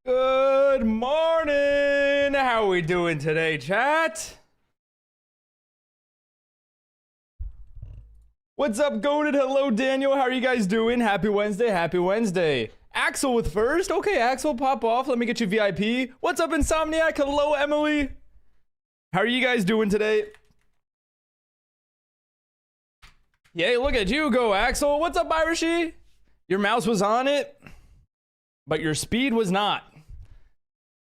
Good morning. How we doing today, chat? What's up, Goated? Hello, Daniel. How are you guys doing? Happy Wednesday. Happy Wednesday. Axel with first. Okay, Axel, pop off. Let me get you VIP. What's up, Insomniac? Hello, Emily. How are you guys doing today? Yay, look at you go, Axel. What's up, Irishy? Your mouse was on it, but your speed was not.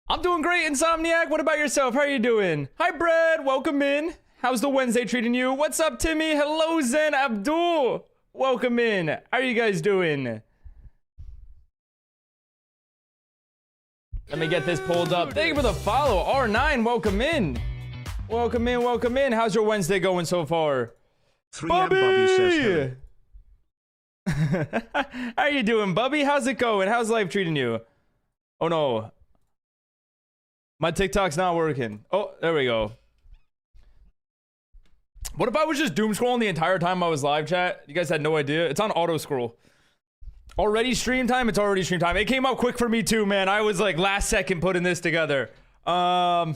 I'm doing great, Insomniac. What about yourself? How are you doing? Hi, Brad. Welcome in. How's the Wednesday treating you? What's up, Timmy? Hello, Zen Abdul. Welcome in. How are you guys doing? Let me get this pulled up. Thank you for the follow. R9, welcome in. Welcome in, welcome in. How's your Wednesday going so far? 3M Bubby! Bobby says hello. How are you doing, Bubby? How's it going? How's life treating you? Oh, no. My TikTok's not working. Oh, there we go. What if I was just doom scrolling the entire time I was live, chat? You guys had no idea. It's on auto scroll. Already stream time? It's already stream time. It came out quick for me too, man. I was like last second putting this together. Chat,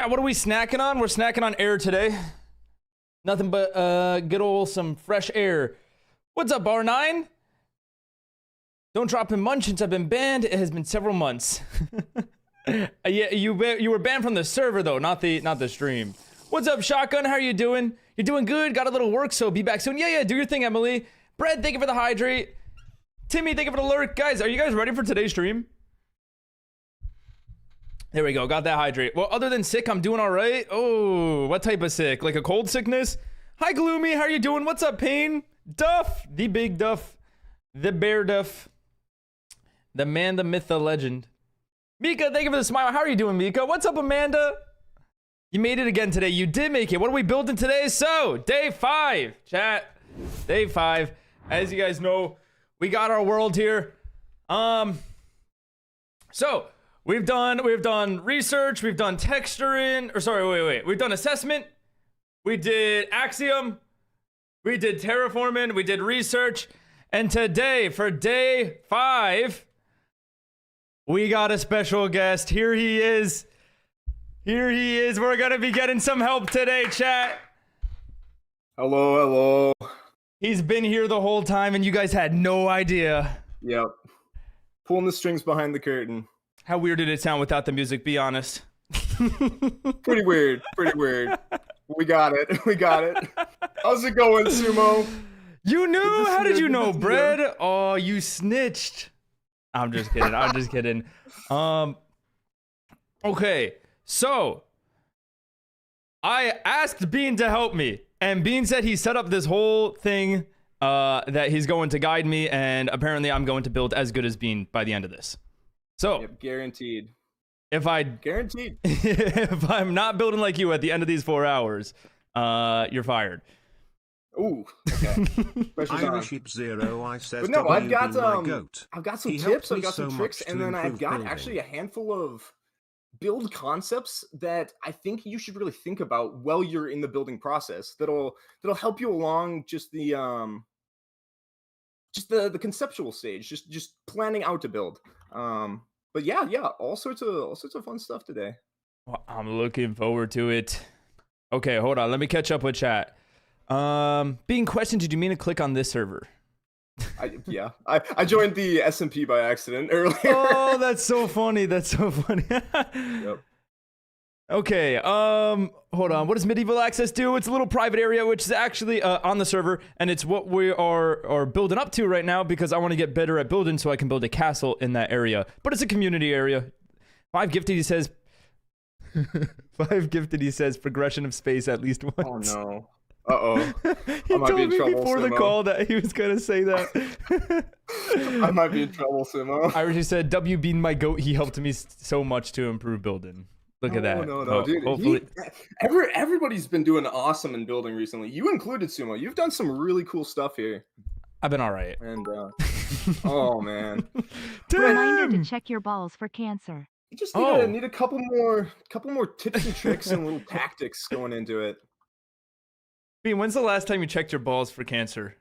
what are we snacking on? We're snacking on air today. Nothing but good old some fresh air. What's up, R9? Don't drop in munch since I've been banned. It has been several months. Yeah, you were banned from the server though, not the stream. What's up, Shotgun? How are you doing? You're doing good. Got a little work, so be back soon. Yeah, do your thing, Emily. Brad, thank you for the hydrate. Timmy, thank you for the lurk. Guys, are you guys ready for today's stream? There we go. Got that hydrate. Well, other than sick, I'm doing all right. Oh, what type of sick? Like a cold sickness? Hi, Gloomy. How are you doing? What's up, Pain? Duff. The big Duff. The bear Duff. The man, the myth, the legend. Mika, thank you for the smile. How are you doing, Mika? What's up, Amanda? You made it again today. You did make it. What are we building today? So, day 5, chat. Day 5. As you guys know, we got our world here. So we've done research. We've done texturing. Or sorry, wait. We've done assessment. We did Axiom. We did terraforming. We did research. And today, for day 5, we got a special guest. Here he is. Here he is. We're going to be getting some help today, chat. Hello. He's been here the whole time and you guys had no idea. Yep. Pulling the strings behind the curtain. How weird did it sound without the music? Be honest. Pretty weird. We got it. How's it going, Sumo? You knew? How did you know, Brad? Oh, you snitched. I'm just kidding. Okay. So, I asked Bean to help me, and Bean said he set up this whole thing that he's going to guide me, and apparently I'm going to build as good as Bean by the end of this. So, Yep, guaranteed. if I'm not building like you at the end of these 4 hours, you're fired. Ooh, okay. Pressure's on. IrishSheep0, I says But no, I've got my goat. I've got some He tips, helped I've me got some so tricks, much to and then I've improve got building. actually a handful of build concepts that I think you should really think about while you're in the building process. That'll help you along just the conceptual stage, just planning out to build. But yeah, all sorts of fun stuff today. Well, I'm looking forward to it. Okay, hold on. Let me catch up with chat. Being questioned, did you mean to click on this server? I joined the SMP by accident earlier. Oh, that's so funny. Yep. Okay, hold on. What does medieval access do? It's a little private area, which is actually on the server, and it's what we are building up to right now because I want to get better at building so I can build a castle in that area. But it's a community area. 5 gifted, he says. 5 gifted, he says. Progression of space at least once. Oh no. Uh-oh. He told me before the call that he was gonna say that. I might be in trouble, Simo. I already said, W being my goat, he helped me so much to improve building. Look at that. No, dude. Hopefully. Everybody's been doing awesome in building recently. You included, Sumo. You've done some really cool stuff here. I've been all right. And, oh, man. Reminder to check your balls for cancer. You just need a couple more tips and tricks and little tactics going into it. Bean, when's the last time you checked your balls for cancer?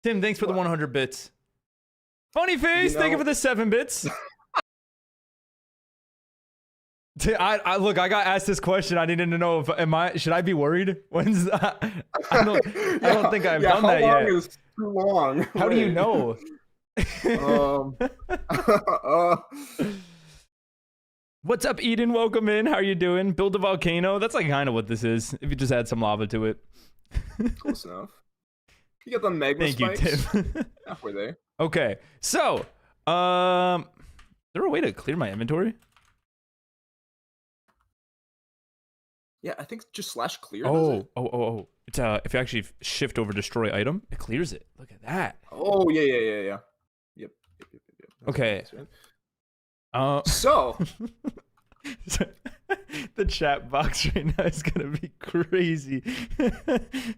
Tim, thanks for the 100 bits. Funny face. Thank you for the 7 bits. I look. I got asked this question. I needed to know if should I be worried? When's I don't think I've done that how long yet. is too long? How do you Wait. know? What's up, Eden? Welcome in. How are you doing? Build a volcano. That's like kind of what this is. If you just add some lava to it. Close enough. You got the magma Thank you, spikes. Tim. Halfway there. Okay, so is there a way to clear my inventory? Yeah, I think just /clear. Does it? Oh. It's if you actually shift over destroy item, it clears it. Look at that. Oh yeah. Yep. That's Okay. what it is, right? So The chat box right now is gonna be crazy.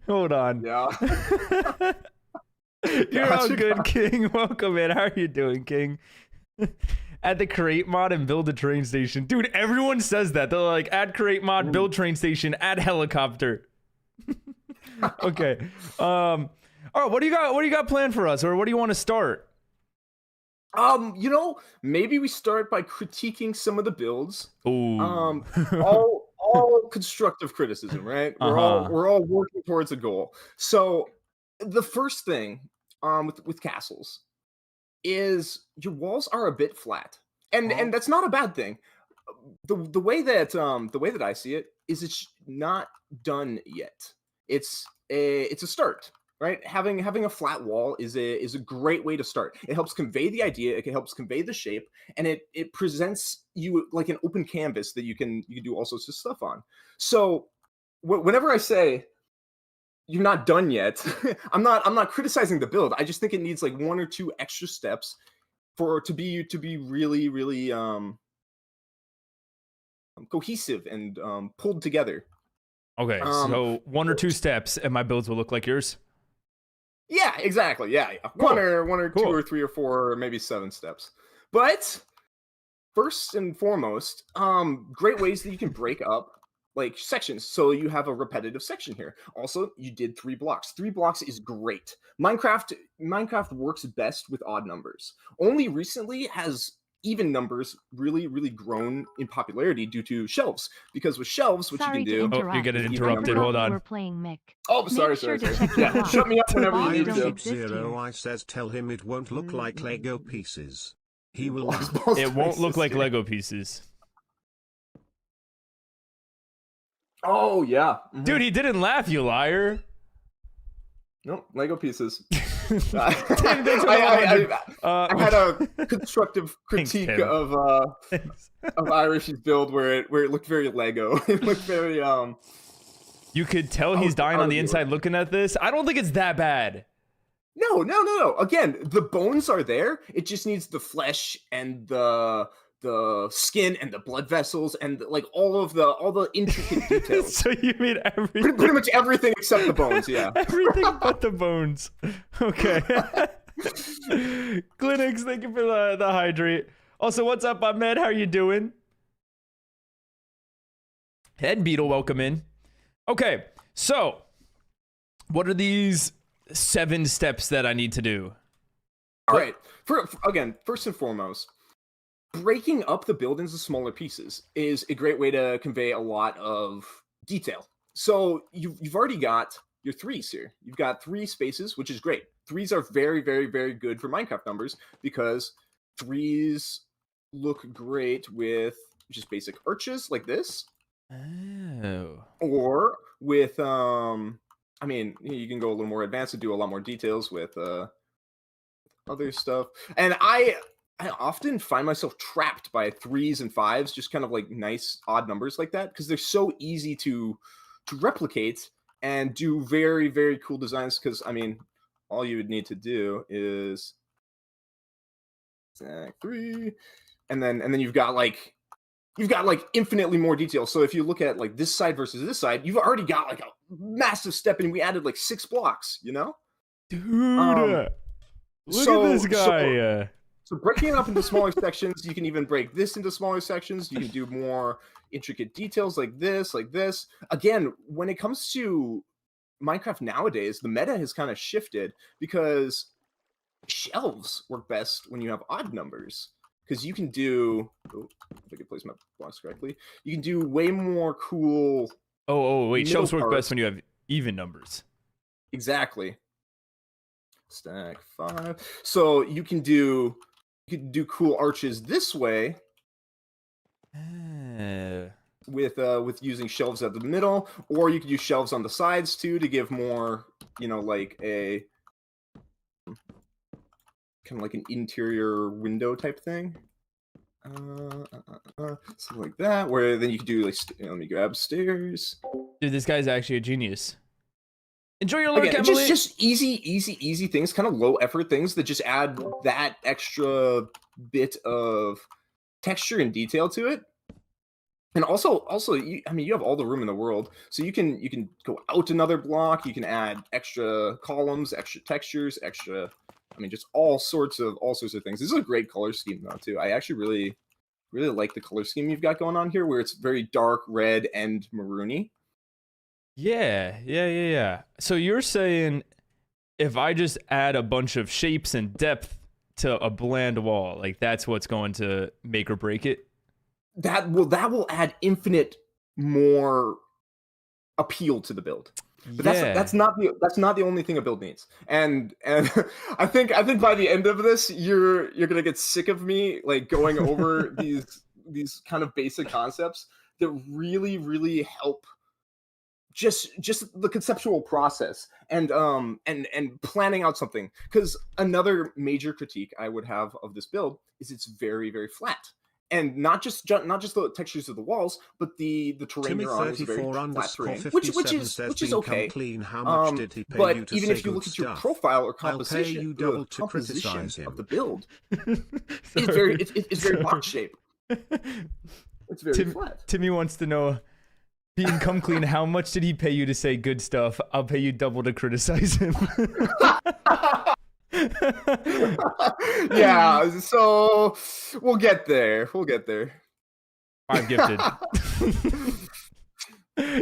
Hold on. yeah. You're all Gotcha, good, gotcha. King. Welcome in. How are you doing, King? Add the create mod and build a train station. Dude, everyone says that. They're like, add create mod, build train station, add helicopter. Okay. All right, what do you got planned for us? Or what do you want to start? Maybe we start by critiquing some of the builds. Ooh. All constructive criticism, right? We're all working towards a goal. So the first thing with castles is your walls are a bit flat. And that's not a bad thing. The way that I see it is it's not done yet. It's a start. Right, having a flat wall is a great way to start. It helps convey the idea. It helps convey the shape, and it presents you like an open canvas that you can do all sorts of stuff on. So whenever I say you're not done yet, I'm not criticizing the build. I just think it needs like 1 or 2 extra steps to be really cohesive and pulled together. Okay, so 1 or 2 steps, and my builds will look like yours. Yeah, exactly. Yeah. Cool. One or Cool. 2 or 3 or 4 or maybe 7 steps. But first and foremost, great ways that you can break up like sections. So you have a repetitive section here. Also, you did 3 blocks. 3 blocks is great. Minecraft works best with odd numbers. Only recently has even numbers really grown in popularity due to shelves. Because with shelves, what Sorry you to can do. interrupt. Oh, you get it I interrupted. forgot Hold on. We're playing Mick. Oh, sorry. Make sure to check your Yeah, blocks. shut me up whenever you Balls need don't to. exist here. Sub-Zero says tell him it won't look like Lego pieces. He will laugh. It won't look like Lego pieces. Oh yeah, Dude, he didn't laugh, you liar. Nope, Lego pieces. Tim, thanks for the I 100. had a constructive Thanks, critique Tim. of Thanks. Irish's build where it looked very Lego. It looked very You could tell he's dying on the inside looking at this. I don't think it's that bad. No. Again, the bones are there. It just needs the flesh and the skin and the blood vessels and like all the intricate details. So you mean everything? Pretty much everything except the bones. Yeah. Everything but the bones. Okay. Clinics, thank you for the hydrate. Also, what's up, Ahmed? How are you doing? Head Beetle, welcome in. Okay, so what are these 7 steps that I need to do? All right. Again, first and foremost, breaking up the build into smaller pieces is a great way to convey a lot of detail. So you've already got your 3s here. You've got 3 spaces, which is great. 3s are very good for Minecraft numbers because 3s look great with just basic arches like this. Oh. Or with I mean, you can go a little more advanced and do a lot more details with other stuff. And I often find myself trapped by 3s and 5s, just kind of like nice odd numbers like that, because they're so easy to replicate and do very cool designs. Because I mean, all you would need to do is 3, and then you've got like infinitely more detail. So if you look at like this side versus this side, you've already got like a massive step, and we added like 6 blocks. You know, Dude, look so- at this guy. So breaking it up into smaller sections, you can even break this into smaller sections. You can do more intricate details like this, like this. Again, when it comes to Minecraft nowadays, the meta has kind of shifted because shelves work best when you have odd numbers because you can do. Oh, if I can place my blocks correctly, you can do way more cool. Oh, wait. Middle Shelves work parts. best when you have even numbers. Exactly. Stack 5. So you can do cool arches this way with using shelves at the middle, or you could use shelves on the sides too to give more, like a kind of like an interior window type thing. Something like that, where then you could do like, let me grab stairs. Dude, this guy's actually a genius. Enjoy your lurk, Again, Emily. just easy things, kind of low effort things that just add that extra bit of texture and detail to it. And also, you have all the room in the world, so you can go out another block. You can add extra columns, extra textures, just all sorts of things. This is a great color scheme though too. I actually really like the color scheme you've got going on here, where it's very dark red and maroony. Yeah. So you're saying if I just add a bunch of shapes and depth to a bland wall, like that's what's going to make or break it? That will add infinite more appeal to the build. But that's not the only thing a build needs. And I think by the end of this, you're gonna get sick of me like going over these kind of basic concepts that really help just the conceptual process and planning out something. Because another major critique I would have of this build is it's very flat. And not just the textures of the walls, but the terrain you're on is very flat terrain, which is okay. Clean. How much did he pay but you to even say if you look good at your stuff? profile or I'll pay composition, you double the to composition criticize him. of the build is very box shape. It's very flat. Timmy wants to know, being come clean, how much did he pay you to say good stuff? I'll pay you double to criticize him. Yeah, so we'll get there. 5 gifted.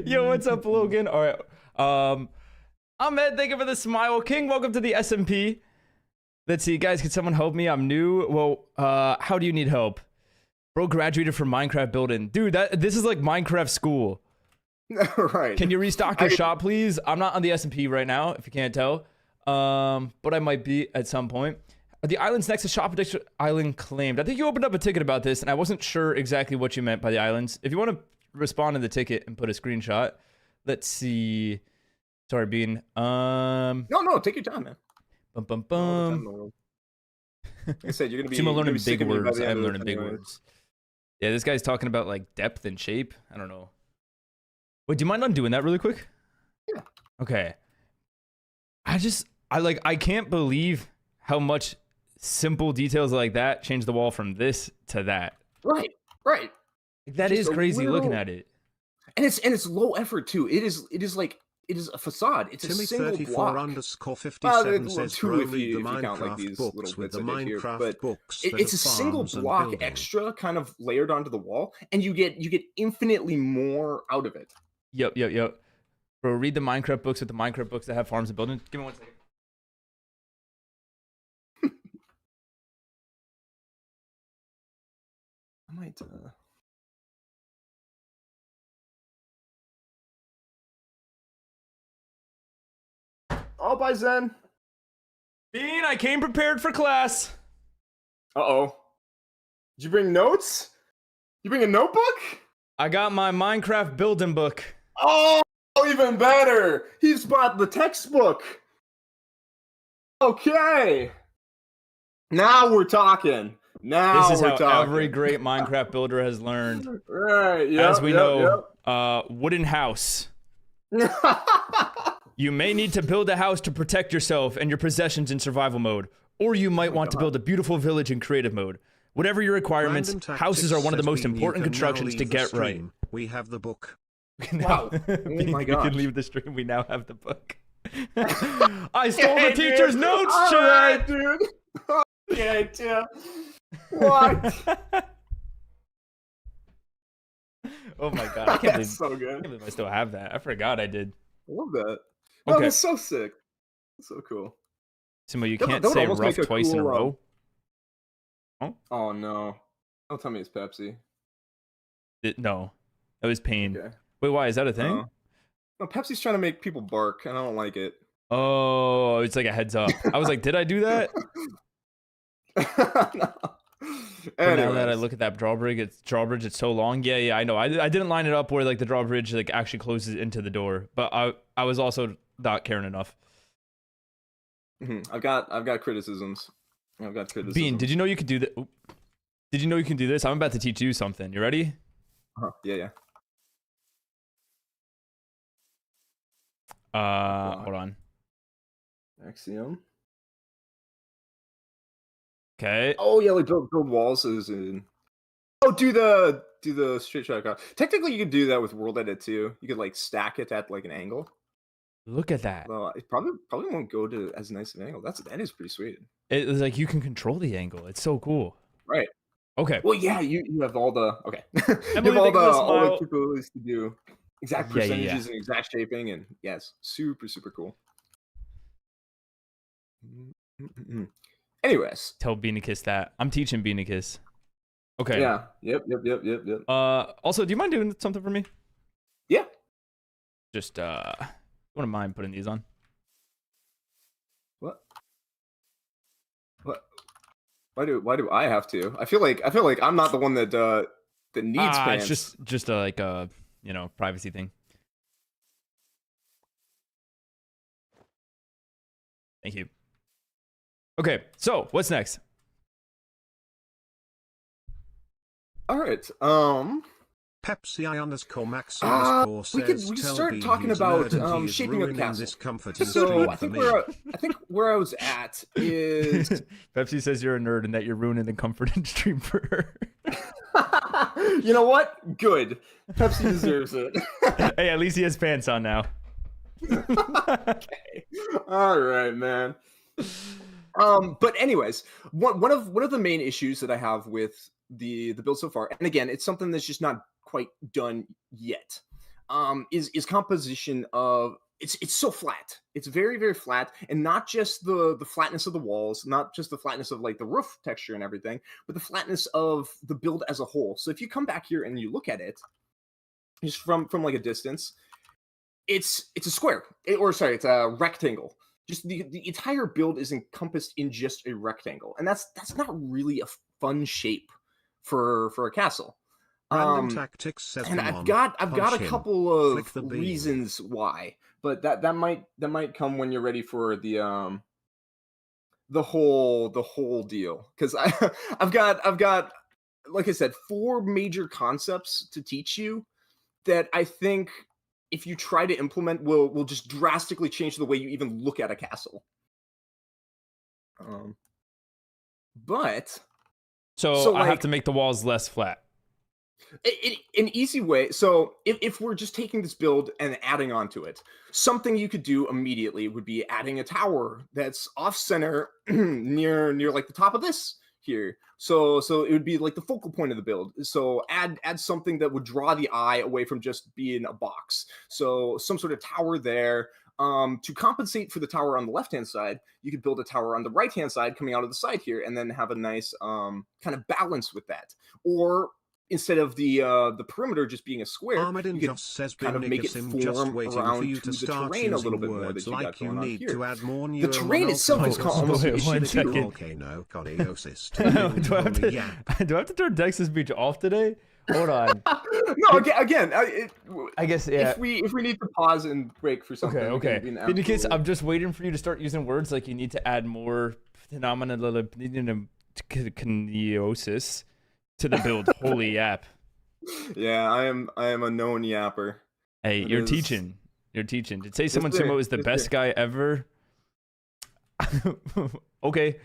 Yo, what's up, Logan? All right. Ahmed, thank you for the smile. King, welcome to the SMP. Let's see, guys, can someone help me? I'm new. Well, how do you need help? Bro graduated from Minecraft building. Dude, this is like Minecraft school. Right. Can you restock your shop, please? I'm not on the SMP right now, if you can't tell. But I might be at some point. The islands next to Shop Addiction Island claimed. I think you opened up a ticket about this, and I wasn't sure exactly what you meant by the islands. If you want to respond to the ticket and put a screenshot, let's see. Sorry, Bean. No, take your time, man. Bum. Like I said, you're gonna be. I'm learning sick big of me by words. the end I'm of learning this big anyway. words. Yeah, this guy's talking about like depth and shape. I don't know. Wait, do you mind undoing that really quick? Yeah. Okay. I can't believe how much simple details like that change the wall from this to that. Right. That is Just a crazy looking little- at it. And it's low effort too. It is a facade. It's a Timmy single 34 block. underscore Well, 57 says two for if only you the count, like, Minecraft these books little with bits the I did here, Minecraft but books. It's a single farms and block building. extra kind of layered onto the wall, and you get infinitely more out of it. Yep. Bro, read the Minecraft books with the Minecraft books that have farms and buildings. Give me 1 second. I might. Oh, bye, Zen. Bean, I came prepared for class. Uh-oh. Did you bring notes? You bring a notebook? I got my Minecraft building book. Oh, even better. He's bought the textbook. Okay. Now we're talking. This is how every great Minecraft builder has learned. Right, yeah. As we know, wooden house. You may need to build a house to protect yourself and your possessions in survival mode, or you might want to build a beautiful village in creative mode. Whatever your requirements, Random houses are one of the Tactics most says, "Bean, you important can now constructions to leave the get right. stream. We have the book." Wow. Bean, my we gosh. can leave the stream. We now have the book. I stole the teacher's dude. notes, All right, chat. dude. Okay, Tim. What? Oh my god, I can't believe, That's so I good. can't believe I still have that. I forgot I did. I love that. No, Okay. that's so sick. That's so cool. Simo, you That can't would say almost rough make a twice in a cool, row. Oh no! Don't tell me it's Pepsi. No, that was pain. Okay. Wait, why is that a thing? No, Pepsi's trying to make people bark, and I don't like it. Oh, it's like a heads up. I was like, did I do that? No. But now that I Anyways. look at that drawbridge, it's so long. Yeah, I know. I didn't line it up where like the drawbridge like actually closes into the door, but I was also not caring enough. I've got criticisms. Bean, did you know you could do that? Did you know you can do this? I'm about to teach you something. You ready? Yeah. Hold on. Axiom. Okay. Oh yeah, like build walls is in. Oh, do the straight shot. Technically, you could do that with World Edit too. You could like stack it at like an angle. Look at that. Well, it probably won't go to as nice an angle. That is pretty sweet. It was like you can control the angle. It's so cool. Right. Okay. Well, yeah, you have all the okay. You Emily, have thank you for the all the smile. capabilities to do exact Yeah, percentages and exact shaping, and yes, super cool. Anyways, Tell Beanicus that. I'm teaching Beanicus. Okay. yeah, yep. Also, do you mind doing something for me? Yeah. Just wouldn't mind putting these on. What? Why do I have to? I feel like I'm not the one that needs pants. It's just like a privacy thing. Thank you. Okay, so what's next? All right. Pepsi _Max we could start talking about shaping a castle. This comforting So stream I for think me. where I was at is Pepsi says you're a nerd and that you're ruining the comfort and stream for her. you know what? Good. Pepsi deserves it. Hey, at least he has pants on now. Okay. All right, man. But anyways, one of the main issues that I have with the build so far, and again, it's something that's just not quite done yet, is composition of it's so flat. It's very flat, and not just the flatness of the walls, not just the flatness of like the roof texture and everything, but the flatness of the build as a whole. So if you come back here and you look at it just from like a distance, it's a square, it's a rectangle. Just the entire build is encompassed in just a rectangle, and that's not really a fun shape for a castle. Random Tactics says, And "Come I've on, got punch a him. couple of Flick the beam." reasons why, but that might come when you're ready for the whole deal. Because I've got like I said, 4 major concepts to teach you that I think if you try to implement will just drastically change the way you even look at a castle. But So I have like, to make the walls less flat. an easy way. So if we're just taking this build and adding onto it, something you could do immediately would be adding a tower that's off center near like the top of this here. So it would be like the focal point of the build. So add something that would draw the eye away from just being a box. So some sort of tower there. To compensate for the tower on the left-hand side, you could build a tower on the right-hand side coming out of the side here, and then have a nice kind of balance with that. Or instead of the perimeter just being a square, Armadin you could Just says, kind of make it Benicus, just form waiting around for you to to the start terrain a using little bit more words that you got like you going on need here. to add more The terrain itself is almost Wait, one efficient. second. volcano coniosis. do I have to turn Dex's speech off today? Hold on. No, again, I guess yeah. if we need to pause and break for something, Okay. we can Because absolutely- I'm just waiting for you to start using words like you need to add more coniosis to the build. Holy yap. Yeah, I am a known yapper. Hey, It you're is- teaching. You're teaching. Did say someone sir. Sumo is the Yes, best sir. guy ever? Okay.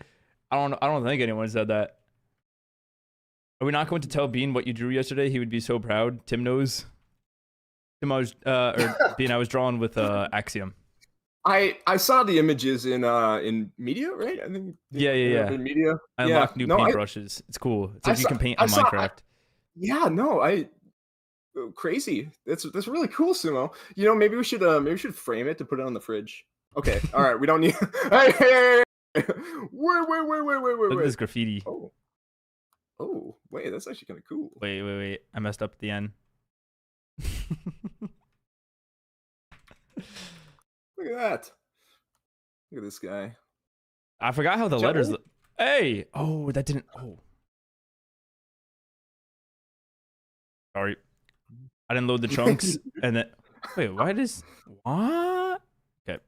I don't think anyone said that. Are we not going to tell Bean what you drew yesterday? He would be so proud. Tim knows. Tim, I was Bean, I was drawing with Axiom. I saw the images in media, right? I think Yeah. in media. I Yeah, unlocked new no, paintbrushes. It's cool. It's like you can paint I on saw- Minecraft. Yeah, no, crazy. That's really cool, Sumo. Maybe we should frame it to put it on the fridge. Okay, all right. We don't need. Hey, Wait. Look at this graffiti. Oh, wait, that's actually kind of cool. Wait. I messed up at the end. Look at that. Look at this guy. I forgot how the Joe? letters. Hey! Oh, that didn't. Oh. Sorry. I didn't load the chunks. And then. Wait, why does. What? Okay.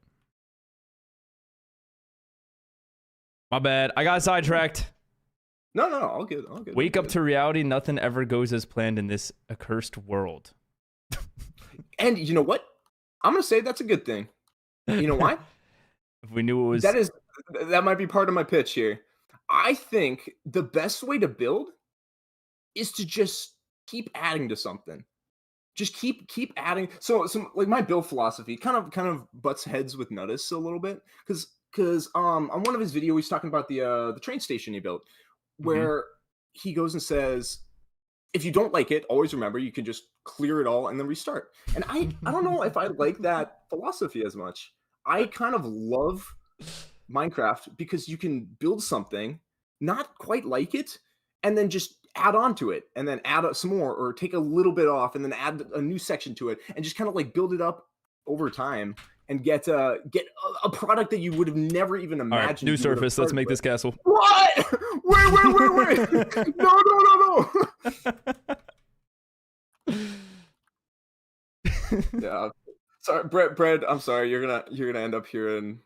My bad. I got sidetracked. No, all good. Wake up to reality. Nothing ever goes as planned in this accursed world. And you know what? I'm gonna say that's a good thing. You know why? If we knew it was. That might be part of my pitch here. I think the best way to build is to just keep adding to something. Just keep adding. So like my build philosophy kind of butts heads with Nuttis a little bit because on one of his videos he's talking about the train station he built, where he goes and says, if you don't like it, always remember you can just clear it all and then restart. And I don't know if I like that philosophy as much. I kind of love Minecraft because you can build something, not quite like it, and then just add on to it, and then add some more, or take a little bit off, and then add a new section to it, and just kind of like build it up over time, and get a product that you would have never even imagined. All right, new surface. Let's make this castle. What? Wait! No! Yeah. Sorry, Brett. I'm sorry. You're gonna end up hearing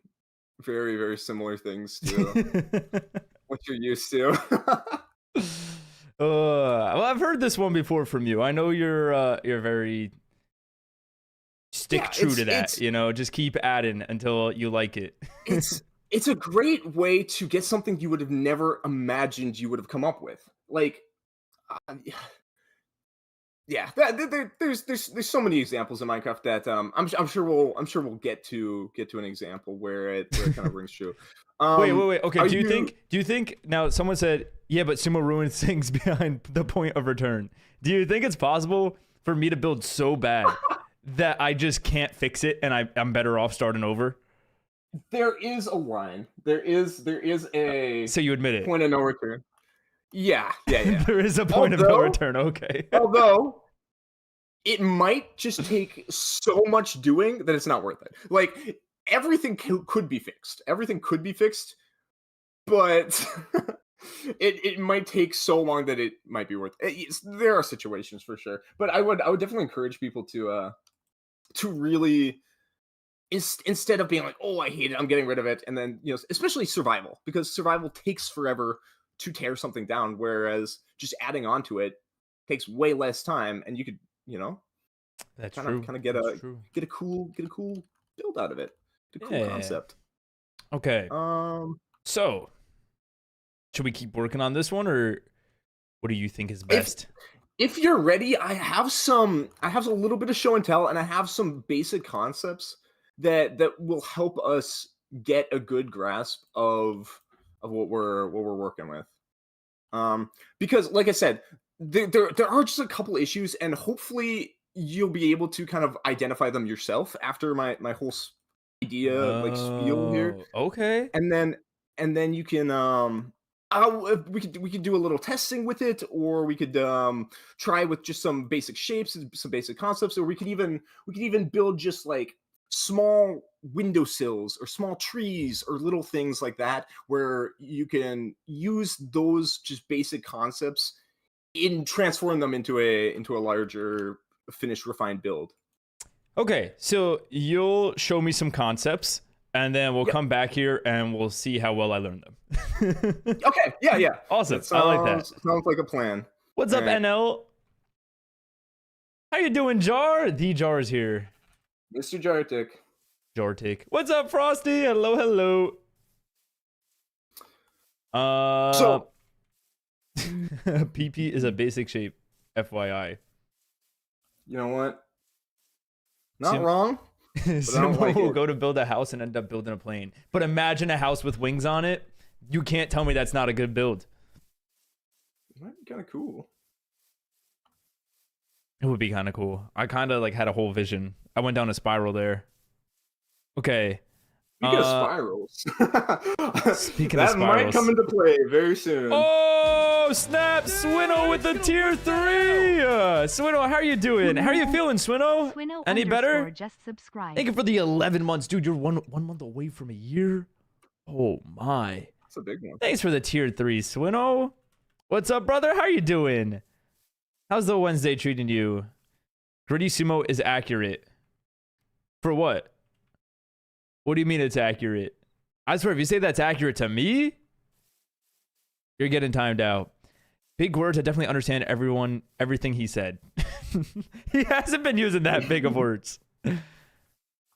very, very similar things to what you're used to. Well, I've heard this one before from you. I know you're very true to that. You know, just keep adding until you like it. It's a great way to get something you would have never imagined you would have come up with. Like, yeah, there's so many examples in Minecraft that I'm sure we'll get to an example where it kind of rings true. Wait. Okay, do you think now someone said, yeah, but Sumo ruins things behind the point of return. Do you think it's possible for me to build so bad that I just can't fix it and I'm better off starting over? There is a line. There is a So you admit it. Point of no return. Yeah. There is a point of no return. Okay. Although it might just take so much doing that it's not worth it. Like, everything could be fixed. Everything could be fixed, but it might take so long that it might be worth it. There are situations for sure, but I would definitely encourage people to really, instead of being like, oh, I hate it, I'm getting rid of it, and then, you know, especially survival, because survival takes forever to tear something down, whereas just adding on to it takes way less time, and you could, you know, that's kind true. of get a cool build out of it. A cool concept. Okay. So should we keep working on this one, or what do you think is best? If you're ready, I have a little bit of show and tell, and I have some basic concepts that will help us get a good grasp of what we're working with. Because like I said, there are just a couple issues, and hopefully you'll be able to kind of identify them yourself after my whole idea like spiel here. Okay. And then you can we could do a little testing with it, or we could try with just some basic shapes and some basic concepts, or we could even build just like small windowsills or small trees or little things like that, where you can use those just basic concepts in transform them into a larger finished refined build. Okay, so you'll show me some concepts, and then we'll come back here and we'll see how well I learned them. Okay, yeah. Awesome. I like that. Sounds like a plan. What's up, NL? How you doing, Jar? The Jar is here. Mr. Jartik. Jartik. What's up, Frosty? Hello. So PP is a basic shape, FYI. You know what? Not wrong. Simple will go to build a house and end up building a plane. But imagine a house with wings on it. You can't tell me that's not a good build. It might be kind of cool. It would be kind of cool. I kind of like had a whole vision. I went down a spiral there. Okay. Speaking of Uh, spirals, speaking of that might come spirals. into play very soon. Oh, snap! Swinno with the tier 3! Swinno, how are you doing? How are you feeling, Swinno? Swinno Any better? just subscribe. Thank you for the 11 months. Dude, you're one month away from a year. Oh, my. That's a big one. Thanks for the tier 3, Swinno. What's up, brother? How are you doing? How's the Wednesday treating you? Gritty Sumo is accurate. For what? What do you mean it's accurate? I swear, if you say that's accurate to me, you're getting timed out. Big words, I definitely understand everything he said. He hasn't been using that big of words.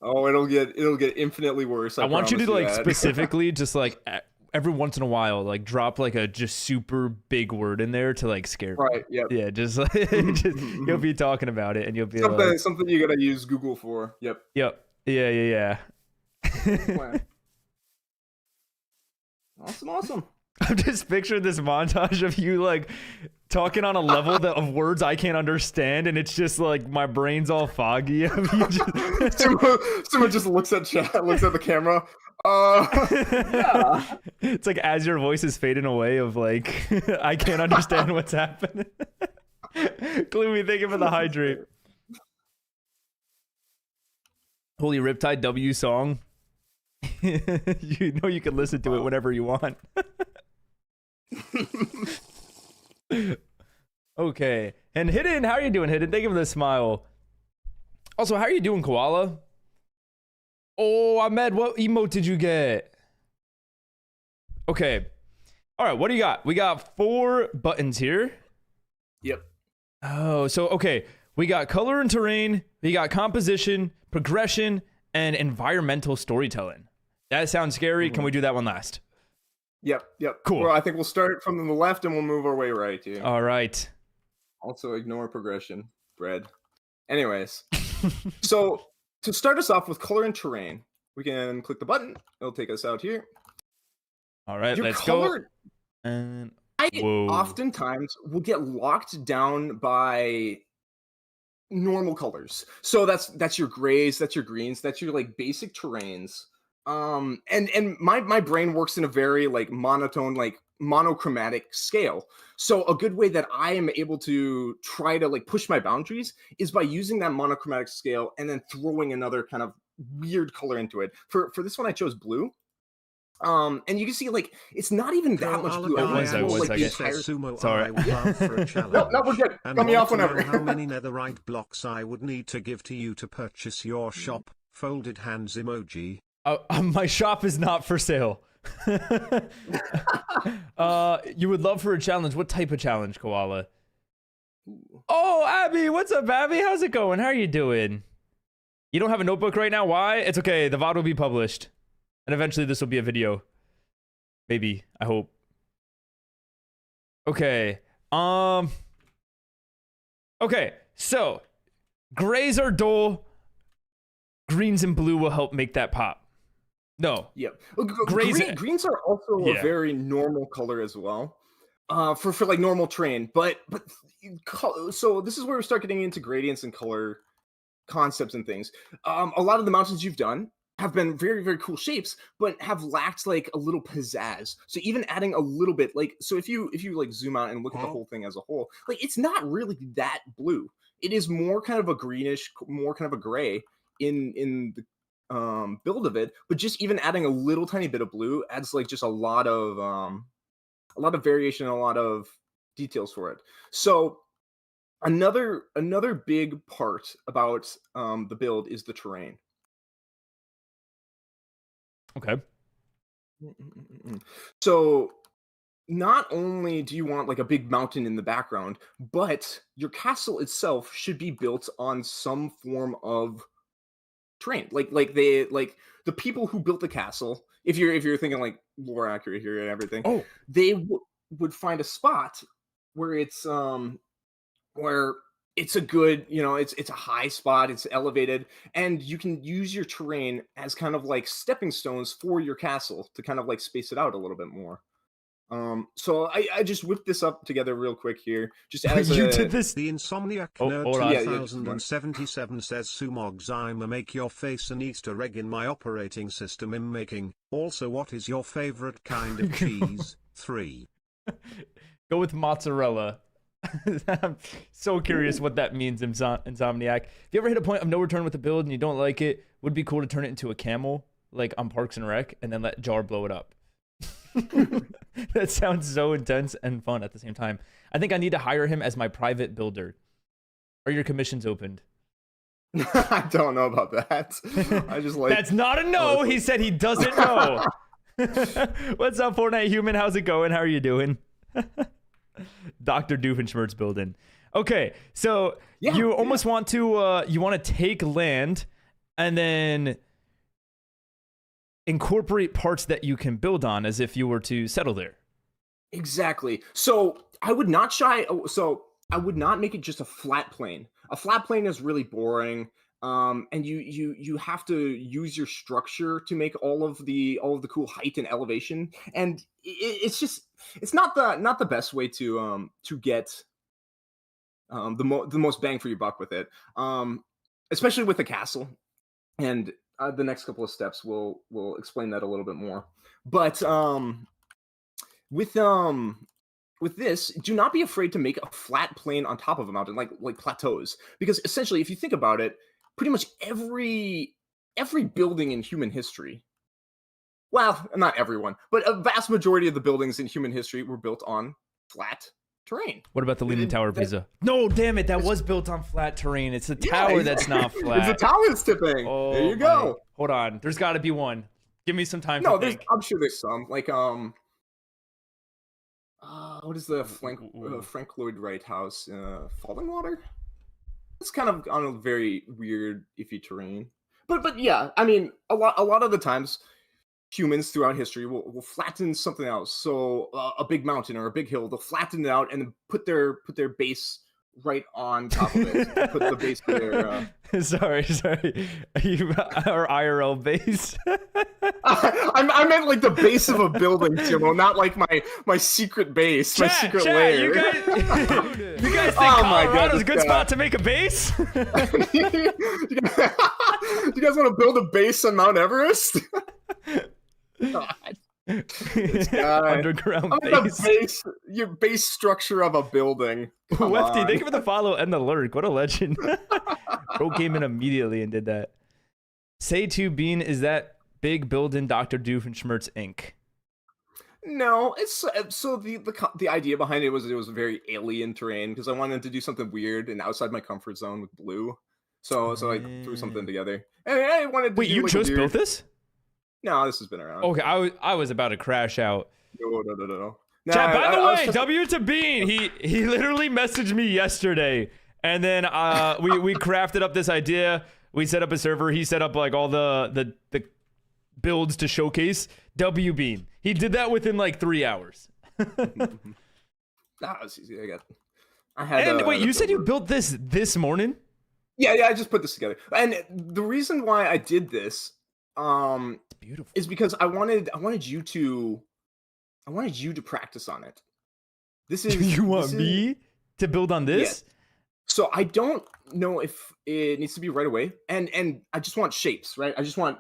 Oh, it'll get infinitely worse. I want you to promise like that. specifically just like every once in a while, like drop like a just super big word in there to like scare me. Right. Yep. Yeah, just like you'll be talking about it and you'll be Something, like, something you gotta use Google for. Yep. yep, yeah. Plan. Awesome. I'm just picturing this montage of you like talking on a level that of words I can't understand, and it's just like my brain's all foggy. Of you just... Someone just looks at chat, looks at the camera. Yeah. It's like as your voice is fading away, of like I can't understand what's happening. Gloomy, thank you for the hydrate. Holy Riptide W song. You know you can listen to it whenever you want. Okay. And Hidden, how are you doing, Hidden? Thank you for the smile. Also, how are you doing, Koala? Oh, Ahmed, what emote did you get? Okay. All right, what do you got? We got 4 buttons here. Yep. Oh, so, okay. We got color and terrain. We got composition, progression, and environmental storytelling. That sounds scary. Can we do that one last? Yep. Cool. Well, I think we'll start from the left and we'll move our way right. Yeah. All right. Also, ignore progression. Bread. Anyways, so to start us off with color and terrain, we can click the button. It'll take us out here. All right, Your let's color, go. And I whoa. oftentimes will get locked down by normal colors. So that's your grays, that's your greens, that's your like basic terrains. And my brain works in a very like monotone, like monochromatic scale. So a good way that I am able to try to like push my boundaries is by using that monochromatic scale and then throwing another kind of weird color into it. For this one, I chose blue. And you can see like it's not even that much blue. One second, one second. Sumo, Sorry. I would love for a challenge. No, we're good. And Cut me off want to know whenever. how many netherite blocks I would need to give to you to purchase your shop. Folded hands emoji. My shop is not for sale. You would love for a challenge. What type of challenge, Koala? Oh, Abby, what's up, Abby? How's it going? How are you doing? You don't have a notebook right now? Why? It's okay. The VOD will be published. And eventually this will be a video. Maybe. I hope. Okay. Okay. So, grays are dull. Greens and blue will help make that pop. No. Yep. Grays- Greens are also Yeah. a very normal color as well. For like normal terrain, but so this is where we start getting into gradients and color concepts and things. A lot of the mountains you've done have been very, very cool shapes, but have lacked like a little pizzazz. So even adding a little bit, like, so if you like zoom out and look at the whole thing as a whole, like it's not really that blue. It is more kind of a greenish, more kind of a gray in the build of it. But just even adding a little tiny bit of blue adds like just a lot of variation, and a lot of details for it. So another big part about the build is the terrain. Okay. So not only do you want like a big mountain in the background, but your castle itself should be built on some form of terrain. Like the people who built the castle, if you're thinking like lore accurate here and everything, they would find a spot where it's a good, it's a high spot, it's elevated, and you can use your terrain as kind of like stepping stones for your castle to kind of like space it out a little bit more. So I just whipped this up together real quick here, just as You a, did this. The Insomniac Oh, Nerd hold on. Yeah, 2077 says Sumogs, I'ma make your face an Easter egg in my operating system I'm making. Also, what is your favorite kind of cheese? 3. Go with mozzarella. I'm so curious what that means, Insomniac. If you ever hit a point of no return with a build and you don't like it, would be cool to turn it into a camel, like on Parks and Rec, and then let Jar blow it up. That sounds so intense and fun at the same time. I think I need to hire him as my private builder. Are your commissions opened? I don't know about that. I just like That's not a no. He said he doesn't know. What's up, Fortnite human? How's it going? How are you doing? Dr. Doofenshmirtz building. Okay, so you almost want to take land and then incorporate parts that you can build on as if you were to settle there. Exactly. So I would not make it just a flat plane. A flat plane is really boring. And you have to use your structure to make all of the cool height and elevation, and it's not the best way to get the most bang for your buck with it, especially with the castle. And the next couple of steps will explain that a little bit more. But with this, do not be afraid to make a flat plane on top of a mountain, like plateaus, because essentially, if you think about it, pretty much every building in human history, well, not everyone, but a vast majority of the buildings in human history were built on flat terrain. What about the Leaning Tower of Pisa? No, damn it, that was built on flat terrain. It's the tower that's not flat. It's a tower that's tipping. Oh, there you go. Hold on, there's got to be one. Give me some time to think. I'm sure there's some. Like what is the Frank Lloyd Wright house? Falling Water. It's kind of on a very weird, iffy terrain. But yeah, I mean, a lot of the times, humans throughout history will flatten something else. So a big mountain or a big hill, they'll flatten it out and then put their base right on top of it. Put the base of their. Sorry. Our IRL base. I meant like the base of a building, Timo, not like my secret base, my secret lair. You guys think Colorado's a good spot to make a base? Do you guys want to build a base on Mount Everest? God. Underground base. Your base structure of a building. Wefty, thank you for the follow and the lurk. What a legend. Bro came in immediately and did that. Say to Bean, is that big building Dr. Doofenshmirtz Inc.? No, it's so the idea behind it was very alien terrain because I wanted to do something weird and outside my comfort zone with blue. So I threw something together. And I wanted to Wait, you just built this? No, this has been around. Okay, I was about to crash out. No. Chat, by the way, W to Bean, he literally messaged me yesterday, and then we crafted up this idea. We set up a server. He set up like all the builds to showcase. W Bean, he did that within like 3 hours. It's easy. I had. And wait, you said you built this morning? Yeah, I just put this together. And the reason why I did this, it's beautiful, is because I wanted you to practice on it. You want me to build on this? Yeah. So I don't know if it needs to be right away, and I just want shapes, right? I just want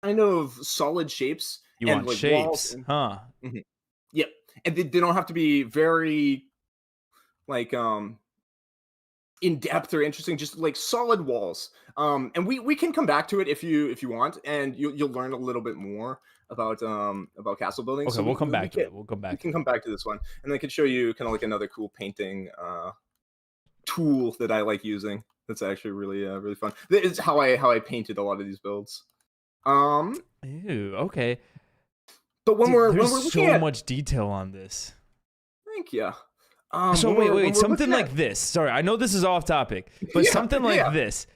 kind of solid shapes. You want like shapes, huh? Mm-hmm. Yep, and they don't have to be very like in depth or interesting. Just like solid walls. And we can come back to it if you want, and you'll learn a little bit more about castle building. Okay, so we'll come back to it. We can come back to this one, and I can show you kind of like another cool painting tool that I like using. That's actually really fun. It's how I painted a lot of these builds. Ew, okay. But when we're looking so at much detail on this. Thank you. So wait, something like this. Sorry, I know this is off topic, but something like this.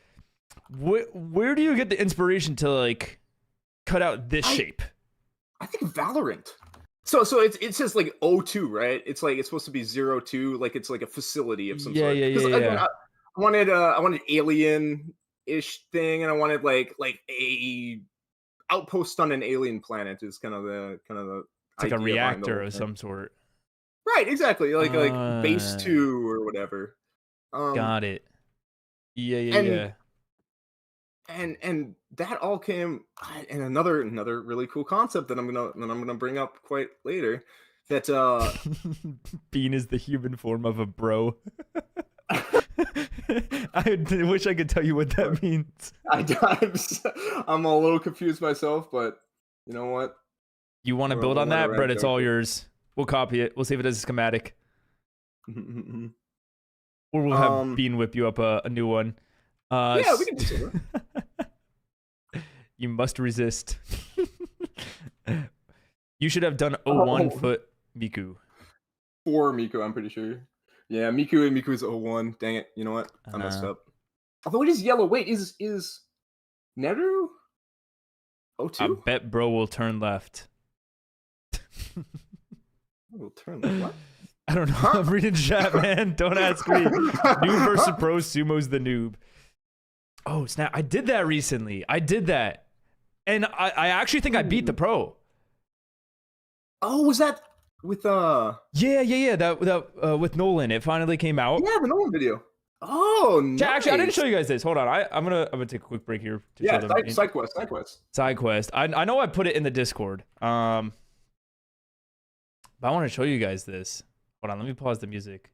Where do you get the inspiration to like cut out this shape? I think Valorant. So it says like O2, right? It's like it's supposed to be 02, like it's like a facility of some sort. Yeah. I wanted alien-ish thing, and I wanted like a outpost on an alien planet is kind of the it's like a reactor of some sort. Right, exactly. Like base Uh, 2 or whatever. Got it. Yeah, yeah, and yeah. and that all came and another really cool concept that I'm gonna bring up quite later. That Bean is the human form of a bro. I wish I could tell you what that means. I'm a little confused myself, but you know what? You want to We'll- build we'll on let it that, ride, Brett? It's all Joker. yours. We'll copy it. We'll save it as a schematic. Or we'll have Bean whip you up a new one. Yeah, we can do something. You must resist. You should have done 01 foot Miku. For Miku, I'm pretty sure. Yeah, Miku's 01. Dang it. You know what? I messed up. Although it is yellow. Wait, is Neru I 02? bet bro will turn left. We'll turn left. What? I don't know. I'm reading chat, man. Don't ask me. Noob versus pro. Sumo's the noob. Oh, snap. I did that recently. I did that. And I actually think I beat the pro. Oh, was that with Yeah. That with Nolan. It finally came out. yeah, the Nolan video. Oh, nice. Chat, actually, I didn't show you guys this. Hold on. I'm gonna take a quick break here to Yeah, show them. side quest. Side quest. I know I put it in the Discord. But I want to show you guys this. Hold on, let me pause the music.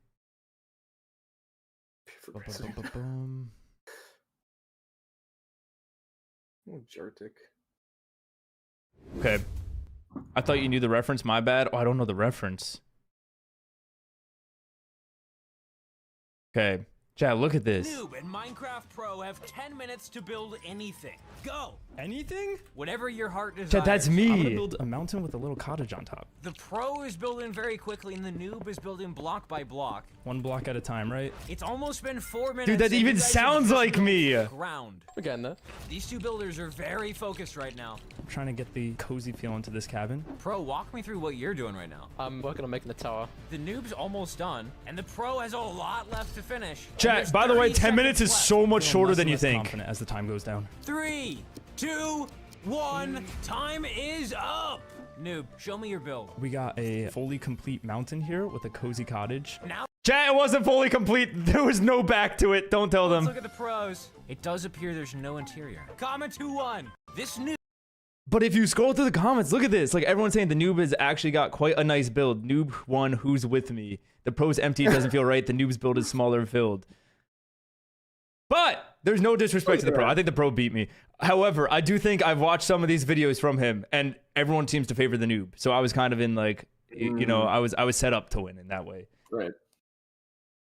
Ba-ba-bum-ba-bum. Oh, Jartic. Okay. I thought you knew the reference. My bad. Oh, I don't know the reference. Okay. Chad, look at this. Noob and Minecraft Pro have 10 minutes to build anything. Go! Anything? Whatever your heart desires. Chad, that's I'm gonna me. build a mountain with a little cottage on top. The Pro is building very quickly and the Noob is building block by block. 1 block at a time, right? It's almost been 4 minutes. Dude, that and you even guys have sounds just like built me. Ground. We're getting there. These two builders are very focused right now. I'm trying to get the cozy feel into this cabin. Pro, walk me through what you're doing right now. I'm working on making the tower. The Noob's almost done, and the Pro has a lot left to finish. And Chat, there's by the way, 30 10 minutes is seconds so much Feeling shorter less than and you less think. confident as the time goes down. left. 3, 2, 1. Time is up. Noob, show me your build. We got a fully complete mountain here with a cozy cottage. Now Chat, it wasn't fully complete. There was no back to it. Don't tell let's them. look at the pros. It does appear there's no interior. Comment 2-1. This noob But if you scroll through the comments, look at this. Like everyone's saying the noob has actually got quite a nice build. Noob one, who's with me? The pro's empty, it doesn't feel right. The noob's build is smaller and filled. But there's no disrespect to the pro. I think the pro beat me. However, I do think I've watched some of these videos from him, and everyone seems to favor the noob. So I was kind of in like, you know, I was set up to win in that way. Right.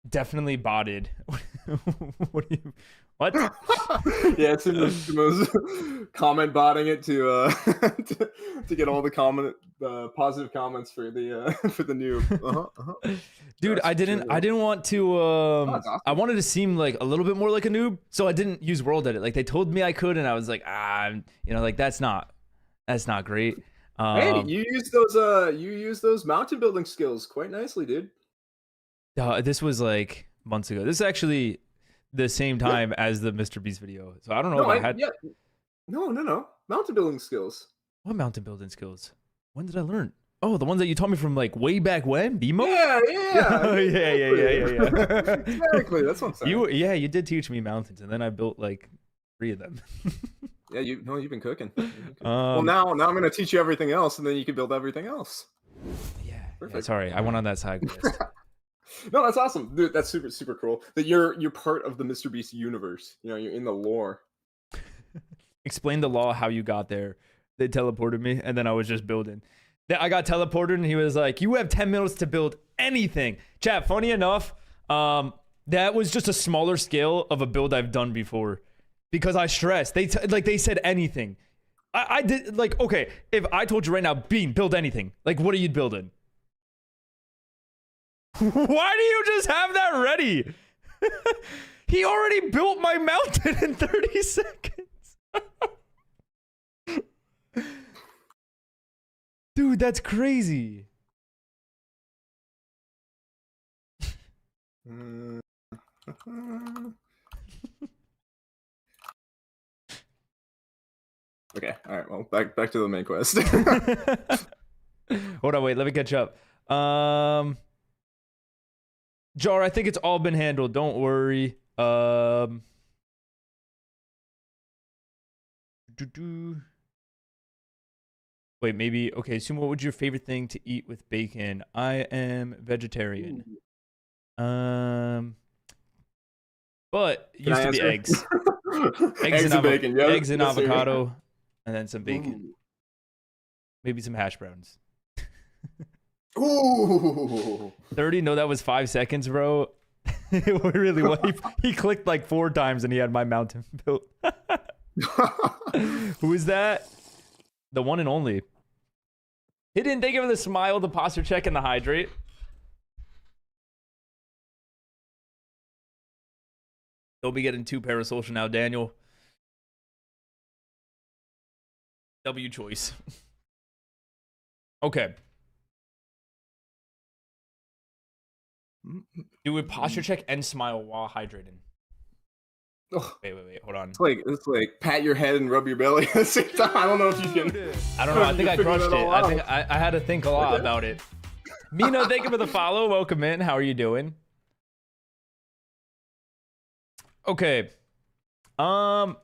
Definitely botted. What do you? What? Yeah, Sumo's comment botting it to to get all the positive comments for the noob. Dude, That's I didn't want to that's awesome. I wanted to seem like a little bit more like a noob, so I didn't use world edit. Like they told me I could, and I was like, you know, like that's not great. Hey, you use those mountain building skills quite nicely, dude. This was like months ago. This is actually the same time as the Mr. Beast video. So I don't know if I had No. Mountain building skills. what mountain building skills. When did I learn? Oh, the ones that you taught me from like way back when, BMO? Yeah. Oh, yeah. Exactly. That's what I'm saying. You did teach me mountains, and then I built like 3 of them. Yeah, you've been cooking. Well, now I'm gonna teach you everything else, and then you can build everything else. Yeah, Perfect. sorry, I went on that side quest. No, that's awesome, dude. That's super cool. That you're part of the Mr. Beast universe. You know, you're in the lore. Explain the law how you got there. They teleported me, and then I was just building. Then I got teleported, and he was like, "You have 10 minutes to build anything." Chat. Funny enough, that was just a smaller scale of a build I've done before, because I stressed. They said anything. I did like okay. If I told you right now, Bean, build anything. Like, what are you building? Why do you just have that ready? He already built my mountain in 30 seconds. Dude, that's crazy. Okay, all right. Well, back to the main quest. Hold on, wait, let me catch up. Jar, I think it's all been handled. Don't worry. Wait, maybe. Okay, Sumo, what would your favorite thing to eat with bacon? I am vegetarian. But it Can used I to be answer? eggs. Eggs and bacon. Yeah. Eggs and Yes, sir. avocado, and then some bacon. Ooh. Maybe some hash browns. Ooh. 30? No, that was 5 seconds, bro. It really was. He clicked like 4 times and he had my mountain built. Who is that? The one and only. Hidden, thank you for the smile, the posture check, and the hydrate. Don't be getting too parasocial now, Daniel. W choice. Okay. Do a posture check and smile while hydrating. Ugh. Wait, hold on. It's like pat your head and rub your belly at the same time. I don't know if you can. I don't know. I think I figured crushed it it. all I out. think I had to think a lot about it. Mino, thank you for the follow. Welcome in. How are you doing? Okay. Where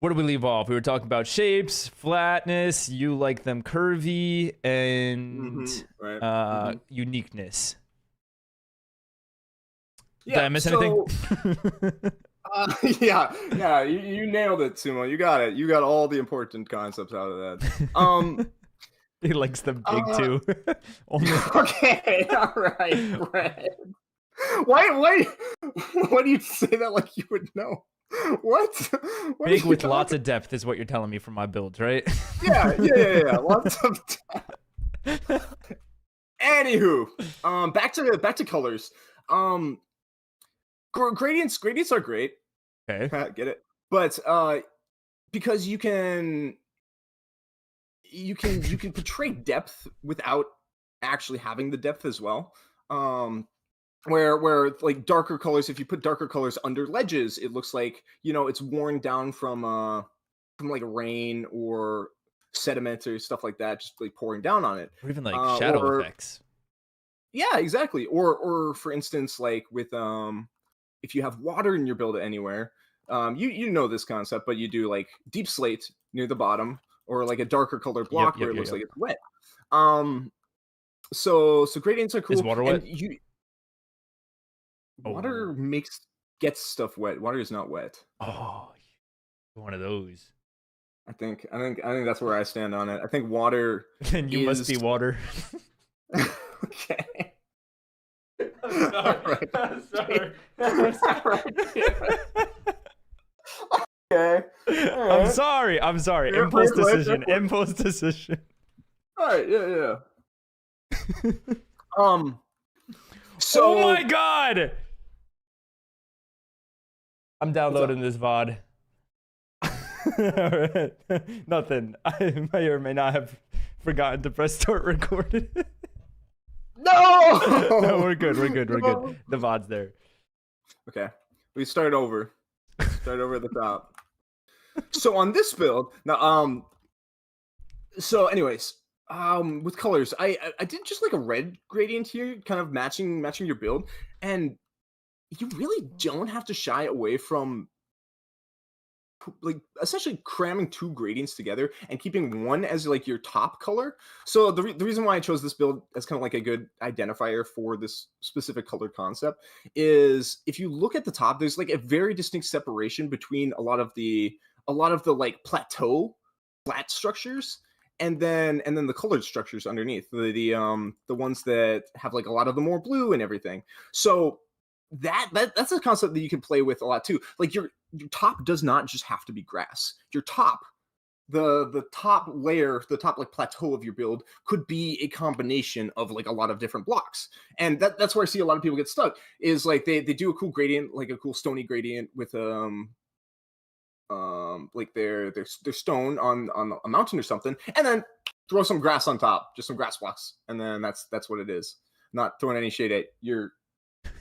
did we leave off? We were talking about shapes, flatness. You like them curvy, and Right. uniqueness. Yeah, Did I miss anything? Yeah, you nailed it, Sumo. You got it. You got all the important concepts out of that. He likes them big too. Only Okay, all right, Brad. Why do you say that like you would know? What? What are big you with talking- lots of depth is what you're telling me from my builds, right? Yeah. Lots of. Anywho, back to colors. Gradients are great. Okay. Get it? But because you can portray depth without actually having the depth as well. Where like darker colors, if you put darker colors under ledges, it looks like, you know, it's worn down from like rain or sediment or stuff like that, just like pouring down on it. Or even like shadow or- effects. Yeah, exactly. Or for instance, like with if you have water in your build anywhere, you know this concept, but you do like deep slate near the bottom, or like a darker colored block where it looks like it's wet. So gradients are cool. Is water wet? And water gets stuff wet. Water is not wet. Oh, one of those. I think that's where I stand on it. I think water. Then you must be water. Okay. I'm sorry. I'm sorry. Okay. I'm sorry. I'm sorry. Yeah, Impulse fair play, decision. fair play. Impulse decision. All right. Yeah. So. Oh my god! I'm downloading this VOD. Alright. Nothing. I may or may not have forgotten to press start recording. No! No, we're good. We're good. We're good. The VOD's there. Okay. We start over. Start over at the top. So on this build, now so anyways, with colors, I did just like a red gradient here, kind of matching your build, and you really don't have to shy away from like essentially cramming 2 gradients together and keeping one as like your top color. So the reason why I chose this build as kind of like a good identifier for this specific color concept is if you look at the top, there's like a very distinct separation between a lot of the like plateau flat structures and then the colored structures underneath, the ones that have like a lot of the more blue and everything. So that's a concept that you can play with a lot too. Like your top does not just have to be grass. Your top, the top layer, the top like plateau of your build could be a combination of like a lot of different blocks. And that's where I see a lot of people get stuck, is like they do a cool gradient, like a cool stony gradient with like their stone on a mountain or something, and then throw some grass on top, just some grass blocks, and then that's what it is. Not throwing any shade at your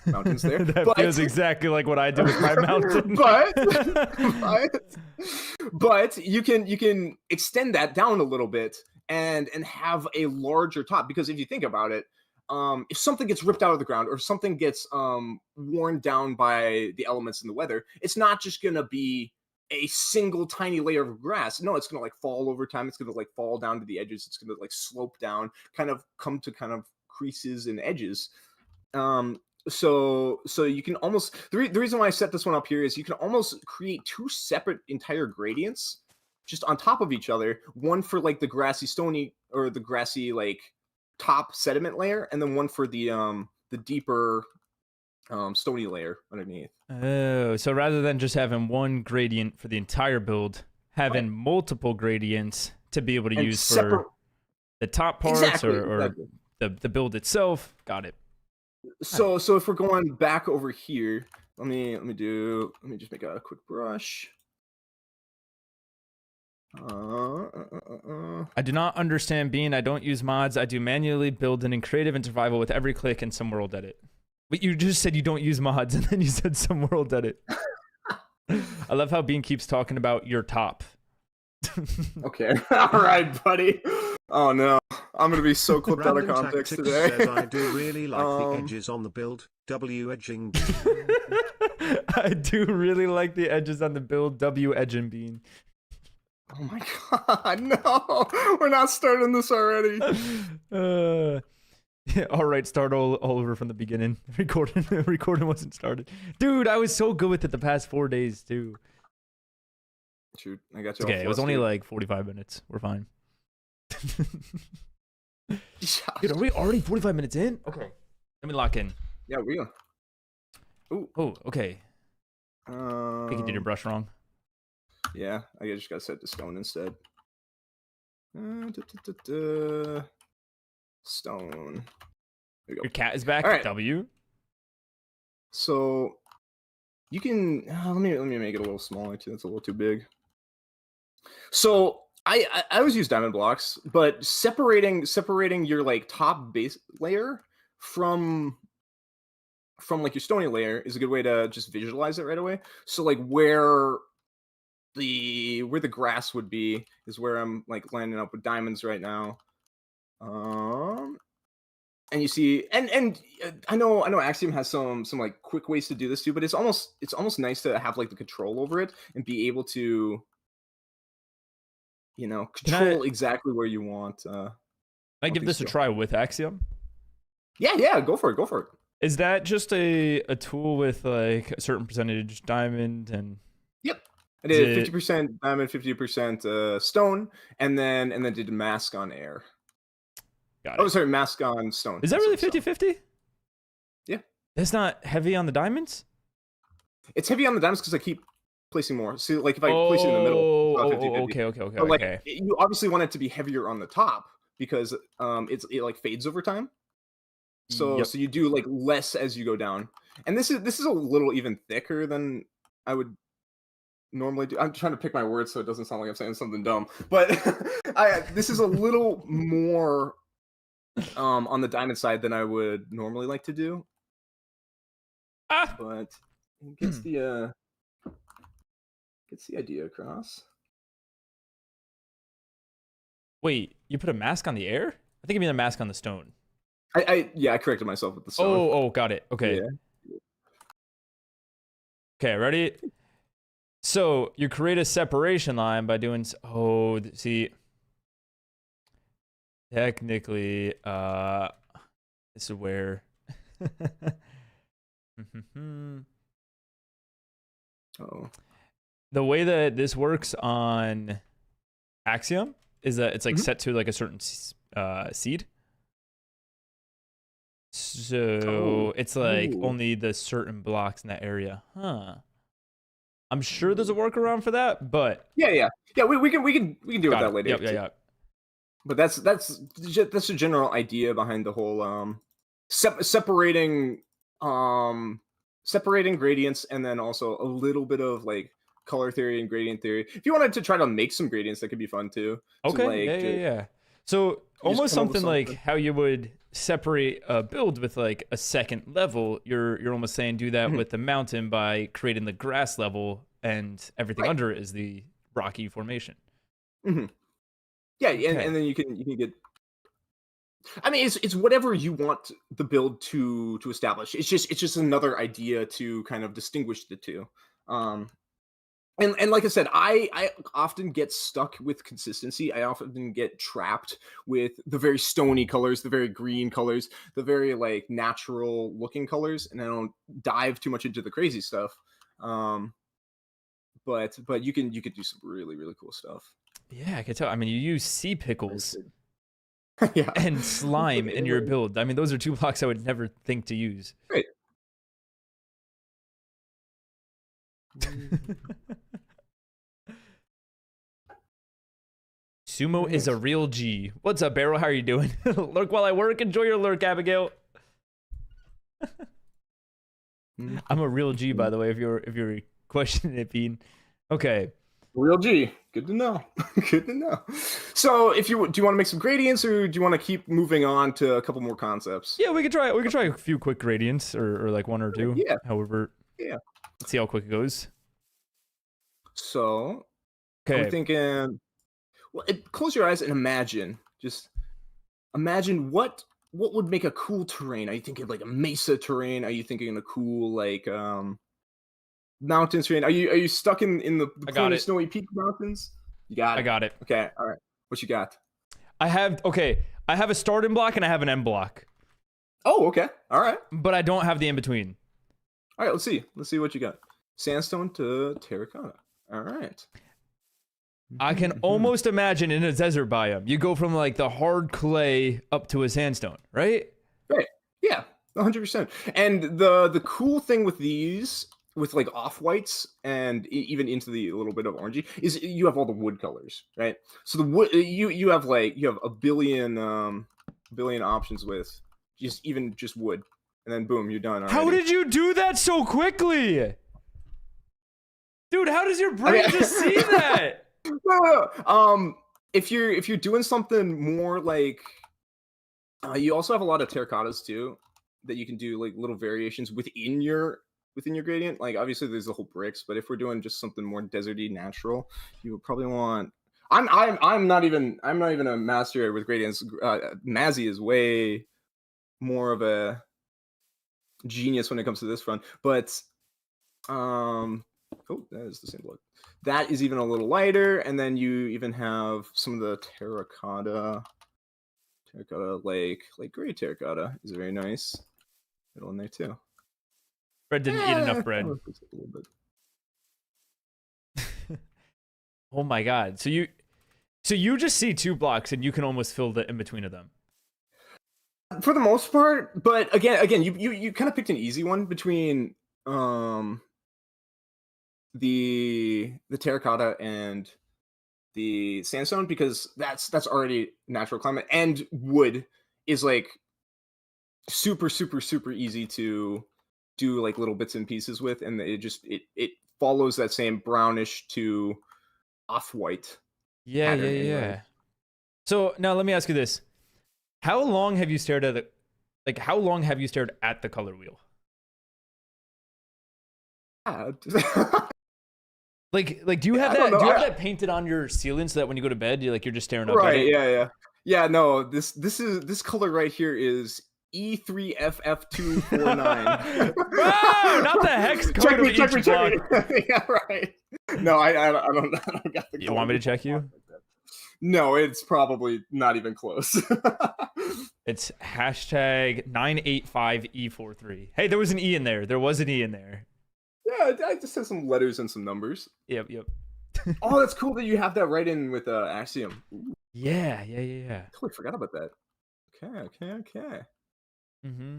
mountains there. That feels exactly like what I do with my mountain. but you can extend that down a little bit and have a larger top, because if you think about it, if something gets ripped out of the ground or if something gets worn down by the elements in the weather, it's not just gonna be a single tiny layer of grass. No, it's gonna like fall over time. It's gonna like fall down to the edges. It's gonna like slope down, kind of come to kind of creases and edges. So you can almost the reason why I set this one up here is you can almost create two separate entire gradients just on top of each other. One for like the grassy stony or the grassy like top sediment layer, and then one for the deeper stony layer underneath. Oh, so rather than just having one gradient for the entire build, having multiple gradients to be able to And use separate- for the top parts Exactly, or exactly. the build itself. Got it. So if we're going back over here, let me just make a quick brush. I do not understand Bean. I don't use mods. I do manually building in creative and survival with every click and some world edit. But you just said you don't use mods and then you said some world edit. I love how Bean keeps talking about your top. Okay, all right, buddy. Oh no, I'm gonna be so clipped out of Random context Tactics today. says I do really like the Um, edges on the build. W edging. I do really like the edges on the build. W edging Bean. Oh my god, no, we're not starting this already. Yeah, all right, start all over from the beginning. Recording wasn't started. Dude, I was so good with it the past 4 days, too. Shoot, I got you. Okay, all it was only flustered. like 45 minutes. We're fine. Yeah, Dude, are we already 45 minutes in? Okay. Let me lock in. yeah, we are. Oh, okay. I think you did your brush wrong. Yeah, I just got set to stone instead. Stone. There we go. Your cat is back. All right. W. So you can let me make it a little smaller too. That's a little too big. So I always use diamond blocks, but separating your like top base layer from like your stony layer is a good way to just visualize it right away. So like where the grass would be is where I'm like lining up with diamonds right now. And you see, and I know Axiom has some like quick ways to do this too, but it's almost nice to have like the control over it and be able to, control exactly where you want. Can I give this a try with Axiom? Yeah, go for it. Is that just a tool with like a certain percentage diamond and? Yep, I did 50% diamond, 50% stone, and then did mask on air. Got it. Oh, sorry, mask on stone. Is that really 50-50? Yeah. That's not heavy on the diamonds? It's heavy on the diamonds because I keep placing more. See, like if I place it in the middle, it's not 50-50. Okay. But like, Okay. you obviously want it to be heavier on the top because it like fades over time. So Yep. so you do like less as you go down. And this is a little even thicker than I would normally do. I'm trying to pick my words so it doesn't sound like I'm saying something dumb. But this is a little more on the diamond side than I would normally like to do. Ah! But it gets the idea across. Wait, you put a mask on the air? I think you mean a mask on the stone. I corrected myself with the stone. Oh, got it. Okay. Yeah. Okay, ready? So you create a separation line by doing. See. Technically, this is where. Oh. The way that this works on Axiom is that it's like set to like a certain seed. So it's like Ooh. only the certain blocks in that area. Huh. I'm sure there's a workaround for that, but Yeah. We can deal with that later. Yeah. But that's a general idea behind the whole separating gradients and then also a little bit of like color theory and gradient theory. If you wanted to try to make some gradients, that could be fun too. Okay. So, like, Yeah. So almost come up with something like something. how you would separate a build with like a second level. You're almost saying do that with the mountain by creating the grass level and everything Right. under it is the rocky formation. Yeah, Okay. and then you can get I mean, it's whatever you want the build to establish. It's just another idea to kind of distinguish the two. Um, and like I said, I often get stuck with consistency. I often get trapped with the very stony colors, the very green colors, the very like natural looking colors, and I don't dive too much into the crazy stuff. Um, but you can do some really really cool stuff. Yeah, I can tell. I mean, you use sea pickles Yeah, and slime in your build. I mean, those are two blocks I would never think to use. Great. Sumo is a real G. What's up, Barrel? How are you doing? Lurk while I work. Enjoy your lurk, Abigail. I'm a real G, by the way, if you're questioning it, Bean. Okay. Real G. Good to know. Good to know. So, do you want to make some gradients, or do you want to keep moving on to a couple more concepts? Yeah, we could try a few quick gradients, or like one or two. Yeah. However. Yeah. Let's see how quick it goes. So, Okay. I'm thinking. Well, close your eyes and imagine. Just imagine what would make a cool terrain. Are you thinking like a mesa terrain? Are you thinking a cool like mountain terrain? Are you stuck in the plain of Snowy Peak Mountains? You got it. I got it. Okay. All right. What you got? I have a starting block and I have an end block. Oh, okay. All right. But I don't have the in between. All right. Let's see. Let's see what you got. Sandstone to terracotta. All right. I can almost imagine in a desert biome, you go from like the hard clay up to a sandstone, right? Right. Yeah, 100%. And the cool thing with these, with like off whites and even into the little bit of orangey, is you have all the wood colors, right? So the wood, you have a billion options with just wood, and then boom, you're done. Already. How did you do that so quickly, dude? How does your brain just see that? If you're doing something more like, you also have a lot of terracottas too that you can do like little variations within your gradient. Like obviously there's the whole bricks, but if we're doing just something more deserty, natural, you would probably want. I'm not even a master with gradients. Mazzy is way more of a genius when it comes to this front, but oh, that is the same block. That is even a little lighter, and then you even have some of the terracotta, like gray terracotta is very nice. Middle in there too. Bread didn't eat enough bread. Oh my god! So you just see two blocks, and you can almost fill the in between of them. For the most part, but again, you kind of picked an easy one between the terracotta and the sandstone, because that's already natural climate, and wood is like super easy to do like little bits and pieces with, and it follows that same brownish to off-white. Yeah. Anyway. So now let me ask you this: how long have you stared at the color wheel? Like, do you have that? Do you have that painted on your ceiling so that when you go to bed, you're just staring up at it? Right? Yeah. No, this color right here is E3FF249. Bro, not the hex code of each block. Yeah, right. No, I don't got the. You want me to check you? No, it's probably not even close. It's #985E43. Hey, there was an E in there. There was an E in there. Yeah, I just have some letters and some numbers. Yep. Oh, that's cool that you have that right in with Axiom. Ooh, Yeah. totally forgot about that. Okay. Mm-hmm.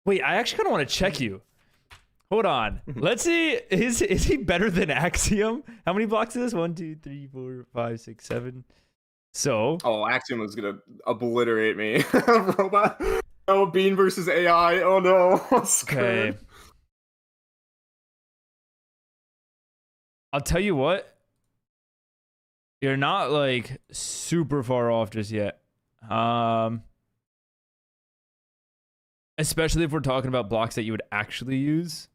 Wait, I actually kind of want to check you. Hold on. Let's see. Is he better than Axiom? How many blocks is this? 1, 2, 3, 4, 5, 6, 7. So. Oh, Axiom is gonna obliterate me. Robot. Oh, Bean versus AI. Oh no. Okay. I'll tell you what. You're not like super far off just yet. Especially if we're talking about blocks that you would actually use.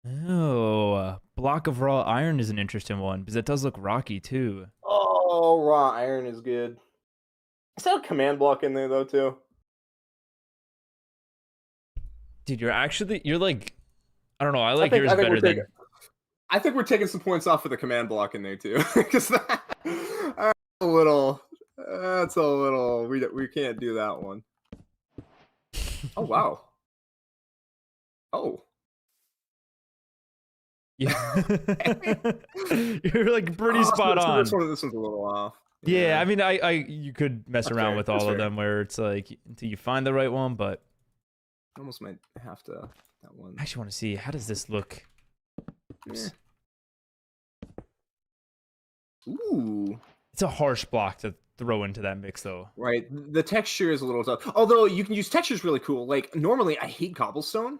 Oh, block of raw iron is an interesting one because it does look rocky too. Oh, raw iron is good. Is that a command block in there though too? Dude, you're like, I don't know. I like yours better than. I think we're taking some points off for the command block in there too, because that's a little. That's a little. We can't do that one. Oh wow. Oh. Yeah. You're like pretty spot on. This one's a little off. Yeah, I mean, you could mess That's around fair, with that's all of fair. them where it's like until you find the right one, but Almost might have to that one. I actually want to see how does this look. Yeah. Ooh. It's a harsh block to throw into that mix, though. Right. The texture is a little tough. Although you can use textures really cool. Like normally I hate cobblestone,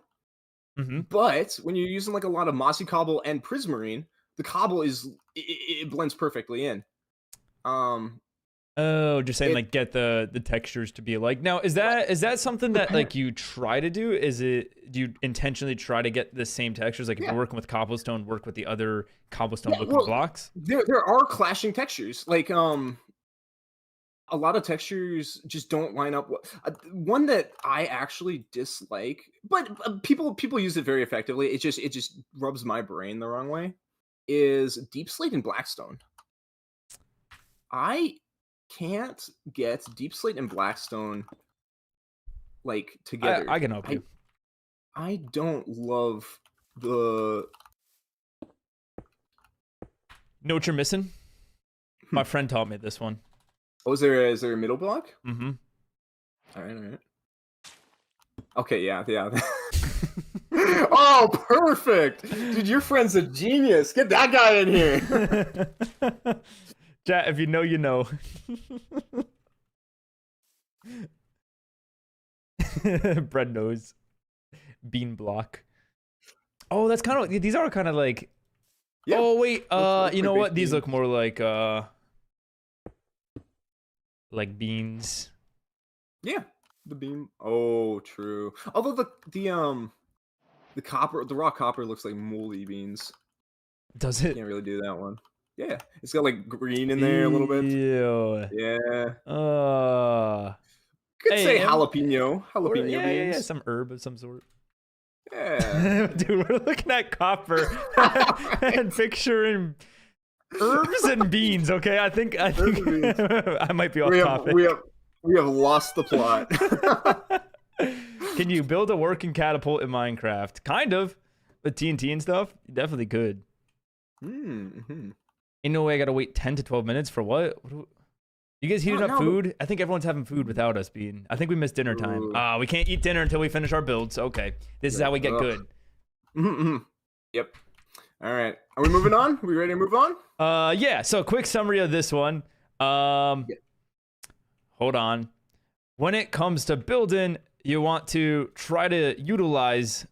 Mm-hmm. but when you're using like a lot of mossy cobble and prismarine, the cobble it blends perfectly in. Oh, just saying like get the textures to be alike. Now, is that something that like you try to do? Do you intentionally try to get the same textures? Like if you're working with cobblestone, work with the other cobblestone looking blocks? There are clashing textures. Like a lot of textures just don't line up. One that I actually dislike, but people use it very effectively. It just rubs my brain the wrong way. Is Deep Slate and Blackstone. I can't get Deep Slate and Blackstone like together. I can help you. I don't love the. Know what you're missing? My friend taught me this one. Oh, is there a middle block? Mm-hmm. All right. Okay, yeah. Oh, perfect, dude! Your friend's a genius. Get that guy in here. Chat, if you know, you know. Bread nose. Bean block. Oh, that's kind of. These are kind of like. Yeah. Oh wait. Looks You know like what? These beans. look more like beans. Yeah, the beam. Oh, true. Although the raw copper looks like moldy beans. Does it? Can't really do that one. Yeah, it's got like green in there a little bit. Ew. Yeah. Could Hey, say and- jalapeno Yeah, beans. some herb of some sort. Yeah. Dude, we're looking at copper and picturing herbs and beans. Okay, I think and beans. I might be off we topic. have lost the plot. Can you build a working catapult in Minecraft? Kind of, with TNT and stuff. You definitely could. Mm-hmm. Ain't no way I gotta wait 10 to 12 minutes for what? You guys heating up No, food? I think everyone's having food without us being. I think we missed dinner time. Ooh. We can't eat dinner until we finish our builds. Okay, this is how we get Ugh. good. Mm-hmm. Yep. All right. Are we moving on? Are we ready to move on? Yeah. So quick summary of this one. Hold on. When it comes to building, you want to try to utilize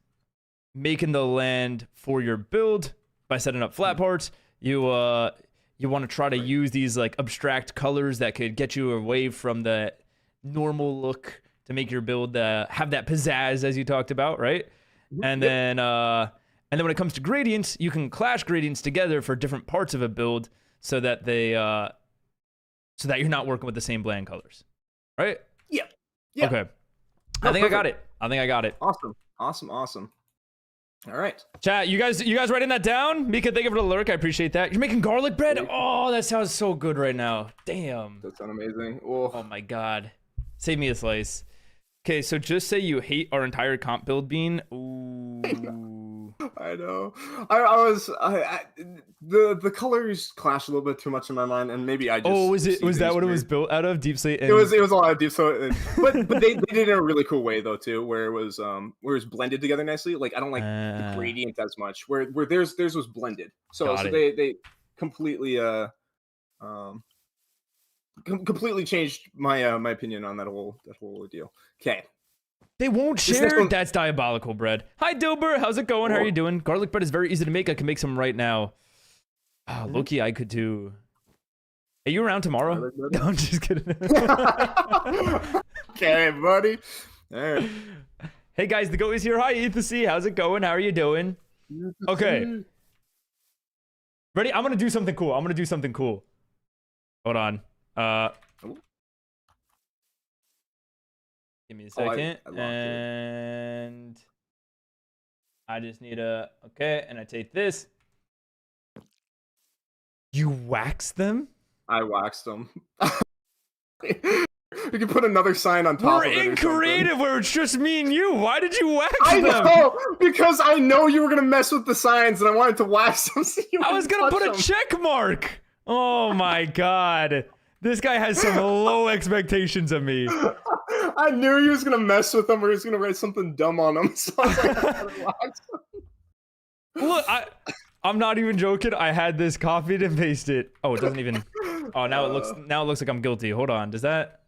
making the land for your build by setting up flat parts. You want to try to use these like abstract colors that could get you away from the normal look to make your build have that pizzazz as you talked about, right? And then when it comes to gradients, you can clash gradients together for different parts of a build so that so that you're not working with the same bland colors, right? Yeah. Okay. No, I think I got perfect. it. I think I got it. Awesome. All right. Chat, you guys writing that down? Mika, thank you for the lurk. I appreciate that. You're making garlic bread? Oh, that sounds so good right now. Damn. That sounds amazing. Oh Oh, my god. Save me a slice. Okay, so just say you hate our entire comp build, Bean. Ooh. I know. The colors clash a little bit too much in my mind, and maybe I just. Oh, was see that things what it was weird. built out of? Deep Slate? It was a lot of deep. So, but they did it in a really cool way though too, where it was blended together nicely. Like I don't like the gradient as much. Where theirs was blended. So Got it. they completely completely changed my my opinion on that whole deal. Okay. They won't This next share? one- That's diabolical bread. Hi, Dilber. How's it going? How are you doing? Garlic bread is very easy to make. I can make some right now. Loki, I could too. Are you around tomorrow? Garlic bread? No, I'm just kidding. Okay, buddy. All right. Hey guys, the goat is here. Hi, Ethan C. How's it going? How are you doing? Okay. Ready? I'm gonna do something cool. Hold on. Give me a Oh, I second. locked it. And I just need a okay, and I take this. You wax them? I waxed them. We can put another sign on top We're of it. in or something. creative where it's just me and you. Why did you wax I them? know because I know you were gonna mess with the signs, and I wanted to wax them. So you I was wouldn't gonna put touch a check mark. Oh my god. This guy has some low expectations of me. them. I knew he was gonna mess with them, or he was gonna write something dumb on them. So I was like, I gotta wax them. Look, I'm not even joking. I had this copied and pasted. Oh, it doesn't even. Oh, now it looks like I'm guilty. Hold on. Does that?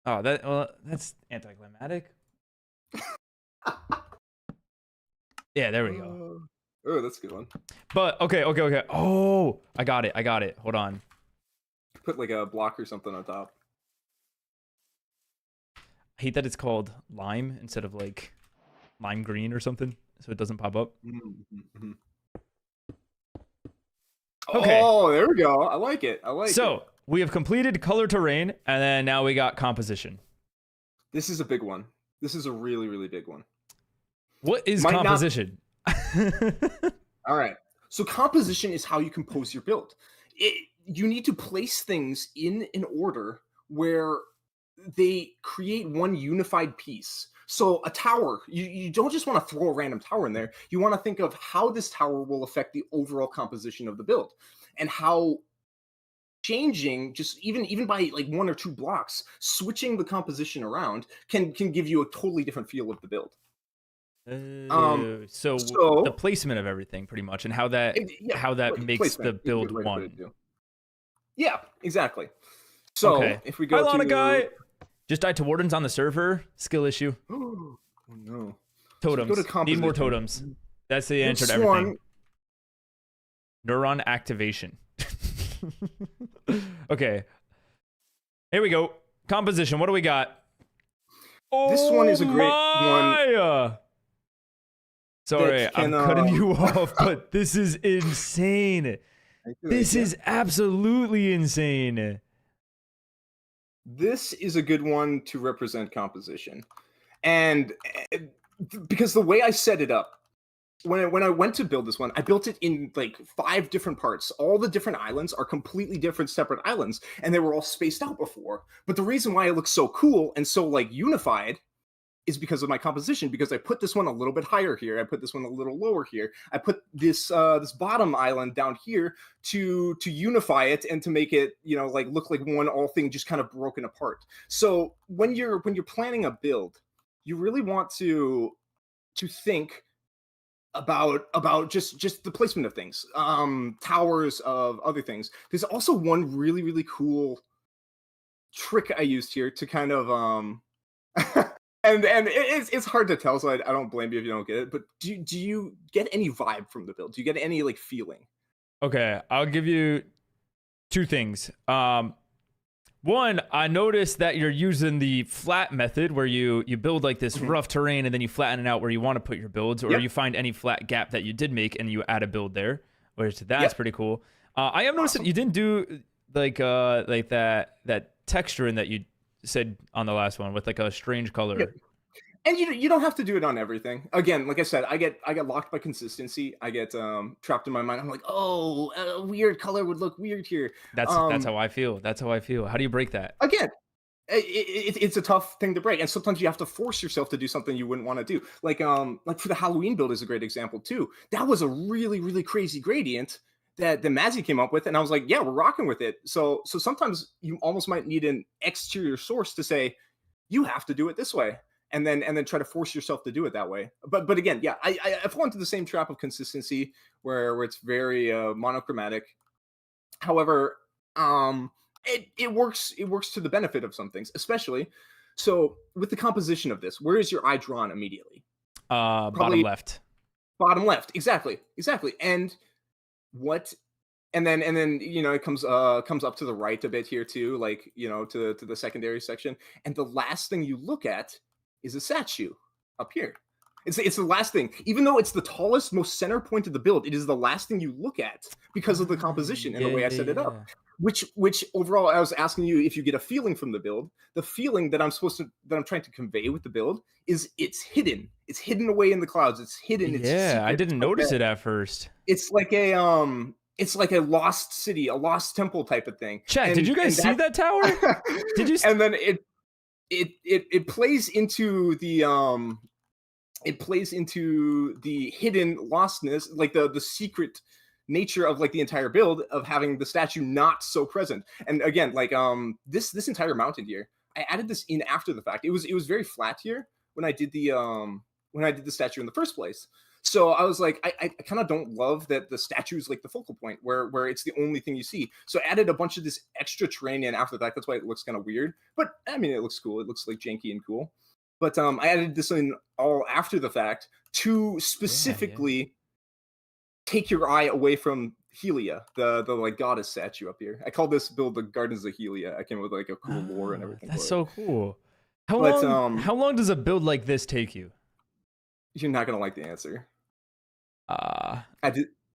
Oh, that's anticlimactic. Yeah, there we go. Oh, that's a good one. But okay. Oh, I got it. Hold on. Put like a block or something on top. I hate that it's called lime instead of like lime green or something, so it doesn't pop up. Mm-hmm. Okay. Oh, there we go. I like it. So we have completed color terrain, and then now we got composition. This is a big one. This is a really, really big one. What is Might not- composition? All right. So composition is how you compose your build. You need to place things in an order where they create one unified piece. So a tower, you don't just want to throw a random tower in there. You want to think of how this tower will affect the overall composition of the build, and how changing just even by like 1 or 2 blocks, switching the composition around can give you a totally different feel of the build. So the placement of everything, pretty much, and how that makes placement the is a build good way to put one. it, too. Yeah, exactly. So Okay. if we go Hi, Lana to guy. Just died to wardens on the server. Skill issue. oh no, Totems. go to Need more composition. totems. That's the answer to This everything. one- Neuron activation. Okay. Here we go. Composition. What do we got? This one is a great one. Sorry, that can, I'm cutting you off, but this is insane. This is absolutely insane. This is a good one to represent composition, and because the way I set it up, when I went to build this one, I built it in like 5 different parts. All the different islands are completely different, separate islands, and they were all spaced out before. But the reason why it looks so cool and so like unified is because of my composition. Because I put this one a little bit higher here, I put this one a little lower here. I put this this bottom island down here to unify it and to make it, you know, like look like one all thing just kind of broken apart. So when you're planning a build, you really want to think about just the placement of things, towers of other things. There's also one really cool trick I used here to kind of and it's hard to tell, so I don't blame you if you don't get it. But do you get any vibe from the build? Do you get any like feeling? Okay, I'll give you 2 things. One, I noticed that you're using the flat method where you build like this rough terrain and then you flatten it out where you want to put your builds, or you find any flat gap that you did make and you add a build there, which that's pretty cool. I am noticing you didn't do like that texture in that you said on the last one with like a strange color. Yeah. And you don't have to do it on everything. Again, like I said, I get locked by consistency. I get trapped in my mind. I'm like, oh, a weird color would look weird here. That's how I feel. How do you break that? Again, it's a tough thing to break, and sometimes you have to force yourself to do something you wouldn't want to do. Like for the Halloween build is a great example too. That was a really crazy gradient that the Mazzy came up with, and I was like, yeah, we're rocking with it. So sometimes you almost might need an exterior source to say you have to do it this way. And then try to force yourself to do it that way. But again, yeah, I fall into the same trap of consistency where it's very monochromatic. However, it works to the benefit of some things, especially so with the composition of this. Where is your eye drawn immediately? Bottom left. Bottom left, exactly. And what? And then you know it comes up to the right a bit here too, like you know to the secondary section. And the last thing you look at is a statue up here. It's the last thing. Even though it's the tallest, most center point of the build, it is the last thing you look at because of the composition and the way I set it up. which overall, I was asking you if you get a feeling from the build. The feeling that I'm trying to convey with the build is it's hidden. It's hidden away in the clouds. It's hidden. It's Yeah, I secret. didn't notice it at first. It's like a lost city, a lost temple type of thing. Chat, did you guys see that tower? Did you? And then it plays into the hidden lostness, like the secret nature of like the entire build of having the statue not so present. And again, like this entire mountain here, I added this in after the fact. It was very flat here when I did the statue in the first place. So I was like, I kind of don't love that the statue is like the focal point where it's the only thing you see. So I added a bunch of this extra terrain in after the fact. That's why it looks kind of weird. But I mean, it looks cool. It looks like janky and cool. But I added this in all after the fact to specifically take your eye away from Helia, the like goddess statue up here. I call this build the Gardens of Helia. I came up with like a cool lore and everything. That's for so it. cool. But, How long does a build like this take you? You're not gonna like the answer. Uh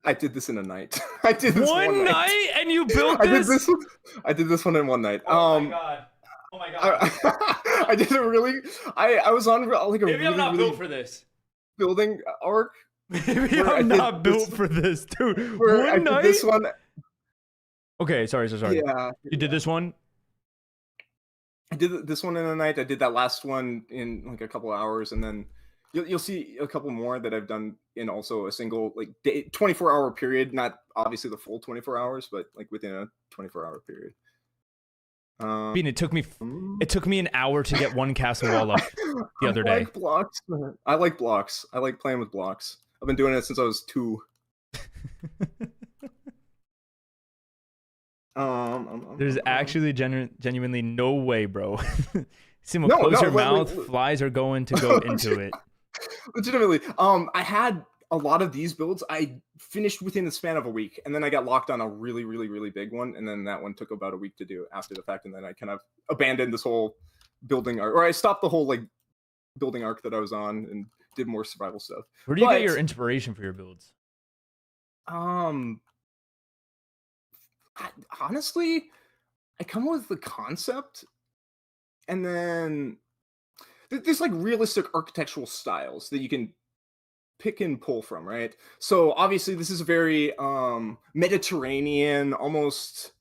I did this in a night. I did this one night and you built I this? did this one in one night. Oh my god. Oh my god. I did a really. I was on like a Maybe really, I'm not really built for this. building arc. Maybe where I I'm did not this- built for this, dude. Where I One did night? this one. Okay, sorry. Yeah, You did this one? I did this one in a night. I did that last one in like a couple hours, and then you'll see a couple more that I've done in also a single like 24-hour period. Not obviously the full 24 hours, but like within a 24-hour period. I mean, it took me an hour to get one castle wall up the other day. I like blocks. I like blocks. I like playing with blocks. I've been doing it since I was 2. There's actually genuinely no way, bro. Simo, No, close no, your wait, mouth. wait. Flies are going to go into it. Legitimately, I had a lot of these builds I finished within the span of a week, and then I got locked on a really, really, really big one, and then that one took about a week to do after the fact, and then I kind of abandoned this whole building arc, or I stopped the whole like building arc that I was on and did more survival stuff. Where do you get But- your inspiration for your builds? Honestly, I come up with the concept, and then there's like realistic architectural styles that you can pick and pull from, right? So obviously this is a very Mediterranean, almost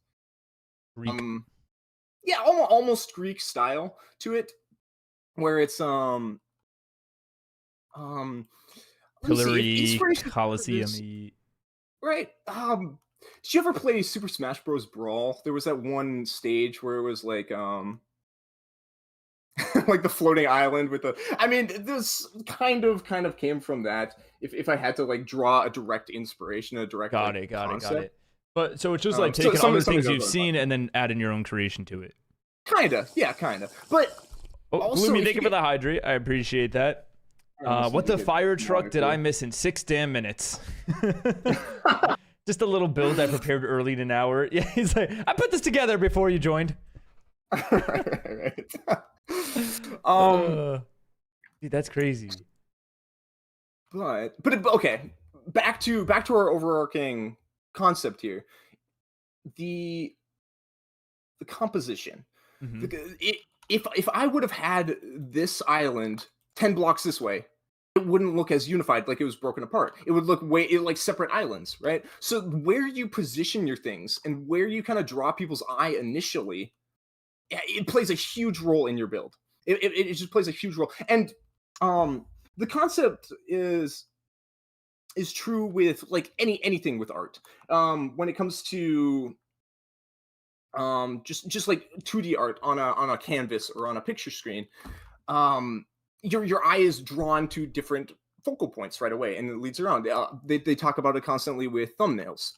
Greek. yeah, almost Greek style to it, where it's let me see, Pillory, inspiration for Colosseum. this- right? Did you ever play Super Smash Bros. Brawl? There was that one stage where it was like like the floating island with the. I mean, this kind of came from that. If I had to like draw a direct inspiration, a direct Got like, it. Got concept. it. But so it's just like so taking all some- the some things of you've those are seen and then adding your own creation to it. Kinda, But Oh, Also, Gloomy, if thank you you for the hydrate. I appreciate that. What the fire truck did I miss in 6 damn minutes? Just a little build I prepared early in an hour. Yeah, he's like, I put this together before you joined. right. Dude, that's crazy. But okay, back to our overarching concept here. The composition. Mhm. If I would have had this island 10 blocks this way, it wouldn't look as unified, like it was broken apart. It would look like separate islands, right? So where you position your things and where you kind of draw people's eye initially, it plays a huge role in your build. It just plays a huge role. And the concept is true with like anything with art. When it comes to just like 2D art on a canvas or on a picture screen, your eye is drawn to different focal points right away, and it leads around. They talk about it constantly with thumbnails.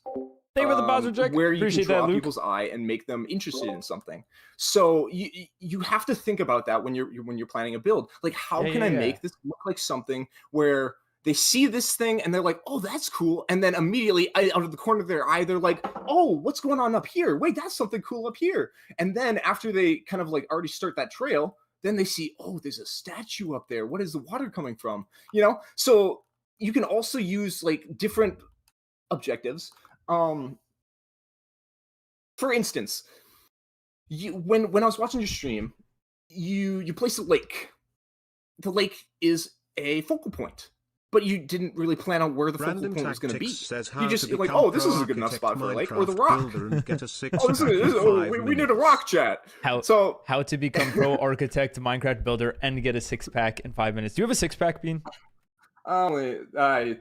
Thank you for the Bowser check. Where you Appreciate can draw that, Luke. people's eye and make them interested in something. So you have to think about that when you're planning a build. Like, how Yeah, can yeah, I yeah. make this look like something where they see this thing and they're like, oh, that's cool. And then immediately out of the corner of their eye, they're like, oh, what's going on up here? Wait, that's something cool up here. And then after they kind of like already start that trail, then they see, oh, there's a statue up there. What is the water coming from? You know? So you can also use like different objectives. for instance, when I was watching your stream, you placed a lake. The lake is a focal point, but you didn't really plan out where the focal Random point was going to be. Tactics says You how just to like, become oh, this pro is a good enough architect spot for a lake, or the Minecraft rock. builder and get a six Oh, we need a rock, chat. So How to become pro architect, Minecraft builder, and get a 6-pack in 5 minutes. Do you have a 6-pack, Bean? I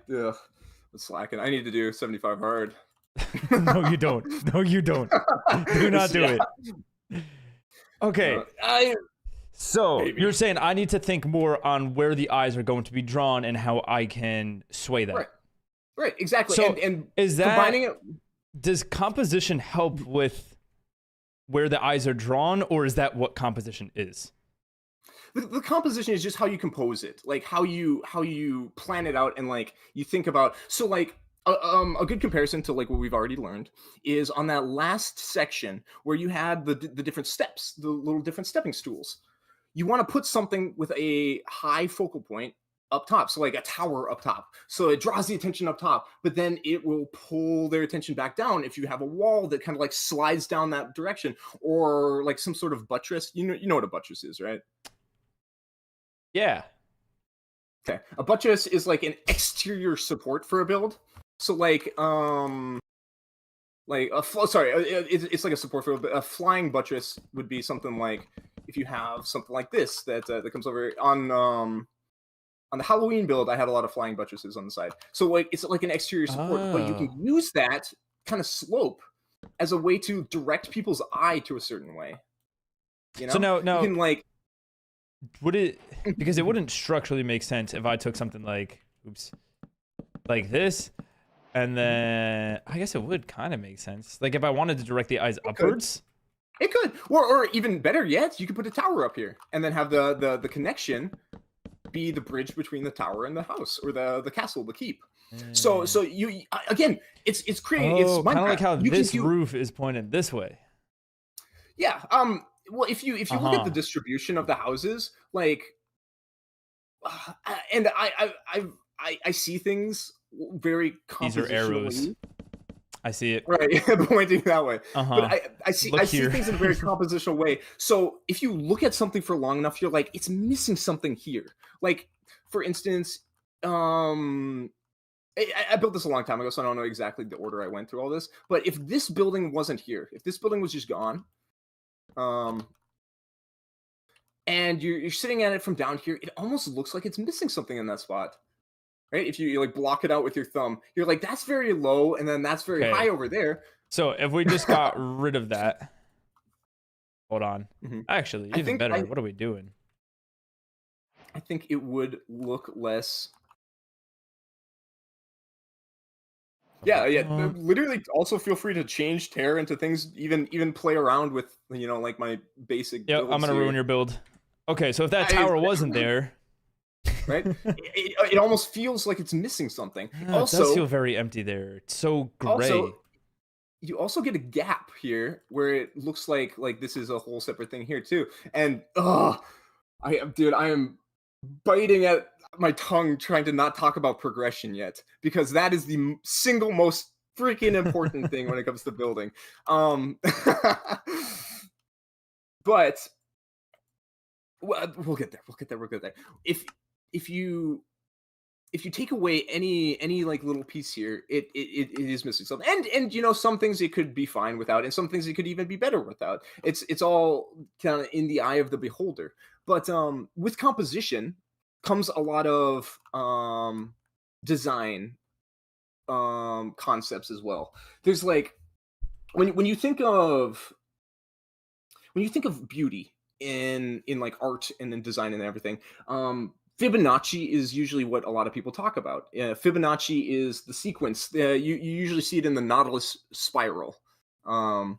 slacking. I need to do 75 hard. No, you don't. No, you don't. Do not do it. Okay. So Maybe. you're saying I need to think more on where the eyes are going to be drawn and how I can sway that. Right, exactly. So and is that combining it? does composition help with where the eyes are drawn, or is that what composition is? The composition is just how you compose it, like how you plan it out, and like you think about. So like a good comparison to like what we've already learned is on that last section where you had the different steps, the little different stepping stools. You want to put something with a high focal point up top, so like a tower up top, so it draws the attention up top, but then it will pull their attention back down if you have a wall that kind of like slides down that direction, or like some sort of buttress. You know what a buttress is, right? Yeah. Okay, a buttress is like an exterior support for a build. So like it's like a support for a flying buttress would be something like if you have something like this that comes over on the Halloween build. I had a lot of flying buttresses on the side, so like it's like an exterior support, but you can use that kind of slope as a way to direct people's eye to a certain way. You know, So now you can like. would it, because it wouldn't structurally make sense if I took something like this, and then I guess it would kind of make sense. Like if I wanted to direct the eyes upwards. It could, or even better yet, you could put a tower up here and then have the connection be the bridge between the tower and the house, or the castle, the keep. So you again, it's creating. It's kind of like how you this roof is pointed this way. Yeah. Well, if you look at the distribution of the houses, like, and I see things very These are arrows. compositionally. I see it. Right, pointing that way. But I see here. things in a very compositional way. So if you look at something for long enough, you're like, it's missing something here. Like, for instance, I built this a long time ago, so I don't know exactly the order I went through all this. But if this building wasn't here, if this building was just gone, and you're sitting at it from down here, it almost looks like it's missing something in that spot. Right? If you like block it out with your thumb, you're like, that's very low, and then that's very high over there. So if we just got rid of that, hold on. Actually, even better. What are we doing? I think it would look less. Yeah. Literally, also feel free to change tear into things. Even play around with like my basic. Yep, I'm gonna ruin your build. Okay, so if that tower wasn't there. Right, it almost feels like it's missing something. Also, it does feel very empty there. It's so gray. You also get a gap here where it looks like this is a whole separate thing here too. And I am biting at my tongue trying to not talk about progression yet, because that is the single most freaking important thing when it comes to building. But we'll get there. If you take away any like little piece here, it is missing something. And some things it could be fine without, and some things it could even be better without. It's all kind of in the eye of the beholder. But with composition comes a lot of design concepts as well. There's like when you think of beauty in like art and in design and everything, Fibonacci is usually what a lot of people talk about. Fibonacci is the sequence. You usually see it in the Nautilus spiral, and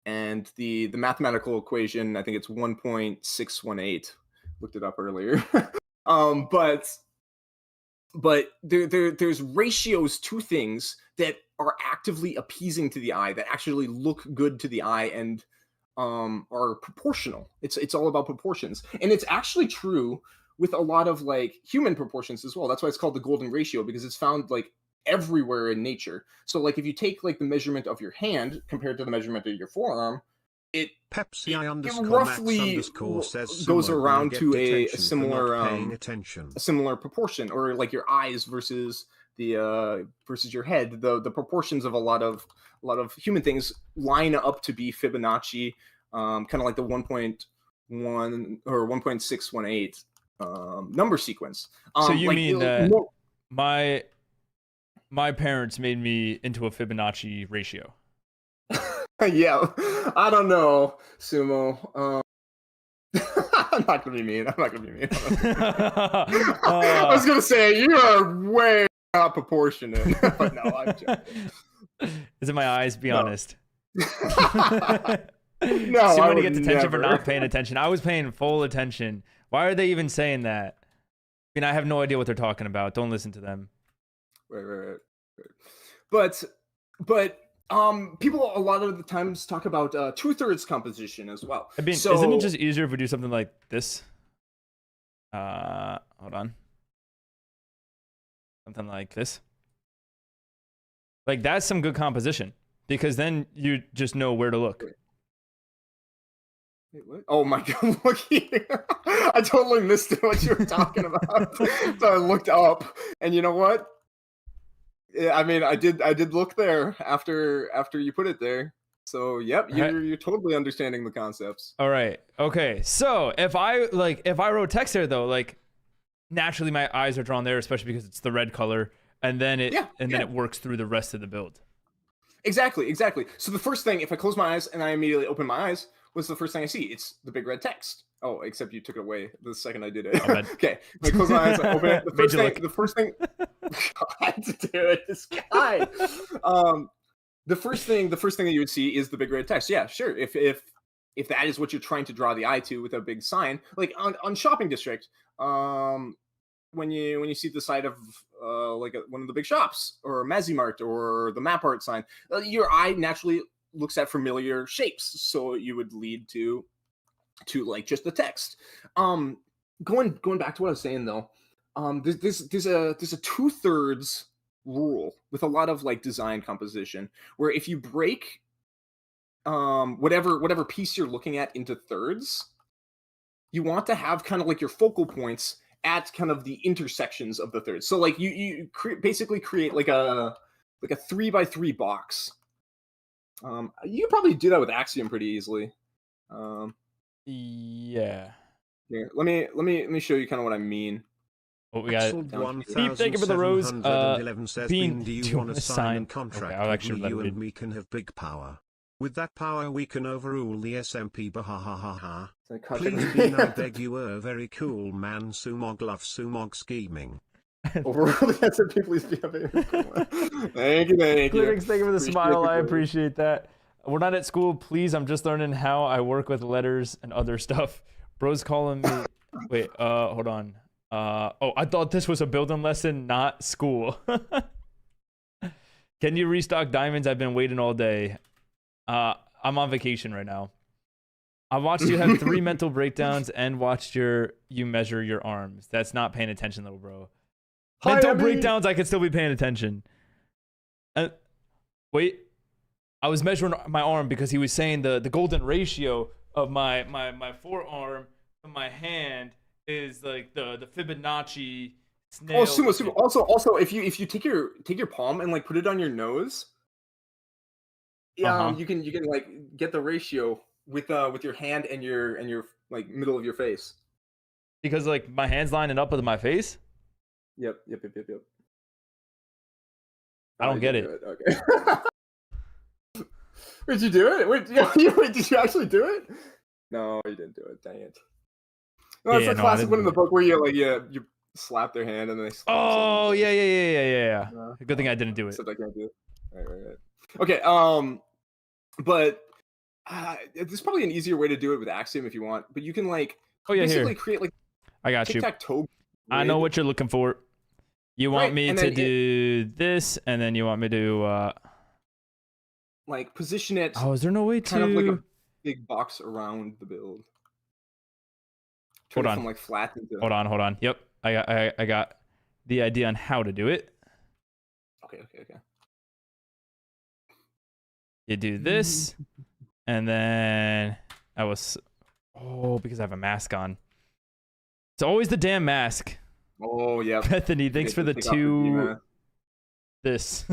the mathematical equation. I think it's 1.618. Looked it up earlier. But there's ratios to things that are actively appeasing to the eye, that actually look good to the eye, and are proportional. It's all about proportions, and it's actually true with a lot of like human proportions as well. That's why it's called the golden ratio, because it's found like everywhere in nature. So like if you take like the measurement of your hand compared to the measurement of your forearm, it Pepsi I it underscore roughly Max underscore says goes Sumo, around you to get a detention for similar not paying attention. a similar proportion, or like your eyes versus the versus your head. The proportions of a lot of human things line up to be Fibonacci, kind of like the 1.1 or 1.618 number sequence. So you like, mean that no, my parents made me into a Fibonacci ratio? yeah, I don't know, Sumo. I'm not gonna be mean. I'm not gonna be mean. I was gonna say you are way out proportionate, but no, I'm joking. Is it my eyes? Be honest. No, So I when you would get detention for never. not paying attention. I was paying full attention. Why are they even saying that? I mean, I have no idea what they're talking about. Don't listen to them. Right. But people a lot of the times talk about 2/3 composition as well. I mean, so, isn't it just easier if we do something like this? Hold on. Something like this. Like that's some good composition because then you just know where to look. Wait, what? Oh my god, look here. I totally missed what you were talking about. So I looked up, and you know what? Yeah, I mean, I did look there after you put it there. So yep, you're totally understanding the concepts. All right. Okay. So if I wrote text there though, like naturally my eyes are drawn there, especially because it's the red color, and then it works through the rest of the build. Exactly. So the first thing, if I close my eyes and I immediately open my eyes, what's the first thing I see? It's the big red text. Oh, except you took it away the second I did it. Okay, if I close my eyes, I open it. The first thing, God, dude, this guy. The first thing that you would see is the big red text. Yeah, sure. If that is what you're trying to draw the eye to with a big sign, like on Shopping District, when you see the side of one of the big shops or Mazimart or the Map Art sign, your eye naturally looks at familiar shapes, so you would lead to like just the text. Going back to what I was saying though, there's a 2/3 rule with a lot of like design composition, where if you break whatever piece you're looking at into thirds, you want to have kind of like your focal points at kind of the intersections of the thirds. So like you basically create like a 3x3 box. You can probably do that with Axiom pretty easily. Yeah. Here, let me show you kind of what I mean. What we got? Keep thanking for the rose. Says, Bean, do do you you want wanna to sign sign? a contract? Okay, I'll actually with let me, you it and read. we can have big power. With that power, we can overrule the SMP. Bahahaha. Please, Bean, I beg you, a very cool man. Sumog love Sumog scheming. Overall, the SMP, please be available. Thank you. Clearings, thank you for the Appreciate smile. the I clue. appreciate that. We're not at school, please. I'm just learning how I work with letters and other stuff. Bro's calling me. Wait, hold on. Oh, I thought this was a building lesson, not school. Can you restock diamonds? I've been waiting all day. I'm on vacation right now. I watched you have 3 mental breakdowns and watched you measure your arms. That's not paying attention, little bro. Mental breakdowns, I could still be paying attention. Wait, I was measuring my arm because he was saying the golden ratio of my forearm to my hand is like the Fibonacci snail. Oh, Sumo. Also, if you take your palm and like put it on your nose, you can like get the ratio with your hand and your like middle of your face. Because like my hand's lining up with my face. Yep. I don't get it. Okay. Did you do it? Wait, did you actually do it? No, you didn't do it. Dang it. No, it's Yeah, a no, I classic didn't one in do the book where you slap their hand and then they slap Oh, themselves. yeah. Good thing I didn't do it. Except I can't do it. Right. Okay. But there's probably an easier way to do it with Axiom if you want. But you can like basically create like I got you. tic-tac-toe. I know what you're looking for. You want Right, me and to then do this, and then you want me to like position it oh, is there no way kind of like to a big box around the build. Hold on. From like flat into... Hold on. Yep. I got the idea on how to do it. Okay. You do this, and then because I have a mask on. It's always the damn mask. Oh yeah. Bethany, thanks for the Take off the 2. mask. This.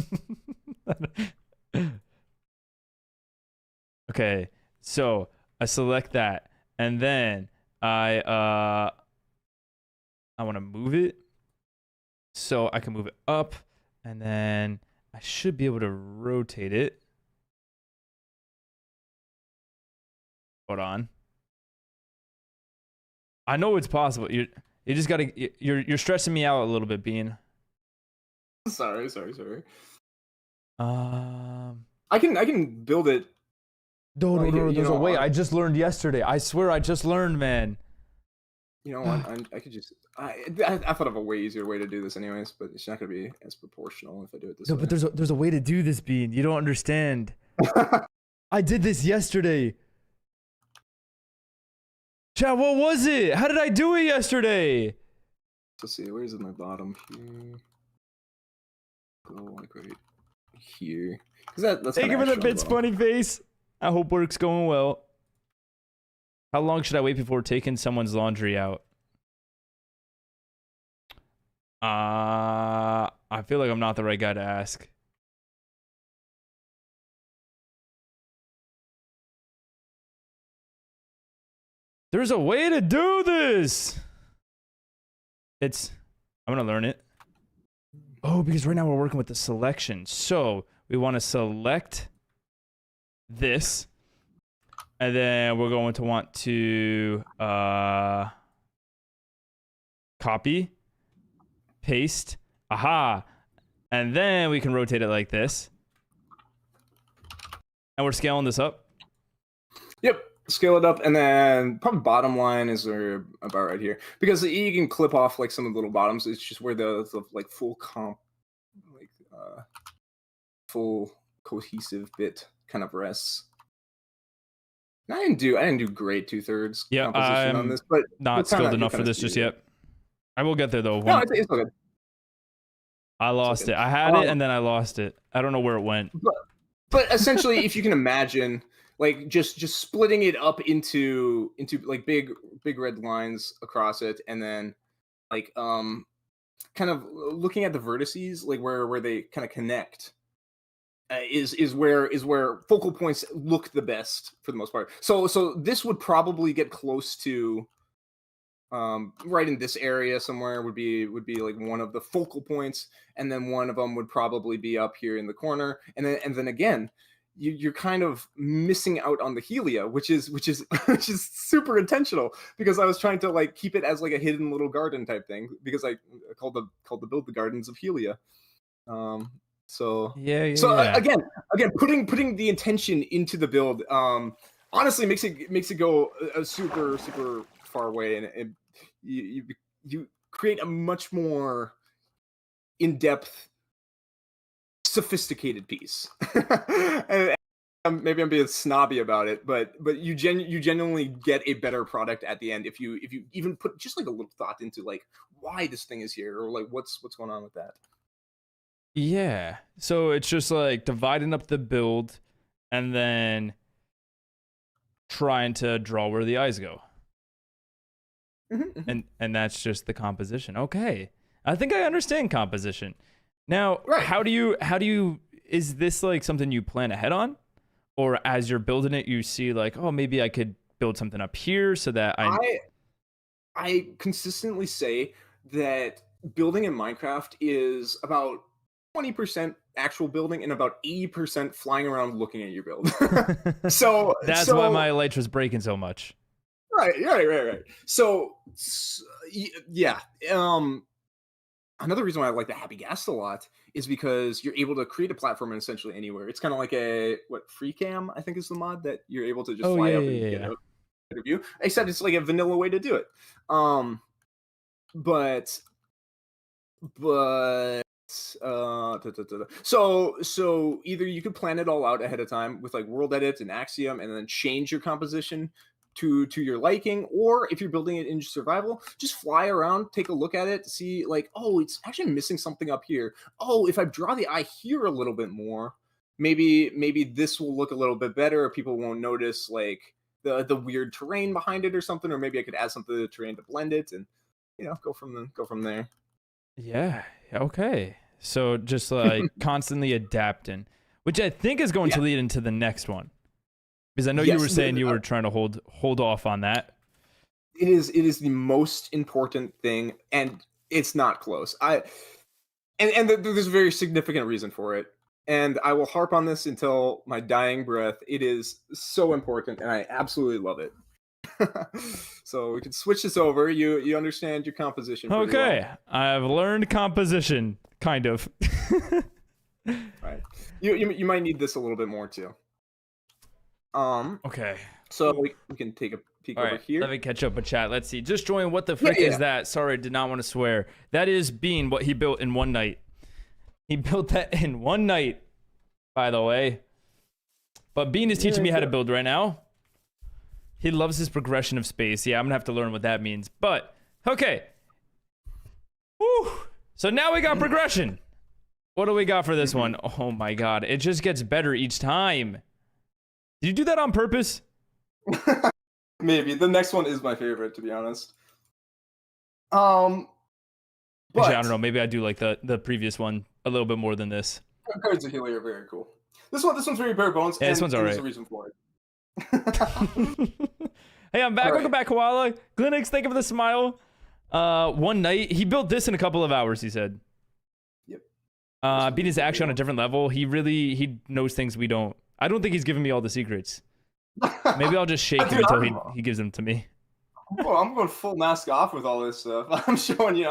Okay, so I select that, and then I want to move it, so I can move it up, and then I should be able to rotate it. Hold on. I know it's possible. You just gotta. You're stressing me out a little bit, Bean. Sorry. Um. I can build it. No, Well, you there's a know, way. I just learned yesterday. I swear, I just learned, man. You know what? I could just. I thought of a way easier way to do this, anyways. But it's not gonna be as proportional if I do it this No, way. but there's a way to do this, Bean. You don't understand. I did this yesterday. Chat, what was it? How did I do it yesterday? Let's see. Where's my bottom here? Go like right here. That's Thank you for the kinda bits, extra on the funny face. I hope work's going well. How long should I wait before taking someone's laundry out? I feel like I'm not the right guy to ask. There's a way to do this. I'm gonna learn it. Oh, because right now we're working with the selection. So we want to select this, and then we're going to want to copy, paste, aha, and then we can rotate it like this. And we're scaling this up. Yep. Scale it up, and then probably bottom line is about right here, because you can clip off like some of the little bottoms. It's just where the like full cohesive bit kind of rests. And I didn't do great 2/3 Yeah, composition on I'm this, but not skilled enough for this just yet. I will get there though. No, it's all good. I lost okay. it. I had it and then I lost it. I don't know where it went. But essentially, if you can imagine, like just splitting it up into like big red lines across it, and then like kind of looking at the vertices, like where they kind of connect, is where focal points look the best for the most part. So this would probably get close to right in this area somewhere would be like one of the focal points, and then one of them would probably be up here in the corner, and then again you're kind of missing out on the Helia, which is super intentional, because I was trying to like keep it as like a hidden little garden type thing, because I called the build the Gardens of Helia. So again putting the intention into the build honestly makes it go a super far away, and you create a much more in-depth, sophisticated piece. And maybe I'm being snobby about it, but you genuinely get a better product at the end if you even put just like a little thought into like why this thing is here, or like what's going on with that. Yeah. So it's just like dividing up the build and then trying to draw where the eyes go. Mm-hmm. And that's just the composition. Okay. I think I understand composition. Now, Right. how do you is this like something you plan ahead on? Or as you're building it, you see like, oh, maybe I could build something up here so that I consistently say that building in Minecraft is about 20% actual building and about 80% flying around looking at your build. So that's why my light was breaking so much. Right. So yeah. Another reason why I like the Happy Ghast a lot is because you're able to create a platform in essentially anywhere. It's kind of like free cam, I think is the mod that you're able to just fly up and get a view. Except it's like a vanilla way to do it. So either you could plan it all out ahead of time with like world edits and Axiom, and then change your composition to your liking, or if you're building it in survival, just fly around, take a look at it, see like, oh, it's actually missing something up here. Oh, if I draw the eye here a little bit more, maybe this will look a little bit better, or people won't notice like the weird terrain behind it or something, or maybe I could add something to the terrain to blend it, and go from there. Yeah. Okay. So just like constantly adapting, which I think is going to lead into the next one, because I know you were saying you were trying to hold off on that. It is the most important thing, and it's not close. There's a very significant reason for it, and I will harp on this until my dying breath. It is so important, and I absolutely love it. So we can switch this over. You understand your composition pretty Okay, well. I've learned composition, kind of. Right. You might need this a little bit more too. Okay. So we can take a peek over here. Let me catch up with chat. Let's see. Just join. What the frick is that? Sorry, did not want to swear. That is Bean, what he built in one night. He built that in one night, by the way. But Bean is teaching me how to build right now. He loves his progression of space. Yeah, I'm going to have to learn what that means. But, okay. Woo. So now we got progression. What do we got for this one? Oh my god. It just gets better each time. Did you do that on purpose? Maybe. The next one is my favorite, to be honest. But Actually, I don't know. Maybe I do like the previous one a little bit more than this. Cards of Healy are very cool. This one's very bare bones. Yeah, this one's alright. There's a reason for it. Hey, I'm back. All Welcome right. back, Koala. Glinix, thank you for the smile. One night, he built this in a couple of hours, he said. Yep. Bean is actually on a different level. He knows things we don't. I don't think he's giving me all the secrets. Maybe I'll just shake him until he gives them to me. Well, I'm going full mask off with all this stuff. I'm showing you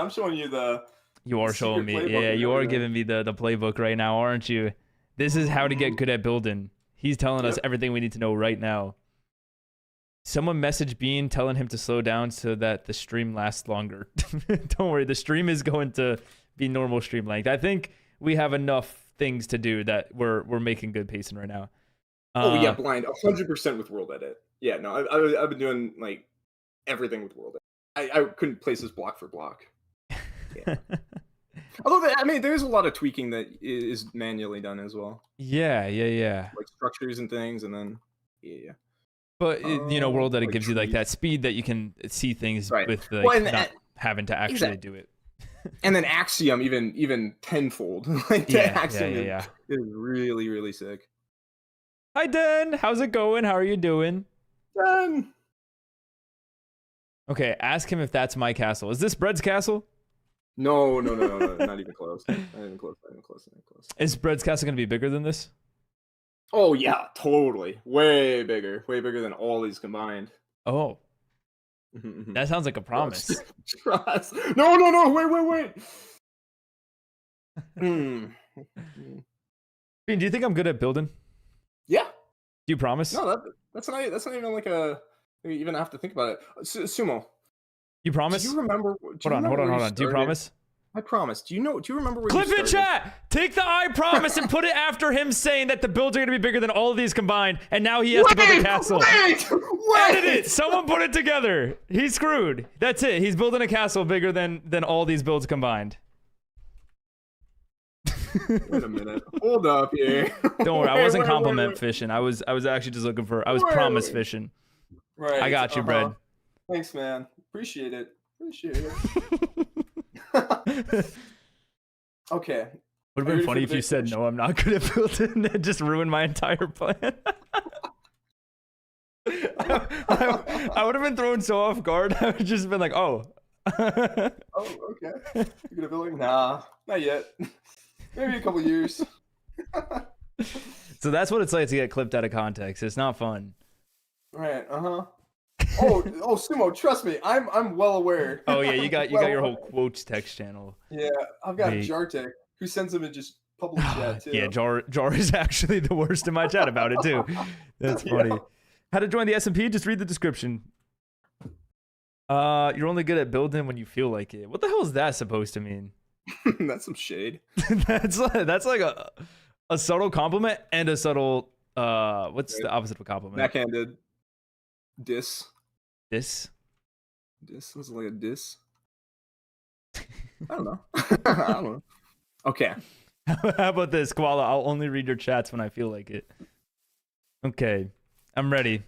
the. You are the showing me. secret playbook Yeah, and you are everything. giving me the playbook right now, aren't you? This is how to get good at building. He's telling us everything we need to know right now. Someone messaged Bean telling him to slow down so that the stream lasts longer. Don't worry, the stream is going to be normal stream length. I think we have enough things to do that we're making good pacing right now. Oh yeah, blind 100% with World Edit. Yeah, no, I've been doing like everything with World Edit. I couldn't place this block for block. Yeah. Although there's a lot of tweaking that is manually done as well, Yeah. like structures and things, and then yeah. But World Edit like gives you like trees. that speed that you can see things Right. with like, Well, and- not having to actually Exactly. do it. And then Axiom even tenfold. Like the Axiom Yeah. is really, really sick. Hi, Den. How's it going? How are you doing? Done. Okay, ask him if that's my castle. Is this Bread's castle? No, not even close. Not even close. Is Bread's castle going to be bigger than this? Oh yeah, totally. Way bigger than all these combined. Oh, Mhm. that sounds like a promise. Trust. No, wait. Bean, do you think I'm good at building? Yeah. Do you promise? No, that's not even like a. You even have to think about it. Sumo. You promise? Do you remember? Hold on. Do you promise? I promise. Do you remember where Clip you in started? chat. Take the I promise and put it after him saying that the builds are going to be bigger than all of these combined, and now he has to build a castle. Wait! Edit it. Someone put it together. He's screwed. That's it. He's building a castle bigger than all these builds combined. Wait a minute. Hold up here. Don't worry. I wasn't Wait. compliment fishing. I was actually just looking for. I was Wait. promise fishing. Right. I got you, Bread. Thanks, man. Appreciate it. Okay. Would have Are you been ready funny for if the you big said fish? no, I'm not good at building. It just ruined my entire plan. I would have been thrown so off guard. I would have just been like, oh. Oh, okay. You gonna build it? Nah, not yet. Maybe a couple years. So that's what it's like to get clipped out of context. It's not fun. Right. Oh, Sumo. Trust me, I'm well aware. Oh yeah, you got your whole quotes text channel. Yeah, I've got Wait. Jartek who sends them in just public chat too. Yeah, Jar is actually the worst in my chat about it too. That's funny. Yeah. How to join the SMP? Just read the description. You're only good at building when you feel like it. What the hell is that supposed to mean? That's some shade. that's like a subtle compliment and a subtle what's the opposite of a compliment? Backhanded diss. This? This is like a diss. I don't know. I don't know. Okay. How about this, Koala? I'll only read your chats when I feel like it. Okay, I'm ready.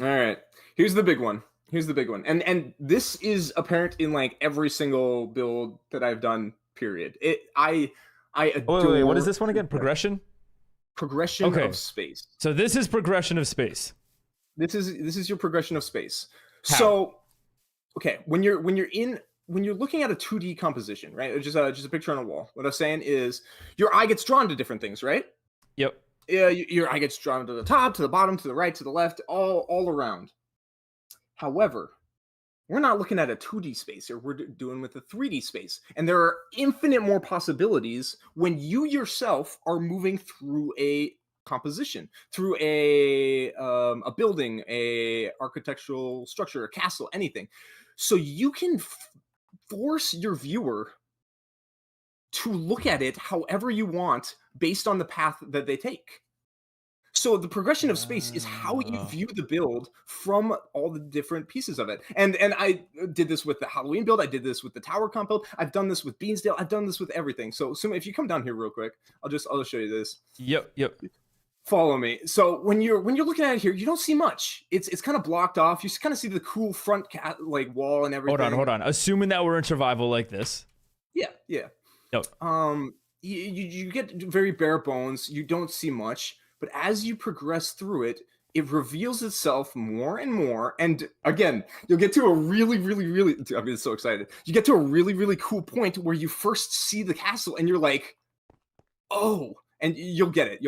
All right. Here's the big one. And this is apparent in like every single build that I've done. Period. I adore. Wait, what is this one again? Progression. Progression Okay. of space. So this is progression of space. This is your progression of space. How? So, okay, when you're looking at a 2D composition, right? It's just a picture on a wall. What I'm saying is your eye gets drawn to different things, right? Yep. Yeah, your eye gets drawn to the top, to the bottom, to the right, to the left, all around. However, we're not looking at a 2D space here. We're doing with a 3D space. And there are infinite more possibilities when you yourself are moving through a composition, through a building, a architectural structure, a castle, anything. So you can force your viewer to look at it however you want based on the path that they take. So the progression of space is how you view the build from all the different pieces of it. And I did this with the Halloween build. I did this with the Tower Comp build. I've done this with Beansdale. I've done this with everything. So if you come down here real quick, I'll just show you this. Yep. Follow me. So when you're looking at it here, you don't see much. It's kind of blocked off. You kind of see the cool front like wall and everything. Hold on. Assuming that we're in survival like this. Yeah. Yep. You get very bare bones. You don't see much. But as you progress through it, it reveals itself more and more. And again, you'll get to a really, I'm so excited. You get to a really, really cool point where you first see the castle and you're like, oh, and you'll get it.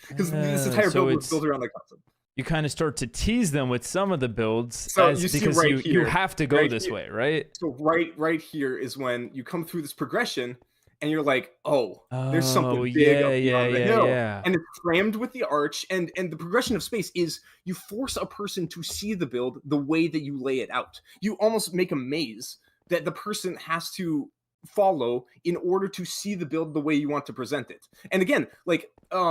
Because this entire build was built around that concept. You kind of start to tease them with some of the builds So you see because right you here, have to go right this here. way, right? So right here is when you come through this progression and you're like, oh, there's something big up beyond the hill. Yeah. And it's framed with the arch, and the progression of space is you force a person to see the build the way that you lay it out. You almost make a maze that the person has to follow in order to see the build the way you want to present it. And again, like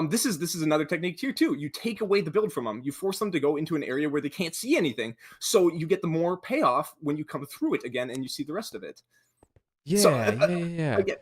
this is another technique here too. You take away the build from them. You force them to go into an area where they can't see anything, so you get the more payoff when you come through it again and you see the rest of it. Yeah. Again,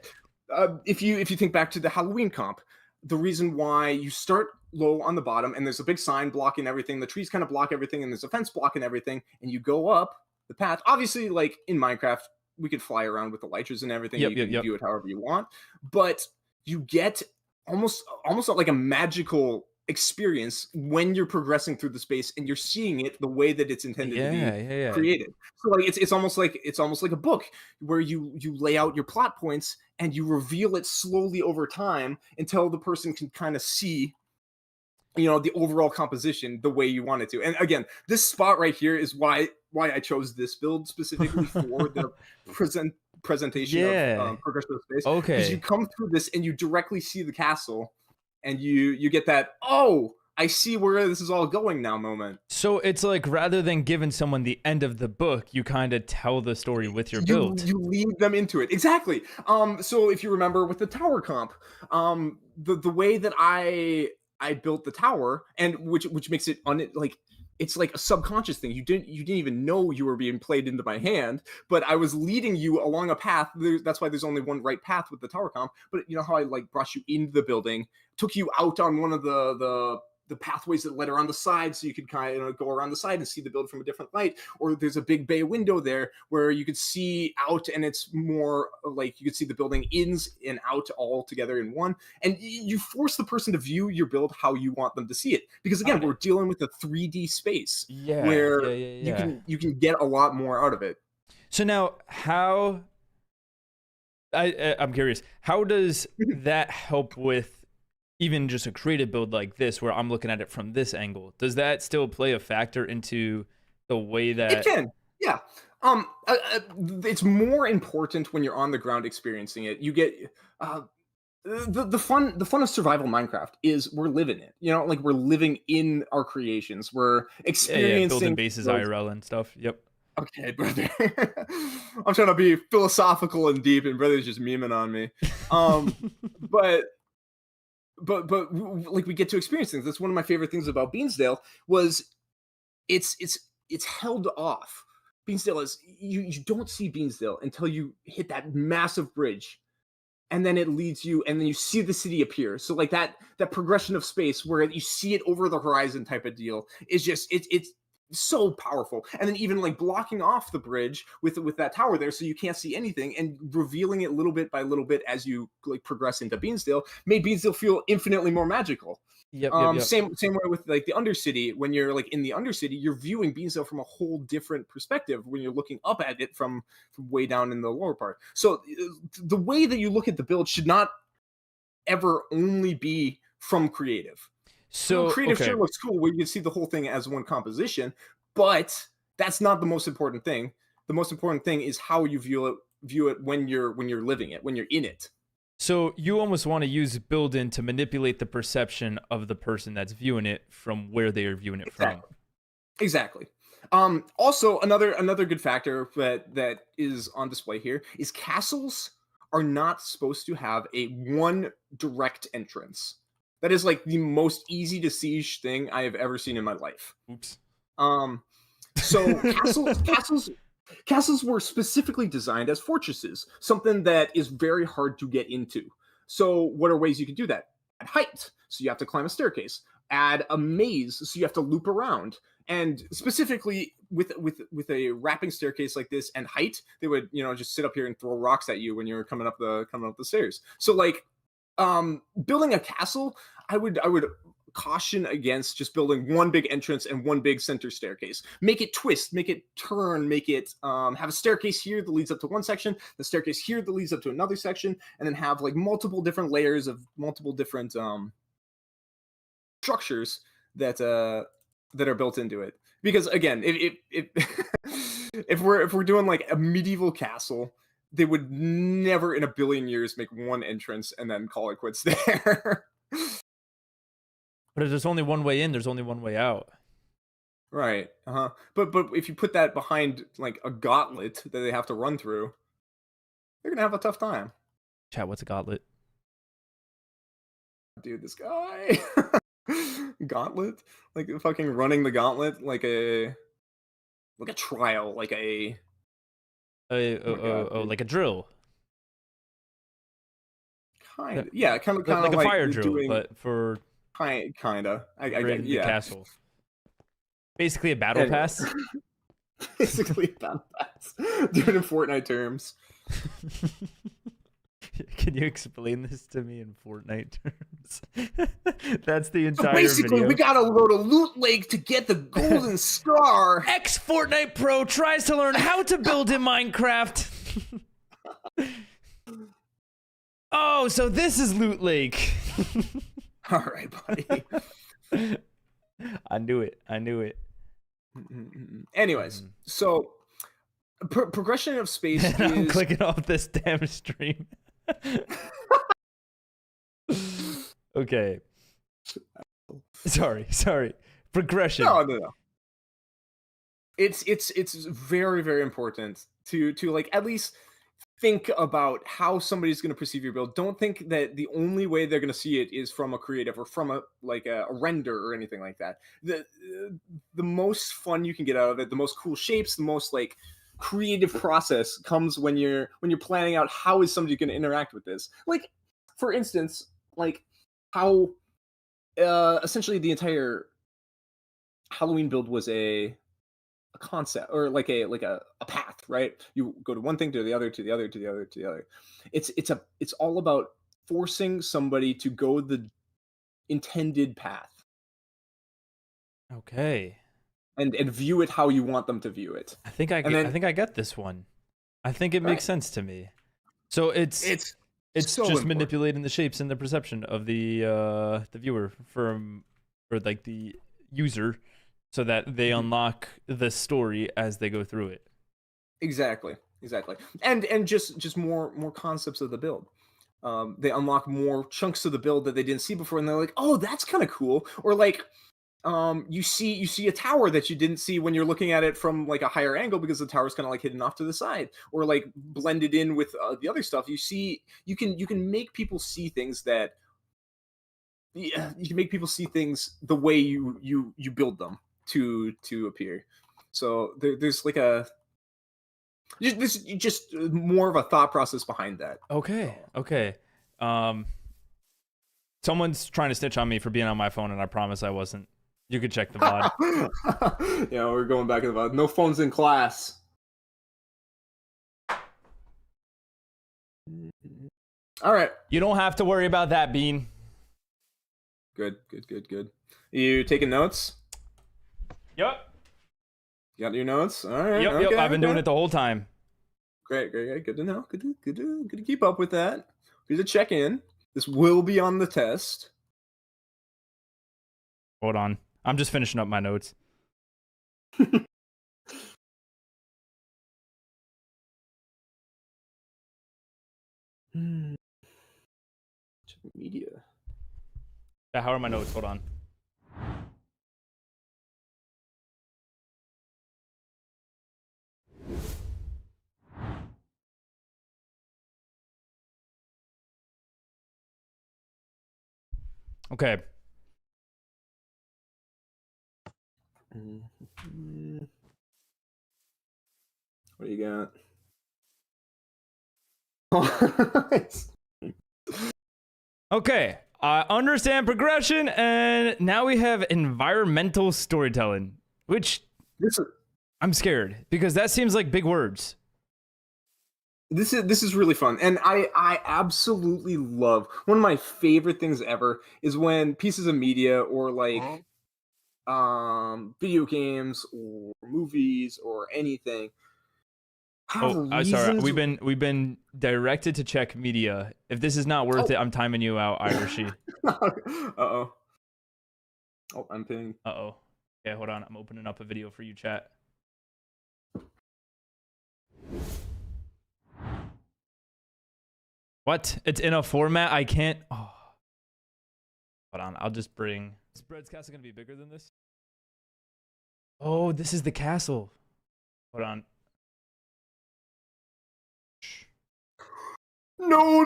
if you think back to the Halloween comp, the reason why you start low on the bottom and there's a big sign blocking everything, the trees kind of block everything, and there's a fence blocking everything, and you go up the path. Obviously, like in Minecraft, we could fly around with the elytras and everything. You can do it however you want, but you get almost like a magical experience when you're progressing through the space and you're seeing it the way that it's intended to be created. So like it's almost like a book where you lay out your plot points and you reveal it slowly over time until the person can kind of see, you know, the overall composition the way you want it to. And again, this spot right here is why I chose this build specifically for the presentation of progression of space. Okay, because you come through this and you directly see the castle, and you get that, oh, I see where this is all going now moment. So it's like rather than giving someone the end of the book, you kind of tell the story with your build. You lead them into it. Exactly. So if you remember with the tower comp, the way that I built the tower, and which makes it it's like a subconscious thing. You didn't even know you were being played into my hand, but I was leading you along a path. That's why there's only one right path with the tower comp. But you know how I like brought you into the building, took you out on one of the pathways that led around the side, so you could kind of go around the side and see the build from a different light. Or there's a big bay window there where you could see out, and it's more like you could see the building ins and out all together in one. And you force the person to view your build how you want them to see it, because again, we're dealing with a 3D space where you can get a lot more out of it. So now, how I'm curious, how does that help with even just a creative build like this, where I'm looking at it from this angle? Does that still play a factor into the way that it can? Yeah. It's more important when you're on the ground experiencing it. You get the fun of survival Minecraft is we're living it. You know, like we're living in our creations. We're experiencing building bases IRL and stuff. Yep. Okay, brother. I'm trying to be philosophical and deep, and brother's just memeing on me. But like we get to experience things. That's one of my favorite things about Beansdale was it's held off. Beansdale is you don't see Beansdale until you hit that massive bridge, and then it leads you, and then you see the city appear. So like that progression of space where you see it over the horizon type of deal is just it's so powerful. And then even like blocking off the bridge with that tower there so you can't see anything, and revealing it little bit by little bit as you like progress into Beansdale made Beansdale feel infinitely more magical. Yep. Same way with like the Undercity. When you're like in the Undercity, you're viewing Beansdale from a whole different perspective when you're looking up at it from way down in the lower part. So the way that you look at the build should not ever only be from creative. So creative okay. sure looks cool where you can see the whole thing as one composition, but that's not the most important thing. The most important thing is how you view it when you're living it, when you're in it. So you almost want to use build-in to manipulate the perception of the person that's viewing it from where they are viewing it from. Exactly. Also, another good factor that is on display here is castles are not supposed to have a one direct entrance. That is like the most easy to siege thing I have ever seen in my life. Oops. So castles were specifically designed as fortresses, something that is very hard to get into. So what are ways you can do that? Add height, so you have to climb a staircase. Add a maze, so you have to loop around. And specifically with a wrapping staircase like this and height, they would just sit up here and throw rocks at you when you're coming up the stairs. So like building a castle, I would caution against just building one big entrance and one big center staircase. Make it twist, make it turn, make it have a staircase here that leads up to one section, the staircase here that leads up to another section, and then have like multiple different layers of multiple different structures that are built into it. Because again, if we're doing like a medieval castle, they would never in a billion years make one entrance and then call it quits there. But if there's only one way in, there's only one way out. Right. But if you put that behind like a gauntlet that they have to run through, they're gonna have a tough time. Chat, what's a gauntlet? Dude, this guy. Gauntlet? Like fucking running the gauntlet like a trial, like a like a drill. Kind of. Yeah, kind of like a fire drill, but for kinda. I in yeah. the castle. Basically a battle pass. Basically a battle pass. Do it in Fortnite terms. Can you explain this to me in Fortnite terms? That's the entire basically, video. we gotta go to Loot Lake to get the golden star. Ex Fortnite Pro tries to learn how to build in Minecraft. Oh, so this is Loot Lake. All right, buddy. I knew it. Anyways, so progression of space And I'm is clicking off this damn stream. Okay. Sorry. Progression. No. It's very, very important to like at least think about how somebody's going to perceive your build. Don't think that the only way they're going to see it is from a creative or from a render or anything like that. The most fun you can get out of it, the most cool shapes, the most like creative process comes when you're planning out how is somebody going to interact with this. Like, for instance, like how essentially the entire Halloween build was a concept or like a path, right? You go to one thing to the other, to the other, to the other, to the other. It's all about forcing somebody to go the intended path. Okay. And view it how you want them to view it. I think I get this one. I think it makes sense to me. So it's so just important. manipulating the shapes and the perception of the viewer or like the user, so that they unlock the story as they go through it. Exactly. And just more concepts of the build. They unlock more chunks of the build that they didn't see before, and they're like, oh, that's kind of cool. Or like you see a tower that you didn't see when you're looking at it from like a higher angle because the tower's kind of like hidden off to the side, or like blended in with the other stuff. You can make people see things the way you build them. to appear. So there's like just more of a thought process behind that. Okay. Okay. Someone's trying to snitch on me for being on my phone, and I promise I wasn't. You could check the VOD. Yeah, we're going back to the VOD. No phones in class. All right. You don't have to worry about that, Bean. Good. You taking notes? Yep. You got your notes? All right. Yep. okay, I've been doing it the whole time. Great. Good to know. Good to keep up with that. Good to check in. This will be on the test. Hold on. I'm just finishing up my notes. Media. Yeah, how are my notes? Hold on. Okay. What do you got? Okay. I understand progression, and now we have environmental storytelling, which I'm scared because that seems like big words. This is really fun, and I absolutely love, one of my favorite things ever is when pieces of media or like video games or movies or anything have Sorry. reasons- We've been directed to check media. If this is not worth it, I'm timing you out, Irishie. Uh-oh. Oh, I'm pinged. Uh-oh. Okay, hold on. I'm opening up a video for you, chat. What? It's in a format I can't. Oh. Hold on. I'll just bring. Is Bread's castle gonna be bigger than this? Oh, this is the castle. Hold on. No!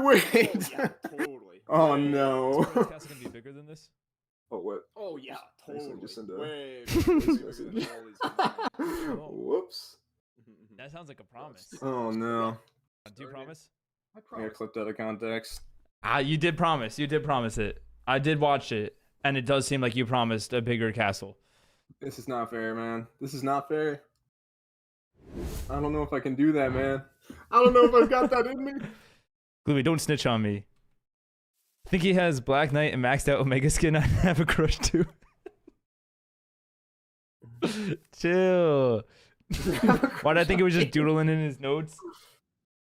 Wait! Yeah, totally. Oh no! Is Bread's castle gonna be bigger than this? Oh what? Oh yeah, totally. Just send a- Way Whoops! That sounds like a promise. Oh no! Do you promise? I got clipped out of context. You did promise. You did promise it. I did watch it, and it does seem like you promised a bigger castle. This is not fair, man. This is not fair. I don't know if I can do that, man. I don't know if I've got that in me. Gluey, don't snitch on me. I think he has Black Knight and maxed out Omega skin. I have a crush too. Chill. Why did I think it was just doodling in his notes?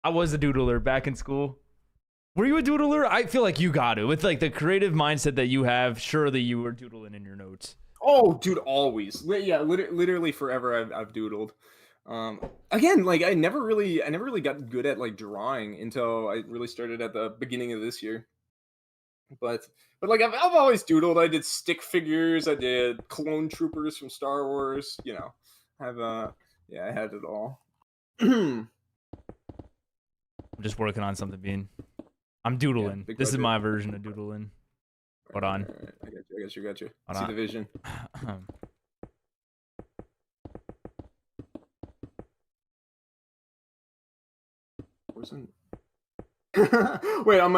I was a doodler back in school. Were you a doodler? I feel like you got to. With like the creative mindset that you have, surely you were doodling in your notes. Oh, dude, always. Yeah, literally forever. I've doodled. Again, like I never really got good at like drawing until I really started at the beginning of this year. But like I've always doodled. I did stick figures. I did clone troopers from Star Wars. You know, I had it all. I'm just working on something, Bean. I'm doodling. big This is budget. my version of doodling. Hold on. All right, I got you. Hold See on. the vision. Where's it? Wait, on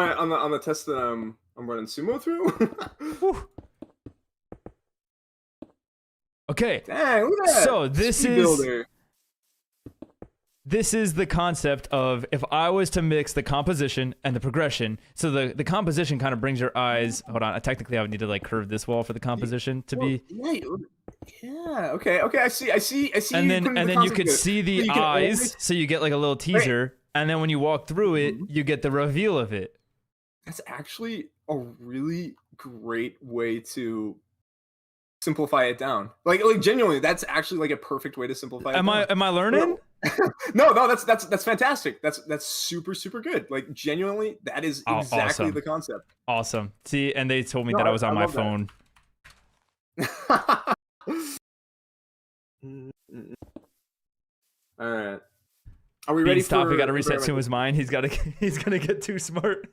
the test that I'm running sumo through. Whew. Okay. Dang, look at that. So this Speed is builder. this is the concept of if I was to mix the composition and the progression. So the composition kind of brings your eyes. Hold on. Technically, I would need to like curve this wall for the composition to be. Yeah. Okay. I see. And you then putting the you concept could together. see the So you can eyes. always- So you get like a little teaser. And then when you walk through it, Mhm. you get the reveal of it. That's actually a really great way to simplify it down. Like genuinely, that's actually like a perfect way to simplify it Am down. I learning? No, that's fantastic. That's super good. Like genuinely, that is Oh, exactly awesome. the concept. Awesome. See, and they told me No, that I was on my love that. phone. All right. Are we ready Stop. for? We got to reset environmental- Suma's mind. He's gonna get too smart.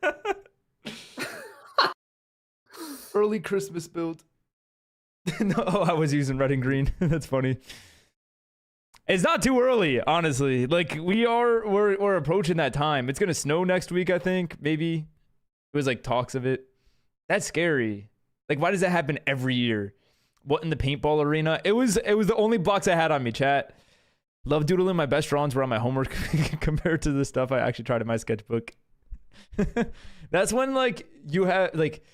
Early Christmas build. No, I was using red and green. That's funny. It's not too early, honestly. Like we're approaching that time. It's gonna snow next week, I think. Maybe it was like talks of it. That's scary. Like, why does that happen every year? What, in the paintball arena? It was the only blocks I had on me, chat. Love doodling. My best drawings were on my homework compared to the stuff I actually tried in my sketchbook. That's when like you have like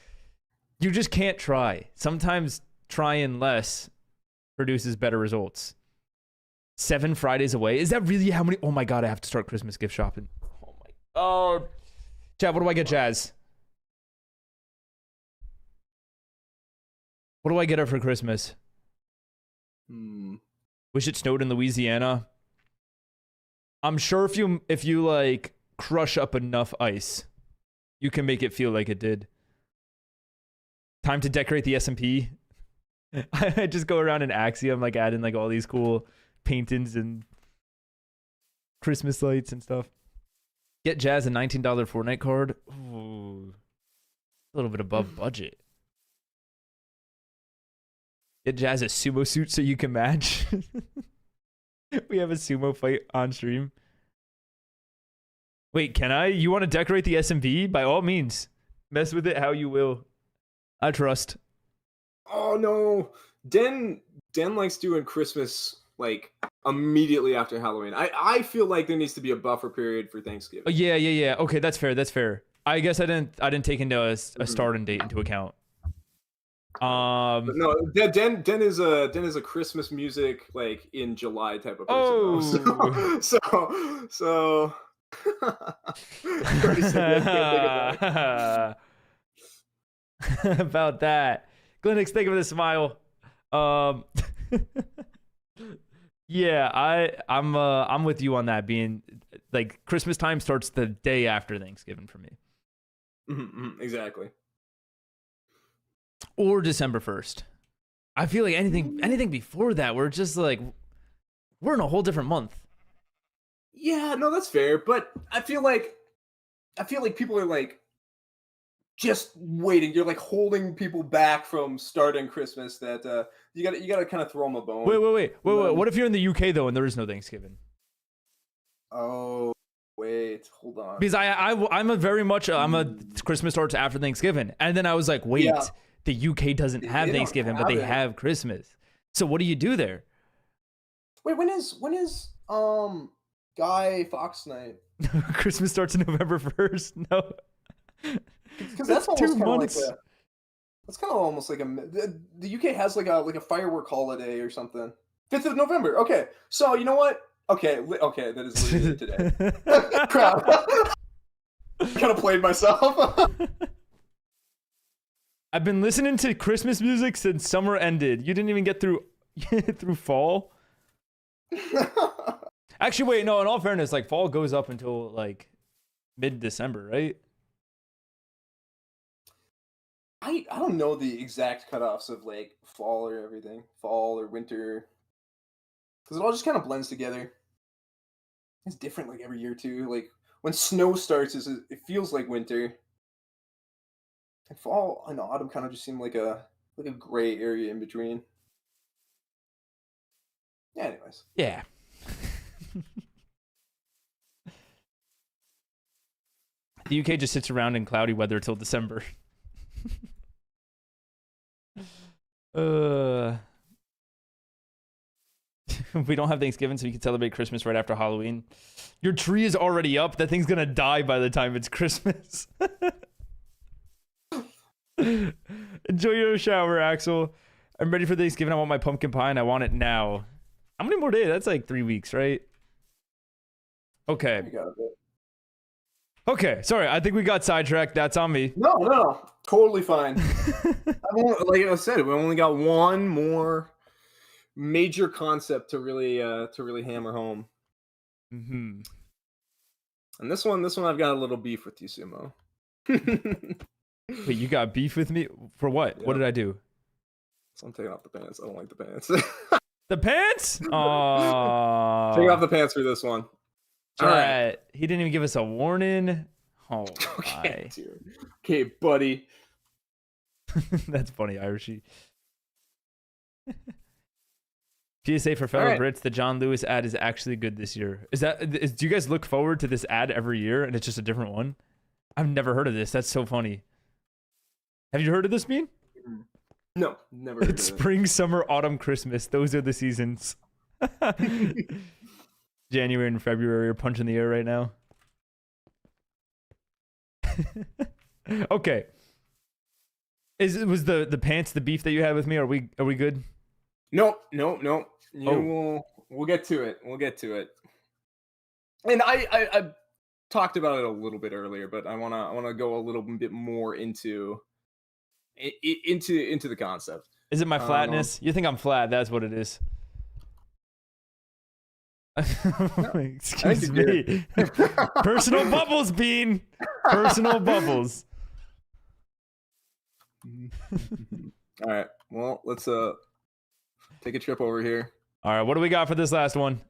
you just can't try. Sometimes trying less produces better results. 7 Fridays away. Is that really how many? Oh my god, I have to start Christmas gift shopping. Oh my. Oh, chat. What do I get, Jazz? What do I get her for Christmas? Wish it snowed in Louisiana. I'm sure if you like crush up enough ice, you can make it feel like it did. Time to decorate the S&P. I just go around in Axiom, like adding like all these cool paintings and Christmas lights and stuff. Get Jazz a $19 Fortnite card. Ooh, a little bit above budget. Get Jazz a sumo suit so you can match. We have a sumo fight on stream. Wait, can I? You want to decorate the SMV? By all means. Mess with it how you will. I trust. Oh no. Den likes doing Christmas like immediately after Halloween. I feel like there needs to be a buffer period for Thanksgiving. Oh, yeah. Okay, that's fair. I guess I didn't take into a starting date into account. But no, Den is a Christmas music like in July type of person. Oh, so. About that, Glenix, thank you for the smile. Yeah, I'm with you on that. Being like Christmas time starts the day after Thanksgiving for me. Exactly. Or December 1st. I feel like anything before that, we're just like we're in a whole different month. Yeah, no, that's fair, but I feel like people are like just waiting. You're like holding people back from starting Christmas. That you gotta kind of throw them a bone. Wait. What if you're in the UK though and there is no Thanksgiving? Oh, wait, hold on. Because I'm a Christmas starts after Thanksgiving, and then I was like, wait, Yeah. the UK doesn't have They don't Thanksgiving, but have they it. have Christmas. So what do you do there? Wait, when is Guy Fawkes night? Christmas starts November 1st. No, Because that's almost 2 kind of like months. that's kind of almost like the UK has like a firework holiday or something. 5th of November. Okay, so you know what? Okay, that is literally today. Crap. Kind of played myself. I've been listening to Christmas music since summer ended. You didn't even get through through fall. Actually, wait, no. In all fairness, like fall goes up until like mid-December, right? I don't know the exact cutoffs of like fall or everything, fall or winter, because it all just kind of blends together. It's different like every year too. Like when snow starts, it feels like winter. And fall and autumn kind of just seem like a gray area in between. Yeah. Anyways. Yeah. The UK just sits around in cloudy weather till December. We don't have Thanksgiving, so we can celebrate Christmas right after Halloween. Your tree is already up. That thing's gonna die by the time it's Christmas. Enjoy your shower, Axel. I'm ready for Thanksgiving. I want my pumpkin pie and I want it now. How many more days? That's like 3 weeks, right? Okay. We got a bit. Okay, sorry. I think we got sidetracked. That's on me. No, totally fine. Like I said, we only got one more major concept to really hammer home. Mm-hmm. And this one I've got a little beef with you, Sumo. Wait, you got beef with me? For what? Yeah. What did I do? So I'm taking off the pants. I don't like the pants. The pants? Aww. Taking off the pants for this one. All right. He didn't even give us a warning. Oh, Okay, my. dude. Okay, buddy. That's funny, Irishie. PSA for fellow Alright. Brits, the John Lewis ad is actually good this year. Do you guys look forward to this ad every year and it's just a different one? I've never heard of this. That's so funny. Have you heard of this, Bean? No, never. Heard It's of it. spring, summer, autumn, Christmas. Those are the seasons. January and February are punching the air right now. Okay. Was the pants the beef that you had with me? Are we good? Nope. Oh. We'll get to it. We'll get to it. And I talked about it a little bit earlier, but I wanna go a little bit more into the concept. Is it my flatness? You think I'm flat? That's what it is. Excuse you me. Personal bubbles, Bean. Personal bubbles. All right. Well, let's take a trip over here. All right, what do we got for this last one?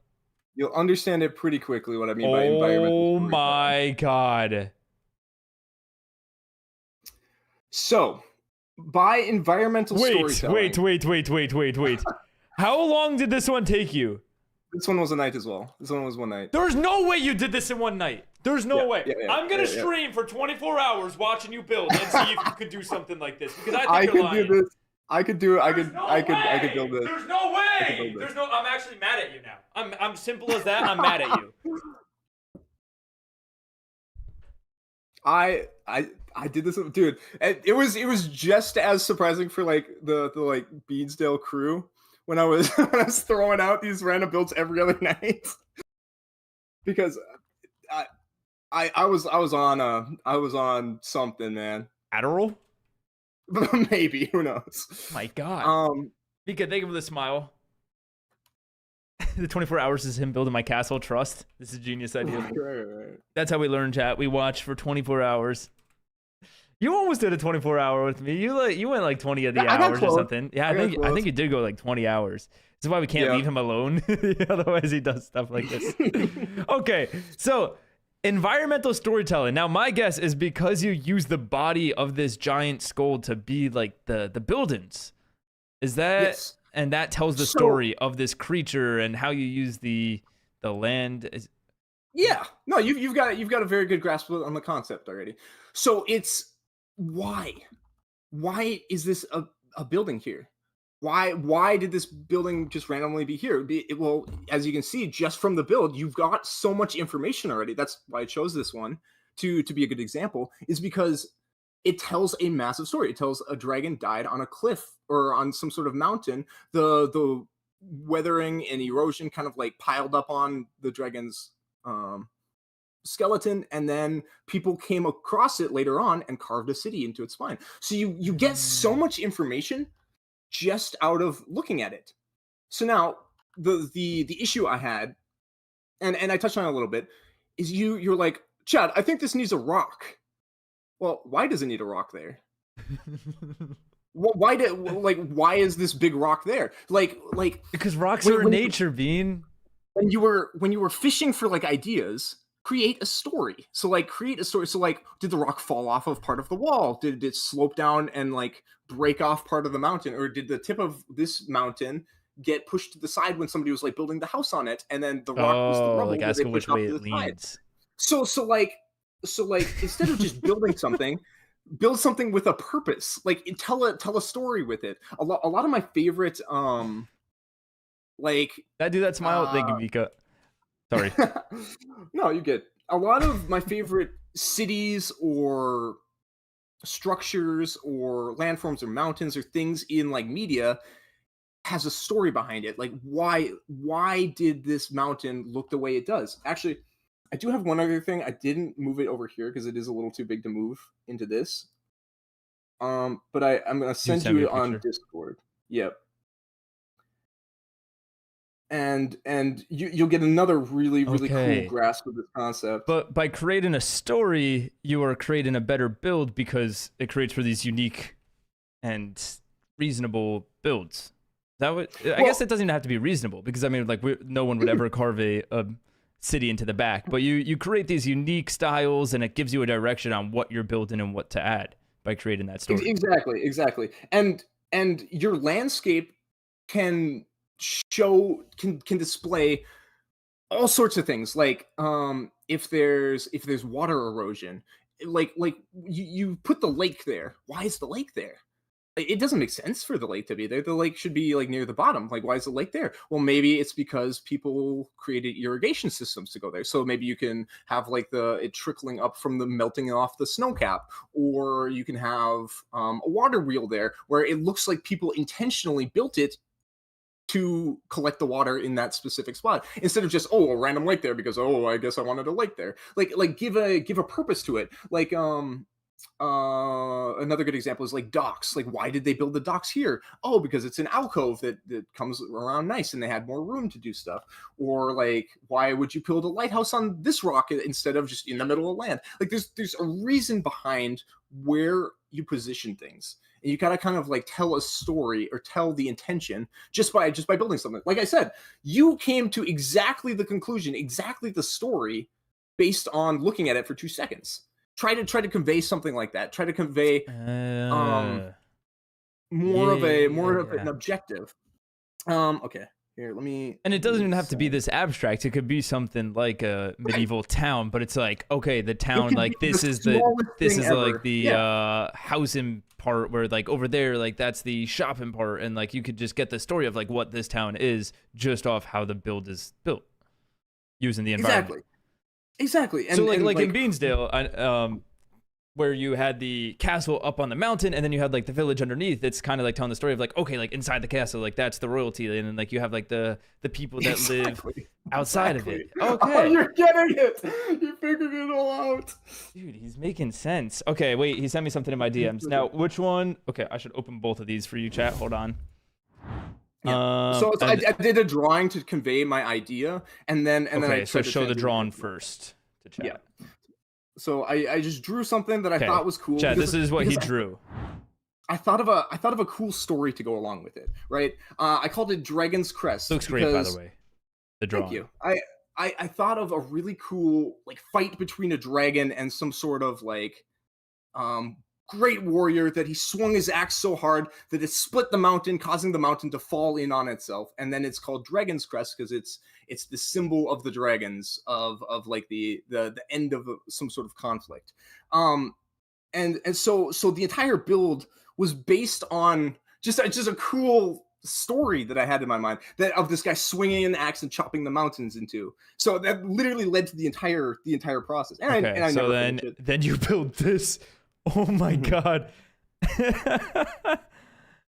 You'll understand it pretty quickly what I mean by environmental Oh storytelling. my god. So, by environmental storytelling. Wait. How long did this one take you? This one was a night as well. This one was one night. There's no way you did this in one night. There's no way. yeah, I'm gonna yeah. stream for 24 hours watching you build and see if you could do something like this because I think I you're could lying. do this. I could do it. I There's could. no I could. I could way! build this. There's no I could way. build There's no. I'm actually mad at you now. I'm simple as that. I'm mad at you. I did this, dude. And it was just as surprising for like the like Beansdale crew when I was throwing out these random builds every other night because I was on something, man. Adderall? Maybe, who knows? My God. Mika, thank you for the smile. The 24 hours is him building my castle. Trust. This is a genius idea. Right. That's how we learn, chat. We watch for 24 hours. You almost did a 24-hour with me. You went like 20 of the I got hours or close. something. Yeah, I got think close. you did go like 20 hours. This is why we can't Yeah. leave him alone. Otherwise, he does stuff like this. Okay, so environmental storytelling. Now, my guess is because you use the body of this giant skull to be like the buildings. Is that? Yes. And that tells the So- story of this creature and how you use the land. Yeah, no, you've got a very good grasp on the concept already. So it's why is this a building here? Why did this building just randomly be here? Well, as you can see, just from the build, you've got so much information already. That's why I chose this one to be a good example. Is because it tells a massive story. It tells a dragon died on a cliff or on some sort of mountain. The weathering and erosion kind of like piled up on the dragon's skeleton, and then people came across it later on and carved a city into its spine. So you get so much information just out of looking at it. So now the issue I had, and I touched on it a little bit, is you're like, Chad, I think this needs a rock. Well, why does it need a rock there? Why is this big rock there? Like Because rocks When- are in when- nature, Bean. when you were fishing for like ideas, create a story. So like create a story. So like, did the rock fall off of part of the wall? Did it slope down and like break off part of the mountain? Or did the tip of this mountain get pushed to the side when somebody was like building the house on it, and then the rock was the rubble like that ask they which pushed off way to it the side? leans. So like instead of just building something, build something with a purpose. Like tell a story with it. A lot of my favorite like Did I do that smile? Thank you, Mika. Sorry. no, you get a lot of my favorite cities or structures or landforms or mountains or things in like media has a story behind it. Like why did this mountain look the way it does? Actually, I do have one other thing. I didn't move it over here because it is a little too big to move into this. But I'm gonna send send me you a on picture? Discord. Yep. And you'll get another really Okay. cool grasp of this concept. But by creating a story, you are creating a better build because it creates for these unique and reasonable builds. That would, I guess it doesn't even have to be reasonable because I mean, like no one would ever carve a city into the back. But you create these unique styles, and it gives you a direction on what you're building and what to add by creating that story. Exactly. And your landscape can can display all sorts of things, like if there's water erosion, like you put the lake there. Why is the lake there? It doesn't make sense for the lake to be there. The lake should be like near the bottom. Like, why is the lake there? Well, maybe it's because people created irrigation systems to go there. So maybe you can have like it trickling up from the melting off the snow cap, or you can have a water wheel there where it looks like people intentionally built it to collect the water in that specific spot, instead of just a random lake there because I guess I wanted a lake there. Like give a purpose to it. Like another good example is like docks. Like, why did they build the docks here? Oh, because it's an alcove that comes around nice and they had more room to do stuff. Or like, why would you build a lighthouse on this rock instead of just in the middle of land? Like, there's a reason behind where you position things, and you gotta kind of like tell a story or tell the intention just by building something. Like I said, you came to exactly the conclusion, exactly the story, based on looking at it for 2 seconds. Try to convey something like that. Try to convey more of an objective. Okay, here, let me. And it doesn't even have to be this abstract. It could be something like a medieval town, but it's like, okay, the town, like this is like the housing part, where like over there, like that's the shopping part, and like you could just get the story of like what this town is just off how the build is built using the environment. Exactly. And, so like in Beansdale, where you had the castle up on the mountain and then you had like the village underneath, it's kind of like telling the story of like, okay, like inside the castle, like that's the royalty, and then like you have like the people that live outside of it. Okay. Oh, you're getting it. You figured it all out. Dude, he's making sense. Okay, wait, he sent me something in my DMs. Now, which one? Okay, I should open both of these for you, chat. Hold on. Yeah. So I did a drawing to convey my idea, and then okay, so show the drawing first to chat. Yeah. So I just drew something that I thought was cool. Chat, this is what he drew. I thought of a cool story to go along with it, right? I called it Dragon's Crest. Looks great, by the way. The drawing. Thank you. I thought of a really cool like fight between a dragon and some sort of like great warrior that he swung his axe so hard that it split the mountain, causing the mountain to fall in on itself. And then it's called Dragon's Crest because it's the symbol of the dragons of like the end of some sort of conflict. And so the entire build was based on just a cool story that I had in my mind, that of this guy swinging an axe and chopping the mountains into. So that literally led to the entire process. And okay, I so never then you build this. Oh my god.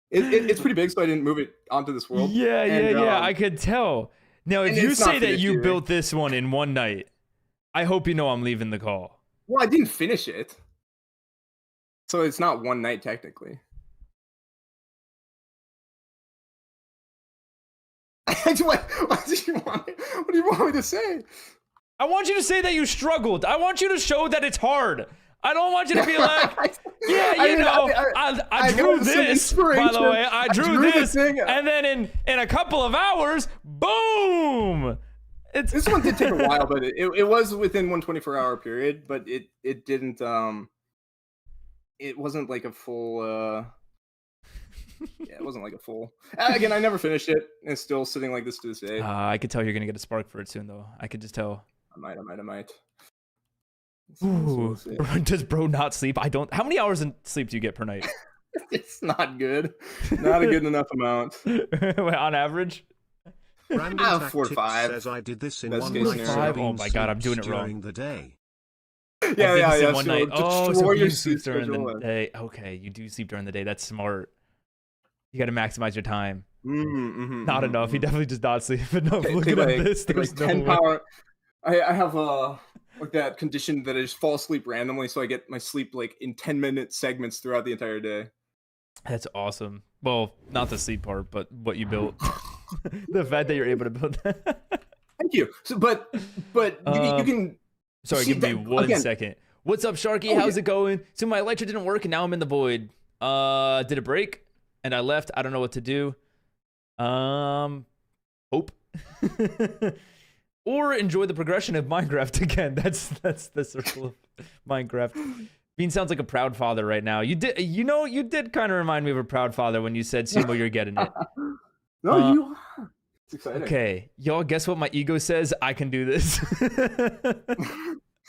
It's pretty big, so I didn't move it onto this world. Yeah, I could tell. Now, if you say that you built this one in one night, I hope you know I'm leaving the call. Well, I didn't finish it, so it's not one night technically. What do you want me to say? I want you to say that you struggled. I want you to show that it's hard. I don't want you to be like, I drew this, by the way. I drew this, and then in a couple of hours, boom! This one did take a while, but it was within 124-hour period, but it didn't, it wasn't like a full, it wasn't like a full. Again, I never finished it. It's still sitting like this to this day. I could tell you're going to get a spark for it soon, though. I could just tell. I might. Ooh, does bro not sleep? I don't. How many hours in sleep do you get per night? It's not good. Not a good enough amount. Wait, on average? 4 to 5. Says I did this in That's one case night. scenario. Oh my god, I'm doing it wrong. During the day. Yeah. One So night. Oh, destroy so your you sleep sleep during schedule the day. Okay, you do sleep during the day. That's smart. You got to maximize your time. Not enough. He definitely does not sleep enough. Looking at this, there's no 10 way. power. I have like that condition that I just fall asleep randomly, so I get my sleep like in 10-minute segments throughout the entire day. That's awesome. Well, not the sleep part, but what you built. The fact that you're able to build that. Thank you. So, but you can. Sorry, see give me that, one again, second. What's up, Sharky? How's it going? So my electric didn't work, and now I'm in the void. Did it break? And I left. I don't know what to do. Hope. Or enjoy the progression of Minecraft again. That's the circle of Minecraft. Bean sounds like a proud father right now. You did kind of remind me of a proud father when you said, Sumo, you're getting it. No, you are. exciting. Okay, y'all, guess what my ego says? I can do this.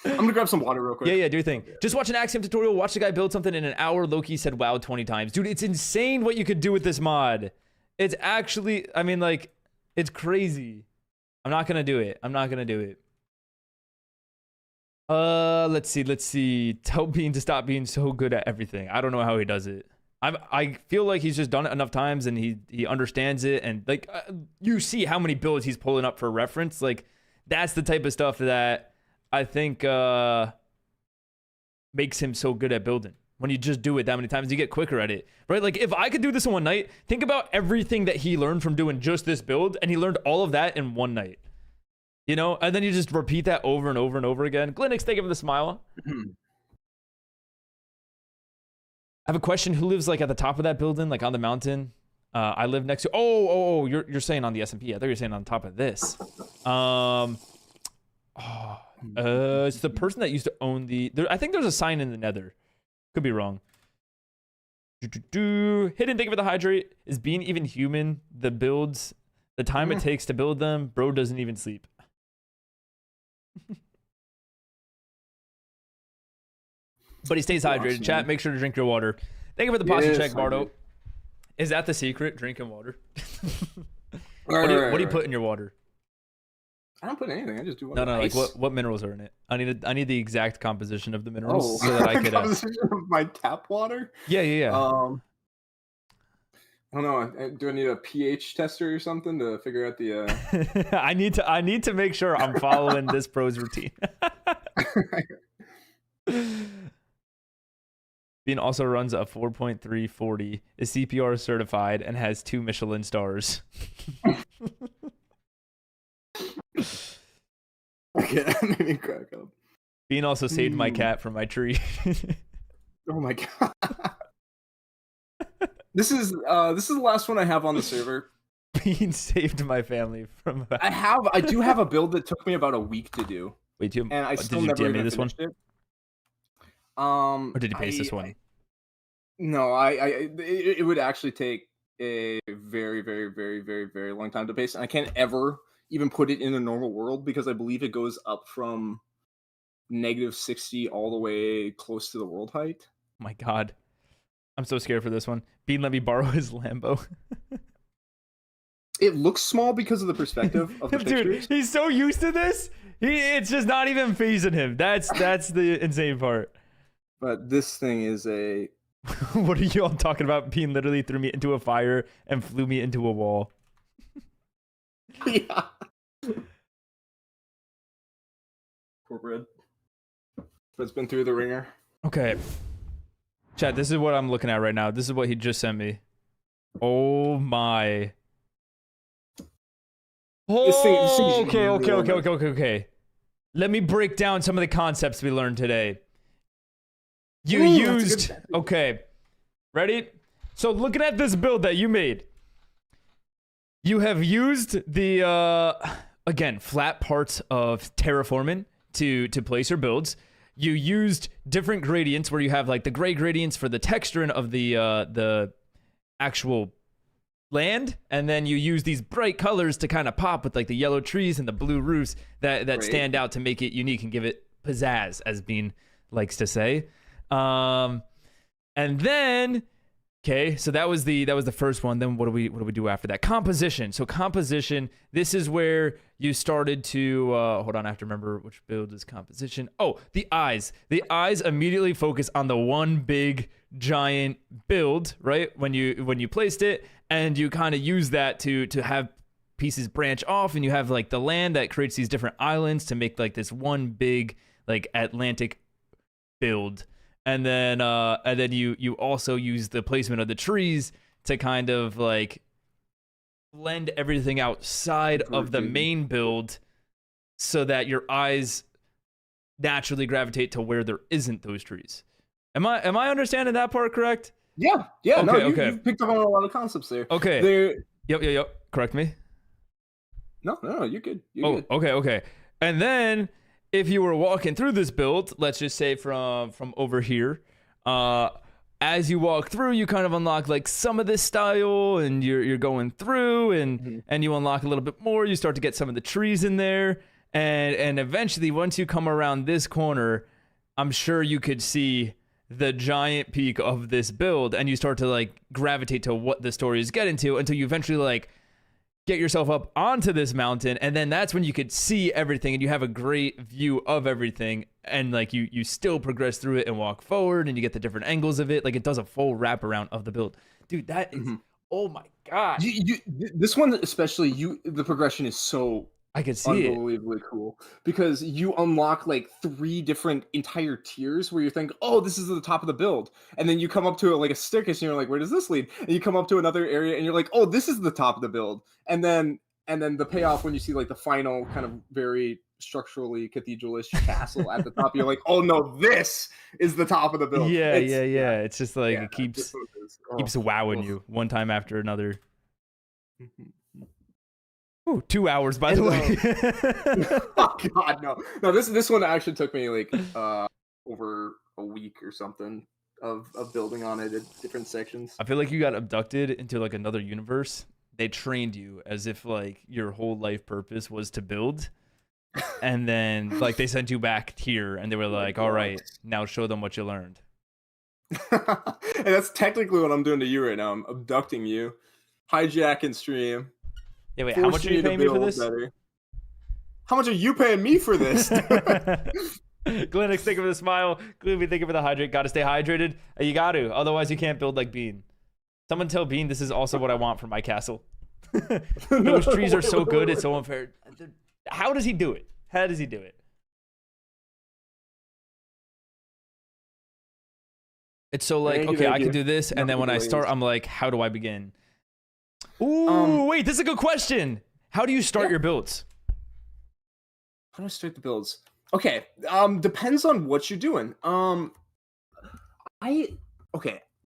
I'm gonna grab some water real quick. Yeah, do your thing. Just watch an Axiom tutorial. Watch the guy build something in an hour. Loki said wow 20 times. Dude, it's insane what you could do with this mod. It's actually, I mean, like, it's crazy. I'm not gonna do it. Let's see. Tell Bean to stop being so good at everything. I don't know how he does it. I feel like he's just done it enough times and he understands it. And like, you see how many builds he's pulling up for reference. Like, that's the type of stuff that I think makes him so good at building. When you just do it that many times, you get quicker at it, right? Like, if I could do this in one night, think about everything that he learned from doing just this build, and he learned all of that in one night. You know, and then you just repeat that over and over and over again. Glenix, thank you for the smile. I have a question. Who lives like at the top of that building, like on the mountain? I live next to. Oh, you're saying on the SMP. I thought you were saying on top of this. It's the person that used to own the. I think there's a sign in the Nether. Could be wrong. Hidden, thank you for the hydrate. Is Bean even human? The builds, the time it takes to build them, bro doesn't even sleep. But he stays hydrated. Awesome. Chat, make sure to drink your water. Thank you for the posture check, Bardo. Is that the secret? Drinking water. What do you put in your water? I don't put anything. I just do water. No, like Ice. what minerals are in it? I need the exact composition of the minerals so that I could. Composition of my tap water. Yeah. I don't know. Do I need a pH tester or something to figure out the? I need to make sure I'm following this pro's routine. Bean also runs a 4.340, is CPR certified, and has 2 Michelin stars. Okay, that made me crack up. Bean also saved my cat from my tree. Oh my god. This is the last one I have on the server. Bean saved my family from. I do have a build that took me about a week to do. Wait, And I still did you never DM me even this one? finished it. Or did you paste this one? No, it would actually take a very, very, very, very, very long time to paste, and I can't ever even put it in a normal world because I believe it goes up from -60 all the way close to the world height. Oh my god. I'm so scared for this one. Bean let me borrow his Lambo. It looks small because of the perspective of the Dude, pictures. he's so used to this. It's just not even phasing him. That's the insane part. But this thing is a... What are you all talking about? Bean literally threw me into a fire and flew me into a wall. Yeah. Poor bread. But it's been through the ringer. Okay. Chat, this is what I'm looking at right now. This is what he just sent me. Oh my. This thing Okay. Let me break down some of the concepts we learned today. You Ooh, used... Okay. Ready? So looking at this build that you made, you have used the, again, flat parts of terraforming to place your builds. You used different gradients where you have like the gray gradients for the texturing of the actual land, and then you use these bright colors to kind of pop with like the yellow trees and the blue roofs that stand out to make it unique and give it pizzazz, as Bean likes to say. And then, okay, so that was the first one. Then what do we do after that? Composition. So composition, this is where you started to hold on, I have to remember which build is composition. Oh, the eyes. The eyes immediately focus on the one big giant build, right? When you placed it, and you kind of use that to have pieces branch off, and you have like the land that creates these different islands to make like this one big like Atlantic build. And then you also use the placement of the trees to kind of like blend everything outside of the main build so that your eyes naturally gravitate to where there isn't those trees. Am I understanding that part correct? Yeah. Okay, No, okay. you've picked up on a lot of concepts there. Okay. Yep. Correct me. No, you're good. You're good. Okay. And then if you were walking through this build, let's just say from over here, as you walk through, you kind of unlock like some of this style, and you're going through, and you unlock a little bit more. You start to get some of the trees in there, and eventually, once you come around this corner, I'm sure you could see the giant peak of this build, and you start to like gravitate to what the story is getting to until you eventually like get yourself up onto this mountain, and then that's when you could see everything and you have a great view of everything, and like you still progress through it and walk forward, and you get the different angles of it. Like it does a full wraparound of the build, dude. That is oh my god. This one especially, the progression is so I could see it. unbelievably cool because you unlock like 3 different entire tiers where you think, oh, this is the top of the build, and then you come up to it like a staircase and you're like, where does this lead? And you come up to another area and you're like, oh, this is the top of the build, and then the payoff when you see like the final kind of very structurally cathedral-ish castle at the top, you're like, oh no, this is the top of the build. Yeah. It's just like it keeps wowing you one time after another. Ooh, 2 hours, by the way. Oh god, no. This one actually took me like over a week or something of building on it in different sections. I feel like you got abducted into like another universe. They trained you as if like your whole life purpose was to build, and then like they sent you back here, and they were like, "All right, now show them what you learned." And that's technically what I'm doing to you right now. I'm abducting you, hijacking stream. Yeah, wait, how much are you paying me for this? How much are you paying me for this? Glenix, think of the smile. Gloomy, think of the hydrate. Gotta stay hydrated. You got to, otherwise you can't build like Bean. Someone tell Bean this is also what I want for my castle. Those trees are so good, it's so unfair. How does he do it? How does he do it? It's so like, okay, I can do this, and then when I start, I'm like, how do I begin? Ooh, wait, this is a good question. How do you start your builds? How do I start the builds? Okay, depends on what you're doing.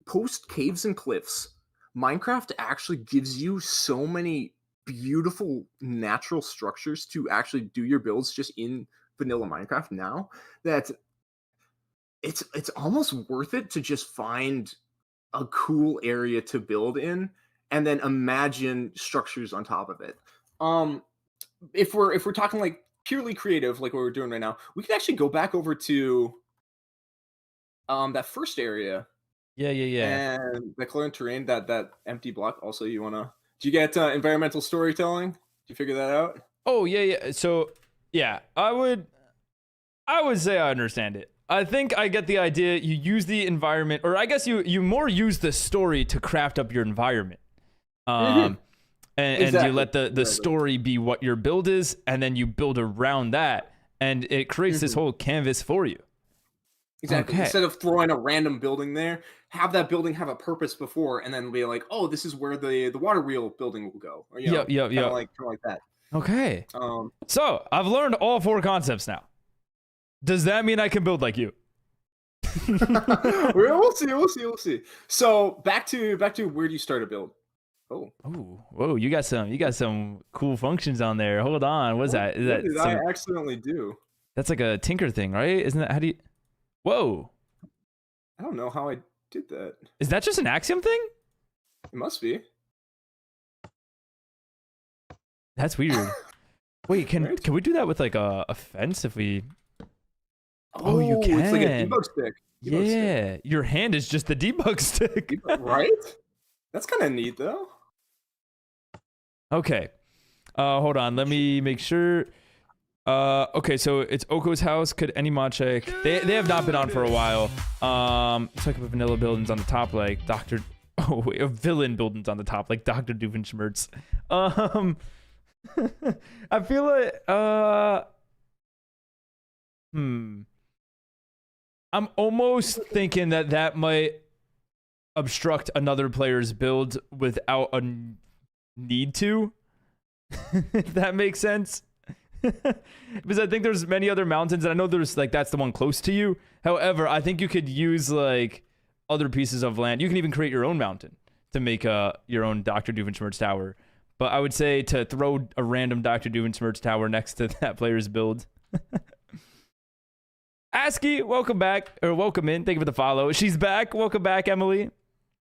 Post caves and cliffs, Minecraft actually gives you so many beautiful natural structures to actually do your builds just in vanilla Minecraft now that it's almost worth it to just find a cool area to build in and then imagine structures on top of it. If we're talking like purely creative, like what we're doing right now, we could actually go back over to that first area. Yeah. And the clearing terrain, that empty block. Also, do you get environmental storytelling? Did you figure that out? Oh yeah. So yeah, I would say I understand it. I think I get the idea. You use the environment, or I guess you more use the story to craft up your environment. And you let the story be what your build is, and then you build around that, and it creates this whole canvas for you. Exactly. Okay. Instead of throwing a random building there, have that building have a purpose before, and then be like, oh, this is where the water wheel building will go. Or, Yep. Kind of like that. Okay. So I've learned all 4 concepts now. Does that mean I can build like you? We'll see. So back to where do you start a build? Oh, whoa! You got some cool functions on there. Hold on, what's that? Is that I accidentally do? That's like a Tinker thing, right? Isn't that how do you? Whoa! I don't know how I did that. Is that just an Axiom thing? It must be. That's weird. Wait, can we do that with like a fence if we? Oh, you can. It's like a debug stick. Yeah, your hand is just the debug stick. Right? That's kind of neat, though. Okay. Hold on. Let me make sure. Okay, so it's Oko's house. Could any mod check? They have not been on for a while. It's like a vanilla buildings on the top, like Dr. Oh, wait, a villain buildings on the top, like Dr. Doofenshmirtz. I feel like I'm almost thinking that might obstruct another player's build without a need to. If that makes sense. Because I think there's many other mountains, and I know there's like that's the one close to you. However, I think you could use like other pieces of land. You can even create your own mountain to make your own Dr. Doofenshmirtz tower. But I would say to throw a random Dr. Doofenshmirtz tower next to that player's build. ASCII, welcome back, or welcome in. Thank you for the follow. She's back. Welcome back, Emily.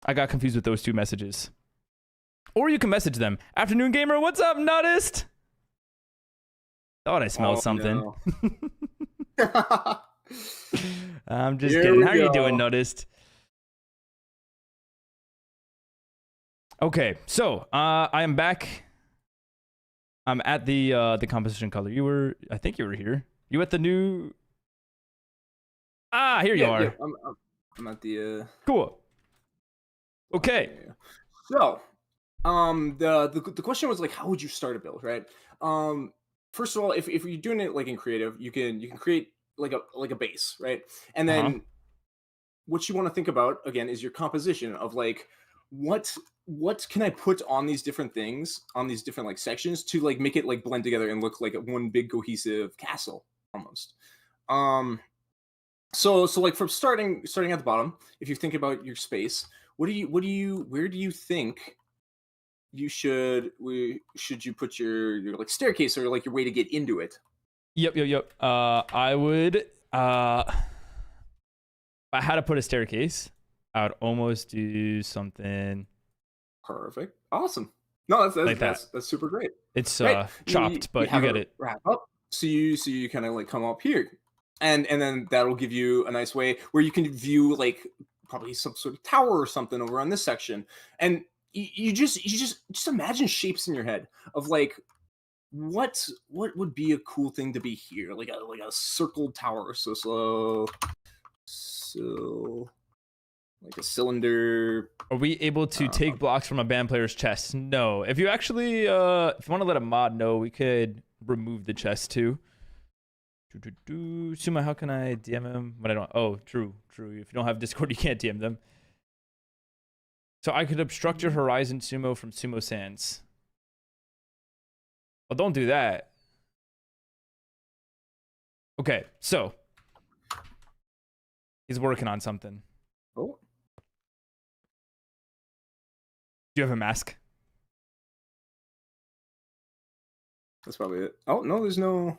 I got confused with those two messages. Or you can message them. Afternoon Gamer, what's up, Nuttist? Thought I smelled something. No. I'm just Here kidding. we How are you go. doing, Nuttist? Okay, so I am back. I'm at the composition color. I think you were here. You at the new? Ah, here you are. Yeah, I'm at the. Cool. Okay. Yeah. So, the question was like, how would you start a build, right? First of all, if you're doing it like in creative, you can create like a base, right? And then what you want to think about again is your composition of like what can I put on these different things, on these different like sections to like make it like blend together and look like one big cohesive castle almost. So like from starting at the bottom, if you think about your space, where do you think you should put your like staircase or like your way to get into it? Yep. I would if I had to put a staircase, I would almost do something Perfect. Awesome. No, Like that's super great. it's Right. chopped, but you have get a it. wrap up. So you kind of like come up here, and then that'll give you a nice way where you can view like probably some sort of tower or something over on this section, and you just imagine shapes in your head of like what would be a cool thing to be here, like a circled tower, so like a cylinder. Are we able to take blocks from a band player's chest? No. If you actually, if you want to let a mod know, we could remove the chest too. Suma, how can I DM him? But I don't. Oh, true. If you don't have Discord, you can't DM them. So I could obstruct your horizon, Sumo, from Sumo Sands. Oh, don't do that. Okay, so he's working on something. Oh, Do you have a mask? that's probably it. Oh no, there's no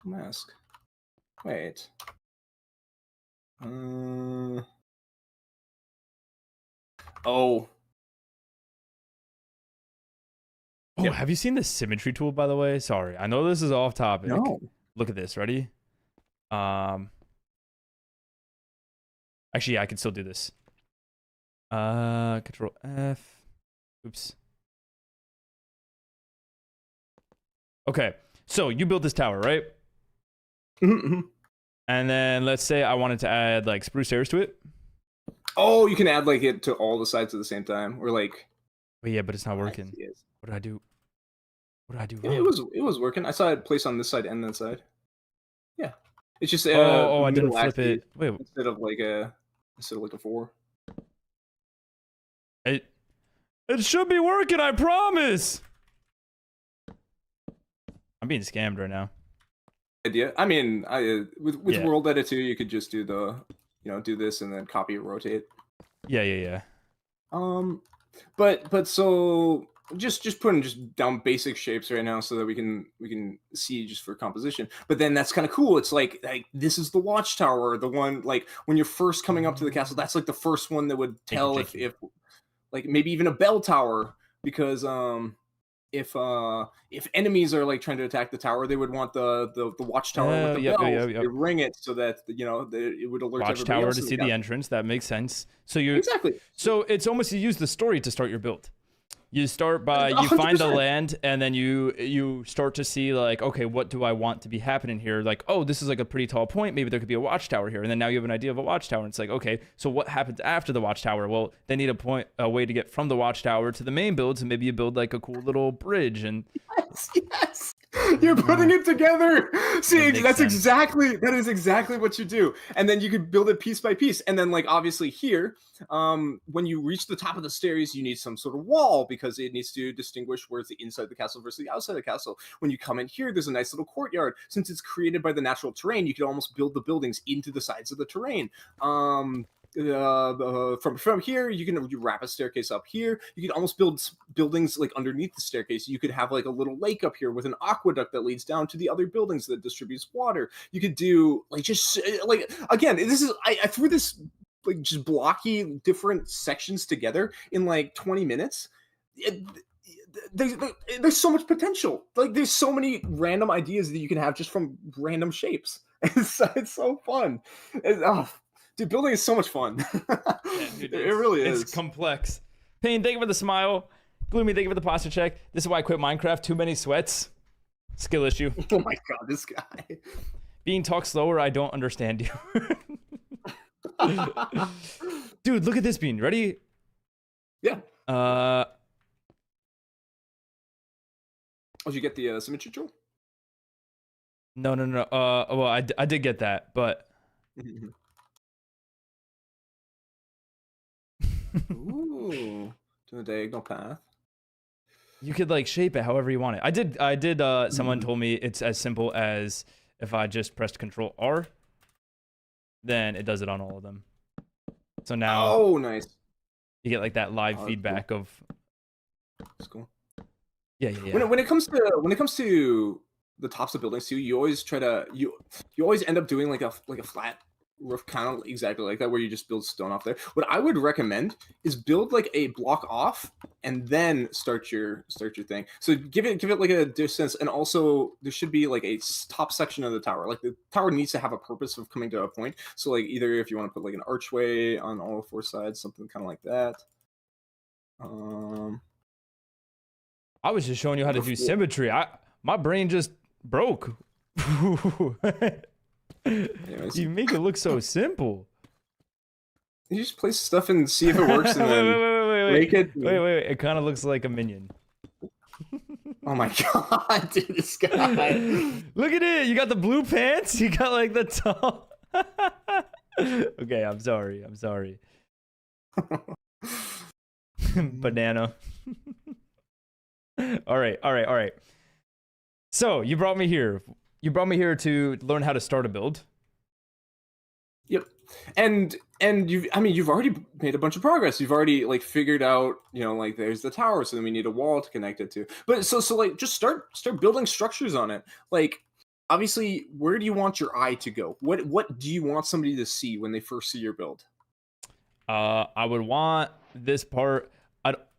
mask. Wait. Oh. Oh, Yep. have you seen the symmetry tool, by the way? Sorry, I know this is off topic. No. Look at this. Ready? Actually, yeah, I can still do this. Control F. Oops. Okay, so you built this tower, right? Mhm. And then let's say I wanted to add like spruce stairs to it. Oh, you can add like it to all the sides at the same time, or like. But yeah, but it's not working. I see it. What did I do? What did I do Yeah, wrong? it was working. I saw it placed on this side and that side. Yeah, it's just Oh, I didn't middle flip axis it. Wait, instead of like a 4. it should be working. I promise. I'm being scammed right now. Idea. I mean, with Yeah. World Edit 2, you could just do do this and then copy and rotate. Yeah. But so just putting just down basic shapes right now so that we can see just for composition. But then that's kind of cool. It's like this is the watchtower, the one like when you're first coming up to the castle. That's like the first one that would tell Thank you. if like maybe even a bell tower, because if enemies are like trying to attack the tower, they would want the watchtower with the Yep. bells. They ring it so that it would alert everybody Watchtower else to in see the castle. entrance. That makes sense. So you Exactly. So it's almost you use the story to start your build. You start by you find the 100%. land, and then you start to see like, okay, what do I want to be happening here? Like, oh, this is like a pretty tall point. Maybe there could be a watchtower here, and then now you have an idea of a watchtower. And it's like, okay, so what happens after the watchtower? Well, they need a way to get from the watchtower to the main builds, and maybe you build like a cool little bridge. And Yes. You're putting it together. See, That makes sense. that is exactly what you do. And then you could build it piece by piece. And then like obviously here, when you reach the top of the stairs, you need some sort of wall because it needs to distinguish where's the inside the castle versus the outside of the castle. When you come in here, there's a nice little courtyard. Since it's created by the natural terrain, you could almost build the buildings into the sides of the terrain. from here you wrap a staircase up here. You can almost build buildings like underneath the staircase. You could have like a little lake up here with an aqueduct that leads down to the other buildings that distributes water. You could do like just like, again, this is I threw this like just blocky different sections together in like 20 minutes. There's so much potential. Like there's so many random ideas that you can have just from random shapes. It's so fun. Dude, building is so much fun. Dude, it really is. It's complex. Payne, thank you for the smile. Gloomy, thank you for the posture check. This is why I quit Minecraft. Too many sweats. Skill issue. Oh my god, this guy. Being talk slower, I don't understand you. Dude, look at this bean. Ready? Yeah. Uh, Did you get the symmetry tool? no. Well, I did get that, but Ooh, to the diagonal path. you could like shape it however you want it. I did. Someone told me it's as simple as if I just pressed Control R, then it does it on all of them. So now Oh, nice. you get like that live that's feedback of That's cool. yeah. When it comes to the tops of buildings too, you always try to you always end up doing like a flat roof, kind of exactly like that, where you just build stone off there. What I would recommend is build like a block off and then start your thing. So give it like a distance, and also there should be like a top section of the tower. Like the tower needs to have a purpose of coming to a point. So like either if you want to put like an archway on all four sides, something kind of like that. I was just showing you how to do symmetry. My brain just broke. Anyways, You make it look so simple. you just place stuff and see if it works, and then wait. make it. Wait. It kind of looks like a minion. Oh my god, dude, this guy. Look at it. You got the blue pants. You got like the top. Okay, I'm sorry. Banana. All right. So you brought me here. You brought me here to learn how to start a build. Yep. And you've already made a bunch of progress. You've already like figured out, like there's the tower, so then we need a wall to connect it to. But so like just start building structures on it. Like obviously, where do you want your eye to go? What do you want somebody to see when they first see your build? I would want this part.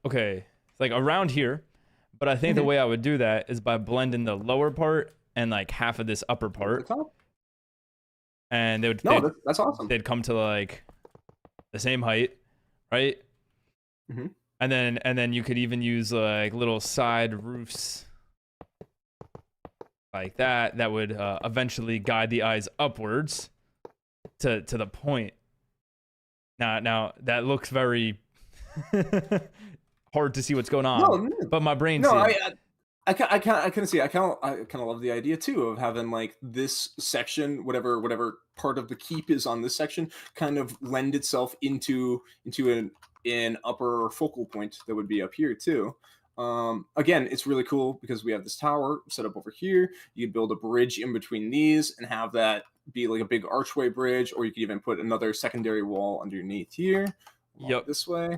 Okay, like around here. But I think the way I would do that is by blending the lower part and like half of this upper part. And that's awesome. They'd come to like the same height, right? Mm-hmm. And then you could even use like little side roofs like that. That would eventually guide the eyes upwards to the point. Now that looks very hard to see what's going on. No. But my brain. No, I kind of see. I kind of love the idea too of having like this section, whatever part of the keep is on this section, kind of lend itself into an upper focal point that would be up here too. Again, it's really cool because we have this tower set up over here. You could build a bridge in between these and have that be like a big archway bridge, or you could even put another secondary wall underneath here. Yep. This way.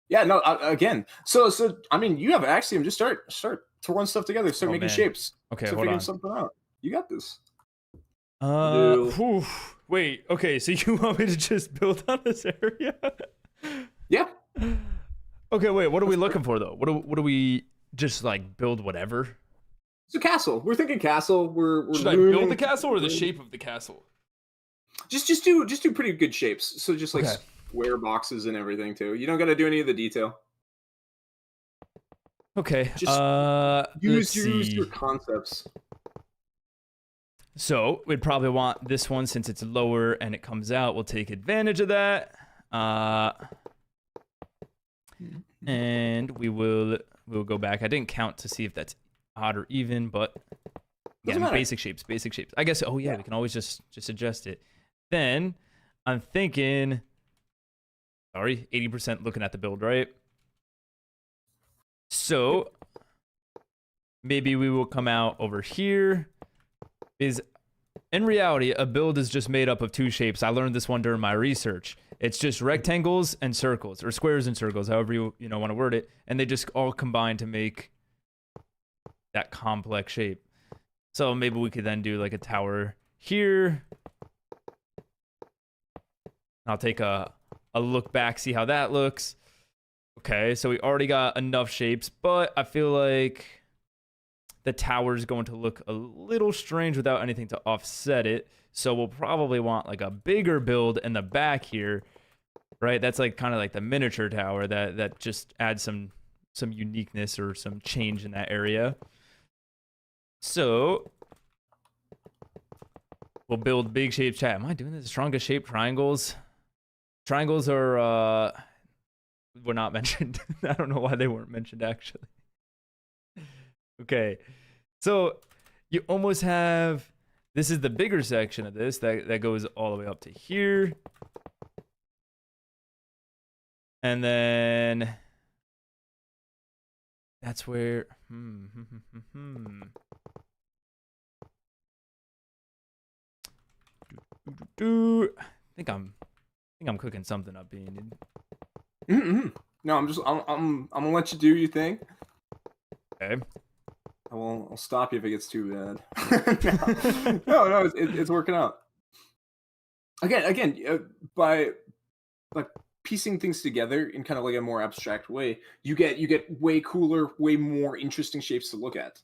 Yeah. No. Again. So I mean, you have Axiom. Just start to run stuff together. Start making shapes. Okay. Start Hold figuring on. something out. You got this. Wait. Okay. So you want me to just build on this area? Yeah. Okay. Wait. What are we looking for though? What do we just like build whatever? It's a castle. We're thinking castle. We're Should I build the castle or the shape of the castle? Just do pretty good shapes. So just like Okay. square boxes and everything too. You don't got to do any of the detail. Okay. Just Let's use see. your concepts. So we'd probably want this one since it's lower and it comes out. We'll take advantage of that. And we'll go back. I didn't count to see if that's odd or even, but Doesn't yeah, matter. basic shapes. I guess. Oh yeah, we can always just adjust it. Then I'm thinking. Sorry, 80% looking at the build, right? So maybe we will come out over here. in reality, a build is just made up of two shapes. I learned this one during my research. It's just rectangles and circles, or squares and circles, however you want to word it, and they just all combine to make that complex shape. So maybe we could then do like a tower here. I'll take a look back, see how that looks. Okay, so we already got enough shapes, but I feel like the tower is going to look a little strange without anything to offset it. So we'll probably want like a bigger build in the back here, right? That's like kind of like the miniature tower that just adds some uniqueness or some change in that area. So we'll build big shape. Chat, am I doing this? Strongest shape triangles? Triangles are were not mentioned. I don't know why they weren't mentioned actually. Okay, so you almost have, this is the bigger section of this that goes all the way up to here. And then that's where, I think I'm cooking something up, Bean. No, I'm gonna let you do your thing. Okay. I'll stop you if it gets too bad. no, it's working out. Again, by piecing things together in kind of like a more abstract way, you get way cooler, way more interesting shapes to look at.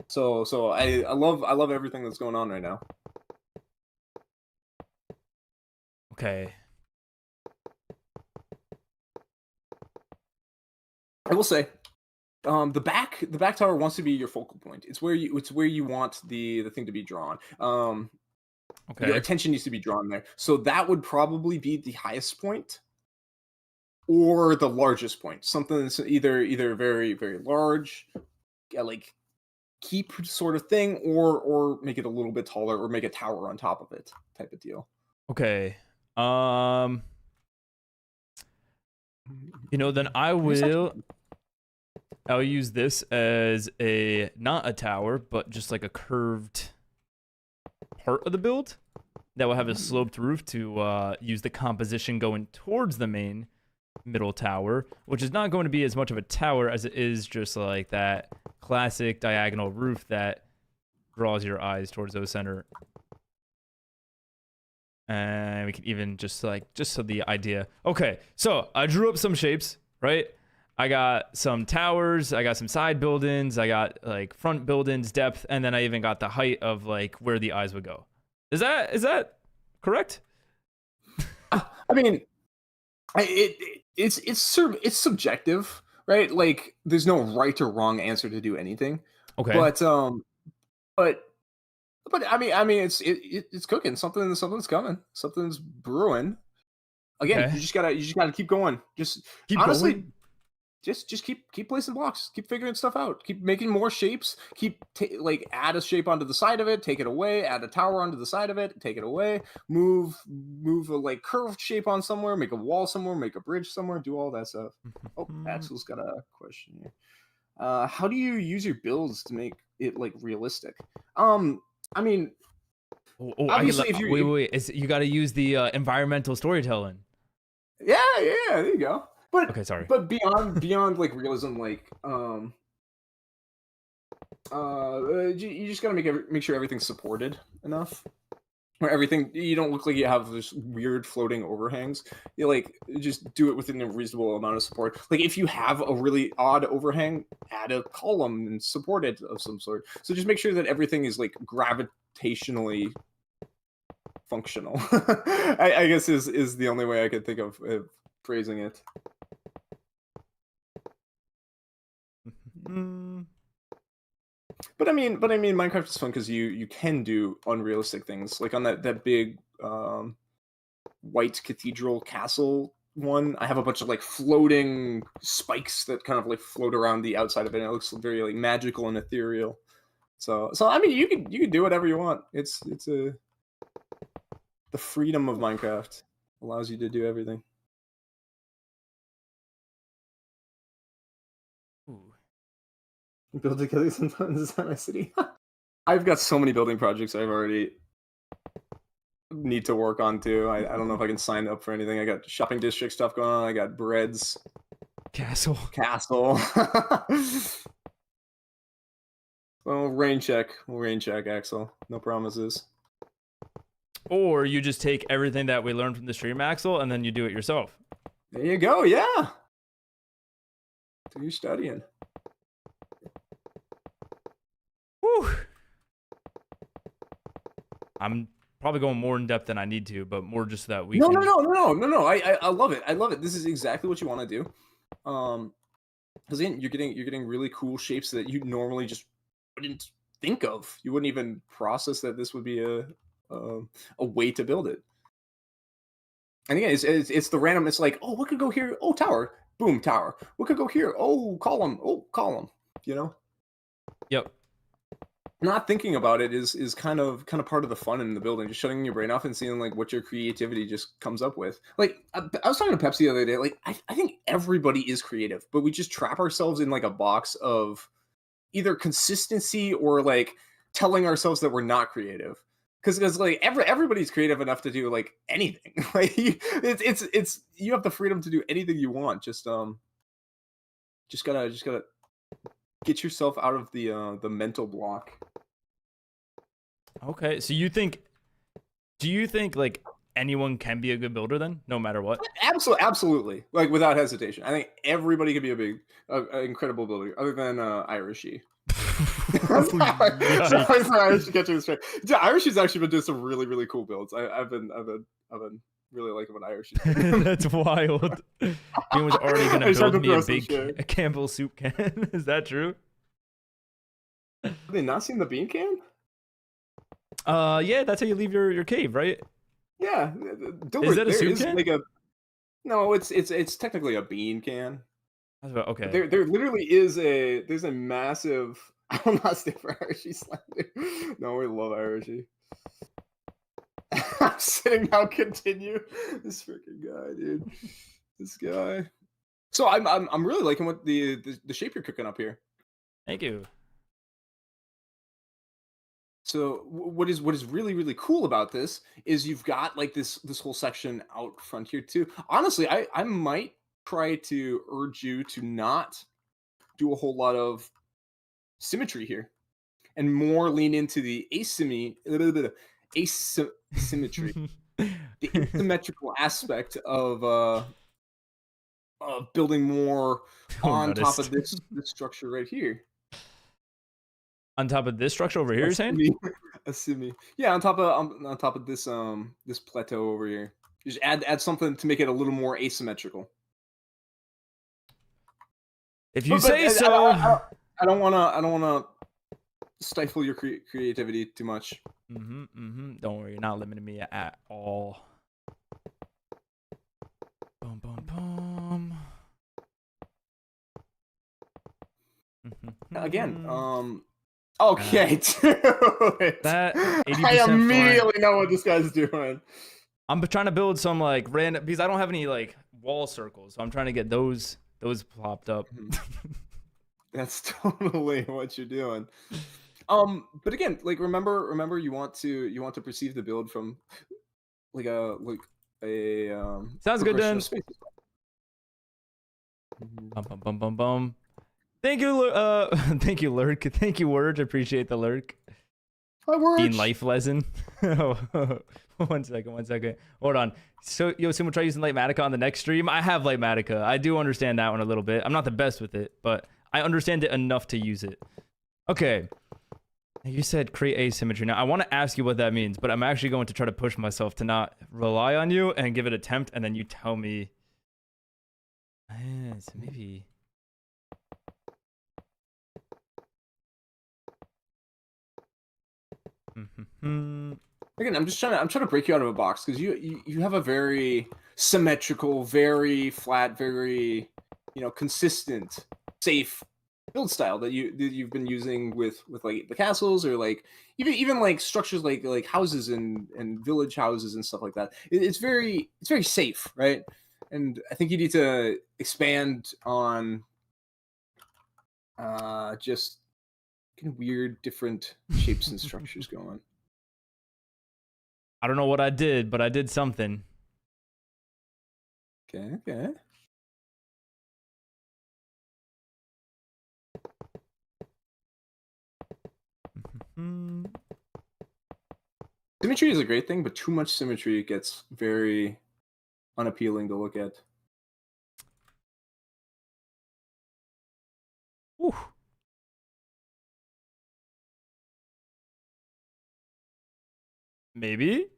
So I love everything that's going on right now. Okay. I will say, the back tower wants to be your focal point. It's where you want the thing to be drawn. Okay. Your attention needs to be drawn there. So that would probably be the highest point or the largest point. Something that's either very, very large, like keep sort of thing, or make it a little bit taller, or make a tower on top of it type of deal. Okay. Then I'll use this as not a tower, but just like a curved part of the build that will have a sloped roof to use the composition going towards the main middle tower, which is not going to be as much of a tower as it is just like that classic diagonal roof that draws your eyes towards the center. And we can even just so the idea. Okay, so I drew up some shapes, right? I got some towers, I got some side buildings, I got like front buildings, depth, and then I even got the height of like where the eyes would go. Is that correct? I mean, it's subjective, right? Like there's no right or wrong answer to do anything. Okay. But I mean it's cooking. Something's coming. Something's brewing. Again, Okay. you just gotta keep going. Just Keep honestly, going? just keep placing blocks. Keep figuring stuff out. Keep making more shapes. Keep add a shape onto the side of it, take it away. Add a tower onto the side of it, take it away. Move a curved shape on somewhere. Make a wall somewhere. Make a bridge somewhere. Do all that stuff. Oh, Axel's got a question here. How do you use your builds to make it realistic? I mean, obviously, if you wait, you got to use the environmental storytelling. Yeah, there you go. But okay, sorry. But beyond realism, you just gotta make sure everything's supported enough, or everything you don't look like you have this weird floating overhangs. You just do it within a reasonable amount of support. Like if you have a really odd overhang, add a column and support it of some sort. So just make sure that everything is gravitationally functional. I guess is the only way I could think of phrasing it. But I mean, Minecraft is fun because you can do unrealistic things, like on that big white cathedral castle one. I have a bunch of floating spikes that kind of float around the outside of it, and it looks very magical and ethereal. So I mean, you can do whatever you want. It's the freedom of Minecraft allows you to do everything. Ooh. Build together sometimes design a city. I've got so many building projects I've already need to work on too. I don't know if I can sign up for anything. I got shopping district stuff going on. I got breads, Castle. castle. Well, rain check. We'll rain check, Axel. No promises. Or you just take everything that we learned from the stream, Axel, and then you do it yourself. There you go. Yeah. Do your studying. Whew. I'm probably going more in depth than I need to, but more just so that we No, can... no. I love it. I love it. This is exactly what you want to do. Because again, you're getting really cool shapes that you normally just wouldn't think of. You wouldn't even process that this would be a way to build it. And again, it's the random. It's like, oh, what could go here? Oh, tower. Boom, tower. What could go here? Oh, column. Oh, column. You know. Yep. Not thinking about it is kind of part of the fun in the building. Just shutting your brain off and seeing like what your creativity just comes up with. Like I was talking to Pepsi the other day. Like I think everybody is creative, but we just trap ourselves in like a box of either consistency or like telling ourselves that we're not creative. Because like everybody's creative enough to do like anything. Like it's you have the freedom to do anything you want. Just gotta get yourself out of the mental block. Okay, so do you think like anyone can be a good builder then, no matter what? Absolutely, like without hesitation. I think everybody could be an incredible builder, other than Irishie. Sorry for Irish catching this straight. Yeah, Irishie's actually been doing some really cool builds. I've been really liking what Irishie. That's wild. He was already gonna build me a big Campbell soup can. Is that true? Have they not seen the bean can? Yeah, that's how you leave your cave, right? Yeah. Is that a soup can? Like no, it's technically a bean can. Okay. There literally is there's a massive. I will not stay for Irishie slander. No, we love Irishie. I'm sitting now. Continue. This freaking guy, dude. This guy. So I'm really liking what the shape you're cooking up here. Thank you. So what is really cool about this is you've got like this whole section out front here too. Honestly, I might try to urge you to not do a whole lot of symmetry here and more lean into the asymmetry, the asymmetrical aspect of building more on top of this structure right here. On top of this structure over here, you're saying? Yeah, on top of this this plateau over here. Just add something to make it a little more asymmetrical. If you say so. I don't wanna stifle your creativity too much. Don't worry, you're not limiting me at all. Boom, boom, boom. Again, okay, dude. That 80% I immediately fine. know what this guy's doing. I'm trying to build some like random because I don't have any like wall circles, so I'm trying to get those plopped up. That's totally what you're doing. But again, like remember you want to perceive the build from like a sounds good then. Space. Bum. Thank you, thank you, Lurk. Thank you, Word. Appreciate the Lurk. Hi, Word. Being life lesson. One second. Hold on. So, someone try using Lightmatica on the next stream. I have Lightmatica. I do understand that one a little bit. I'm not the best with it, but I understand it enough to use it. Okay. You said create asymmetry. Now, I want to ask you what that means, but I'm actually going to try to push myself to not rely on you and give it an attempt, and then you tell me. So maybe. Again, I'm trying to break you out of a box because you have a very symmetrical, very flat, very consistent, safe build style that you've been using with like the castles or like even like structures like houses and village houses and stuff like that. It's very safe, right? And I think you need to expand on just getting weird, different shapes and structures going. I don't know what I did, but I did something. Okay. Mm. Symmetry is a great thing, but too much symmetry gets very unappealing to look at. Whew. Maybe.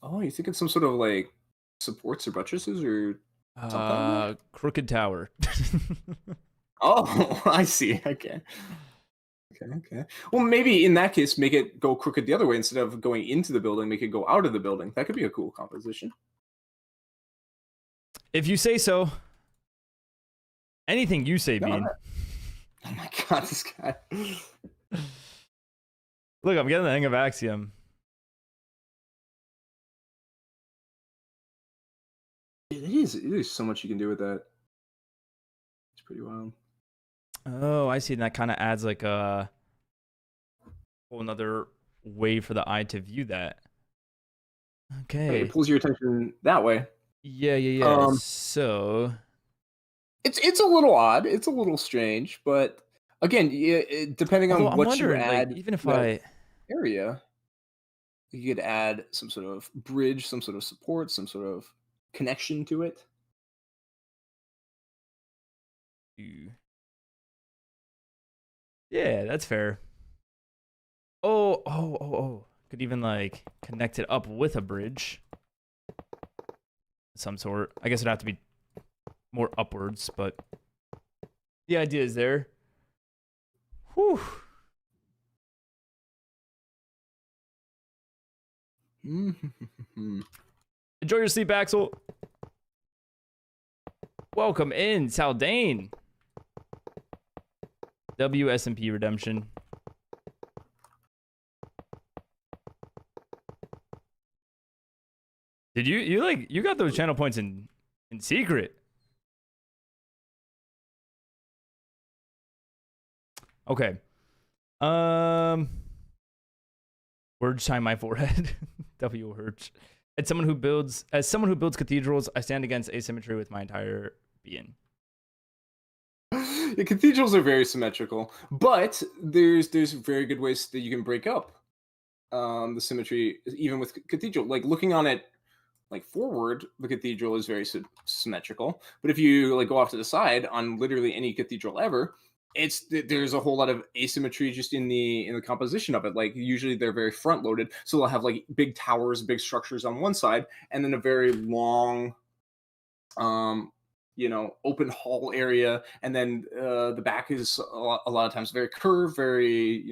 Oh, you think it's some sort of like supports or buttresses or something? Crooked Tower. Oh, I see. Okay. Well, maybe in that case, make it go crooked the other way instead of going into the building. Make it go out of the building. That could be a cool composition. If you say so. Anything you say, No, Bean. Oh my god, this guy. Look, I'm getting the hang of Axiom. It is so much you can do with that. It's pretty wild. Oh, I see. And that kind of adds like a whole another way for the eye to view that. Okay. It pulls your attention that way. Yeah. So It's a little odd. It's a little strange, but again, depending on although I'm what you wondering, add, like, even if to that I area, you could add some sort of bridge, some sort of support, some sort of connection to it. Yeah, that's fair. Oh. Could even like connect it up with a bridge. Some sort. I guess it'd have to be more upwards, but the idea is there. Whew. Enjoy your sleep, Axel. Welcome in, Saldane. WSMP Redemption. Did you got those channel points in secret? Okay. Words shine my forehead. W hurts. As someone who builds cathedrals, I stand against asymmetry with my entire being. The cathedrals are very symmetrical, but there's very good ways that you can break up the symmetry, even with cathedral. Like looking on it, like forward, the cathedral is very symmetrical. But if you like go off to the side on literally any cathedral ever, there's a whole lot of asymmetry just in the composition of it. Like usually they're very front loaded, so they'll have like big towers, big structures on one side, and then a very long open hall area, and then the back is a lot of times very curved, very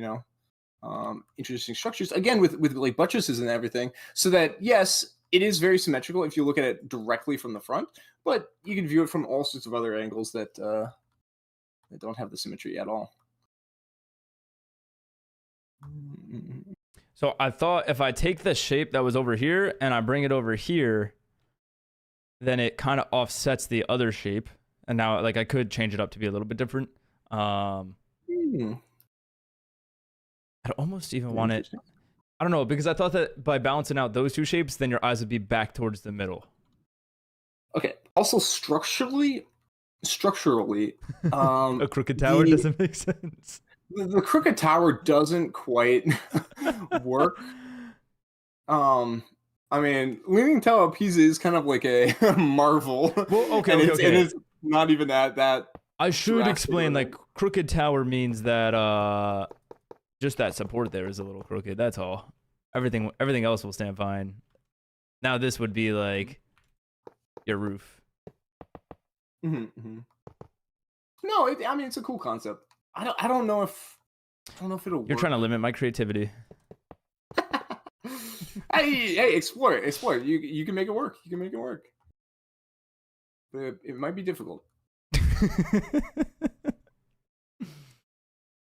interesting structures, again with like buttresses and everything, so that yes, it is very symmetrical if you look at it directly from the front, but you can view it from all sorts of other angles that don't have the symmetry at all. So I thought if I take the shape that was over here and I bring it over here, then it kind of offsets the other shape. And now like I could change it up to be a little bit different. I'd almost even want it. I don't know, because I thought that by balancing out those two shapes, then your eyes would be back towards the middle. Okay. Also structurally, A crooked tower doesn't make sense. The crooked tower doesn't quite work. I mean, Leaning Tower of Pisa is kind of like a marvel. Well, okay. And it's not even that. I should explain, like, crooked tower means that just that support there is a little crooked. That's all. Everything else will stand fine. Now this would be like your roof. Mm-hmm. No, I mean it's a cool concept. I don't know if it'll work. You're trying to limit my creativity. Hey, explore it. You can make it work. But it might be difficult.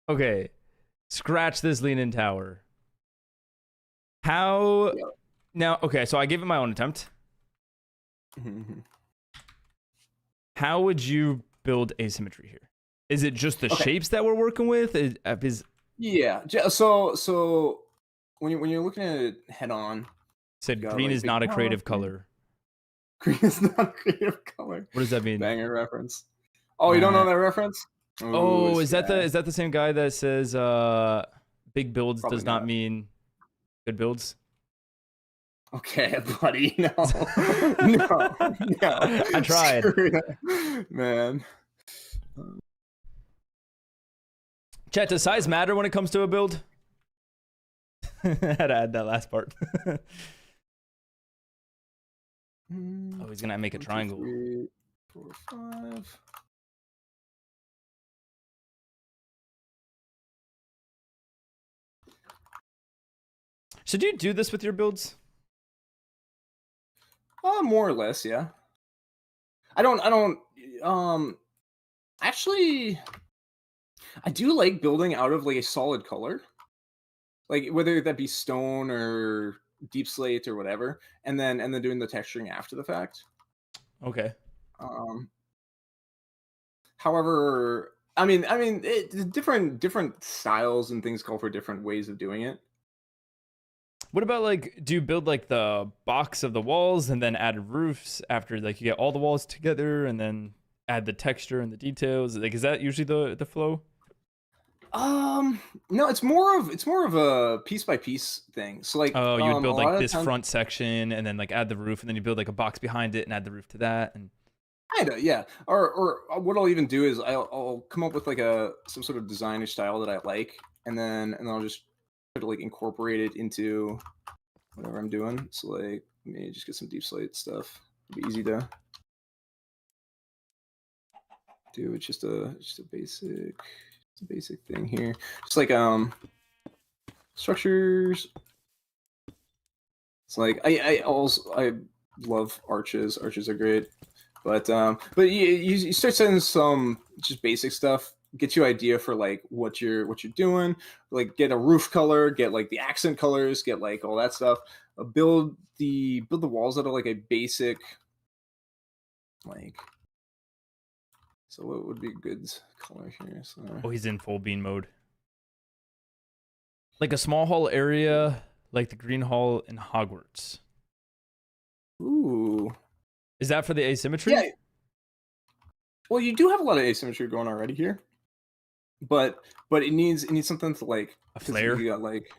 Okay. Scratch this lean-in tower. How now? Okay, so I gave it my own attempt. How would you build asymmetry here? Is it just the Okay. shapes that we're working with? Yeah. So when you're looking at it head on, Said got, green like, is big not a creative power, color. green is not a creative color. What does that mean? Banger reference. Oh, you don't know that reference? Ooh, Oh, this is that guy. the same guy that says big builds Probably does not not. mean good builds? Okay, buddy. No. No. No. I tried. Screw that. Man. Chat, does size matter when it comes to a build? I had to add that last part. Oh, he's gonna make a 1, 2, triangle. 3, 4, 5. Should you do this with your builds? More or less, yeah. I don't actually I do like building out of like a solid color. Like whether that be stone or deep slate or whatever, and then doing the texturing after the fact. Okay. However, different styles and things call for different ways of doing it. What about like, do you build like the box of the walls and then add roofs after like you get all the walls together and then add the texture and the details? Like, is that usually the flow? No, it's more of a piece by piece thing. So like, Oh, you would build a lot like of this times- front section and then like add the roof and then you build like a box behind it and add the roof to that. And Kinda, yeah. Or what I'll even do is I'll come up with like some sort of designer style that I like, and then I'll just try to like incorporate it into whatever I'm doing. So like maybe just get some deep slate stuff. It'll be easy to do. It's just a basic thing here. Just like structures. It's like I love arches. Arches are great. But you start setting some just basic stuff, get you idea for like what you're doing, like get a roof color, get like the accent colors, get like all that stuff. Build the walls out of like a basic like. So what would be a good color here? So, oh, he's in full bean mode. Like a small hall area, like the green hall in Hogwarts. ooh. Is that for the asymmetry? Yeah. Well, you do have a lot of asymmetry going already here, but it needs something to like A flare? You got like.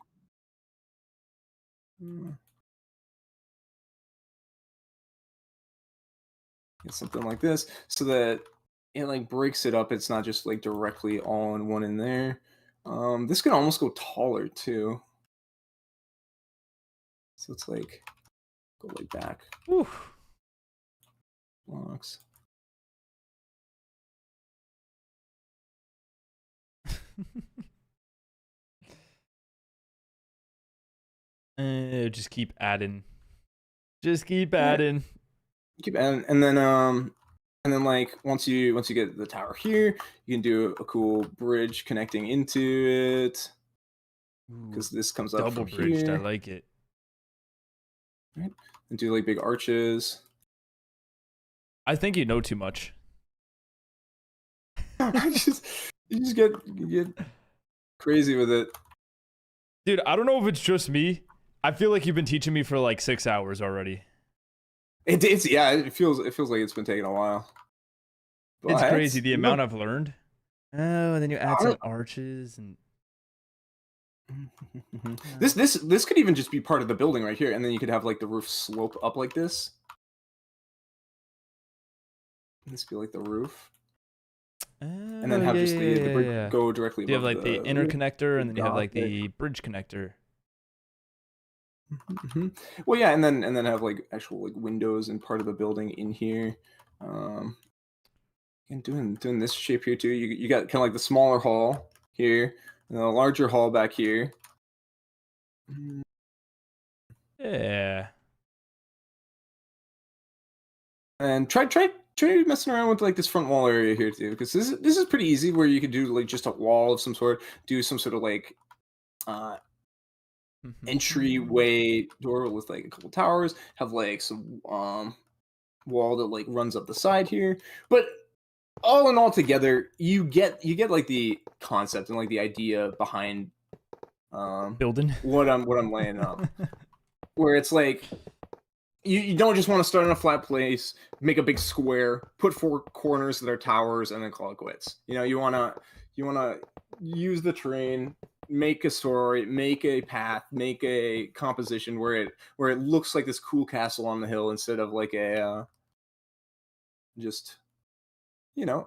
Get something like this so that it like breaks it up. It's not just like directly all in one in there. This could almost go taller too. So it's like go like back. Whew. Blocks. Just keep adding. Just keep adding. Keep adding, and then like once you get the tower here, you can do a cool bridge connecting into it because this comes up Double from bridged. I here. like it. Right? And do like big arches. I think you know too much. You just get crazy with it. Dude, I don't know if it's just me. I feel like you've been teaching me for like 6 hours already. It's yeah. It feels like it's been taking a while. It's But, crazy the you know, amount I've learned. Oh, and then you add some arches and This could even just be part of the building right here, and then you could have like the roof slope up like this. This be like the roof, and then have just the bridge go directly. You have above like the interconnector, and then you have like Yeah. the bridge connector. Well, yeah, and then have like actual like windows and part of the building in here. And doing this shape here too. You got kind of like the smaller hall here, and a larger hall back here. Yeah. And try messing around with like this front wall area here too, because this is pretty easy where you could do like just a wall of some sort, do some sort of like entryway door with like a couple towers, have like some wall that like runs up the side here. But all in all together, you get like the concept and like the idea behind Building. what I'm laying up. Where it's like you don't just want to start in a flat place, make a big square, put 4 corners that are towers, and then call it quits. You wanna use the terrain, make a story, make a path, make a composition where it looks like this cool castle on the hill instead of like a just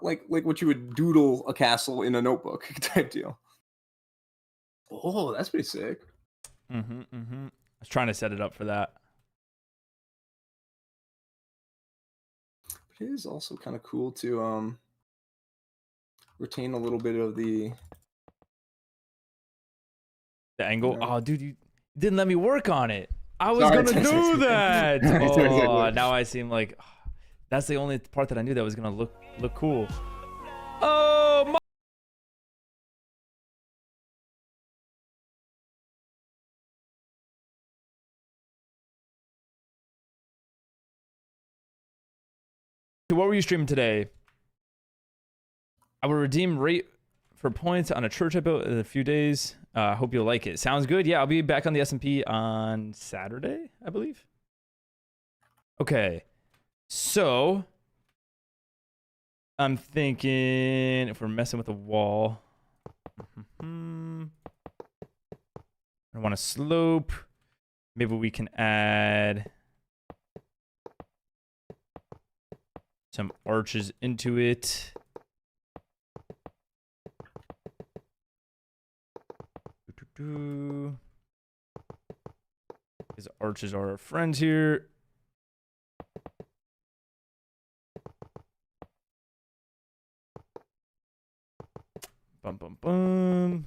like what you would doodle a castle in a notebook type deal. Oh, that's pretty sick. I was trying to set it up for that. It is also kind of cool to retain a little bit of the angle. Yeah. Oh, dude, you didn't let me work on it. I was Sorry, gonna do that. Sorry. Oh, now I seem like that's the only part that I knew that was gonna look cool. Oh my. What were you streaming today? I will redeem rate for points on a church I built in a few days. Hope you'll like it. Sounds good. Yeah, I'll be back on the SMP on Saturday, I believe. Okay, so I'm thinking if we're messing with a wall, I want a slope. Maybe we can add some arches into it. These arches are our friends here. Bum bum bum.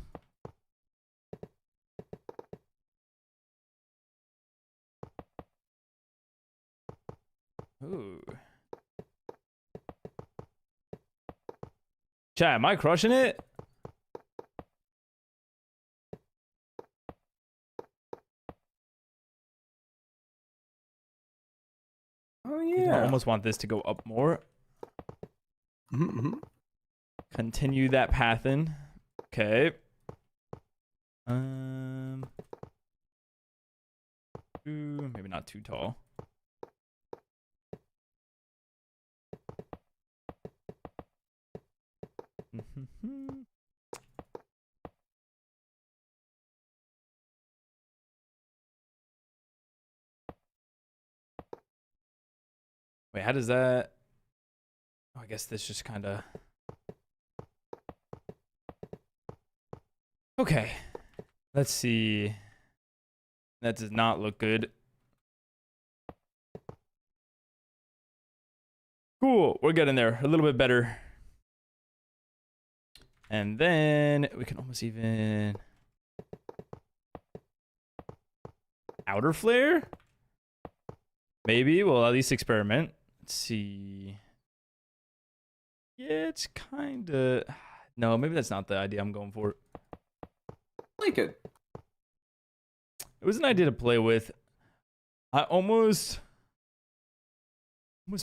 Ooh. Chat, am I crushing it? Oh I yeah. almost want this to go up more. Continue that path in. Okay. Maybe not too tall. Wait, how does that? Oh, I guess this just kind of. Okay. Let's see. That does not look good. Cool. We're getting there. A little bit better. And then we can almost even. Outer flare? Maybe. We'll at least experiment. Let's see. Yeah, it's kind of. No, maybe that's not the idea I'm going for. Like it. It was an idea to play with. I almost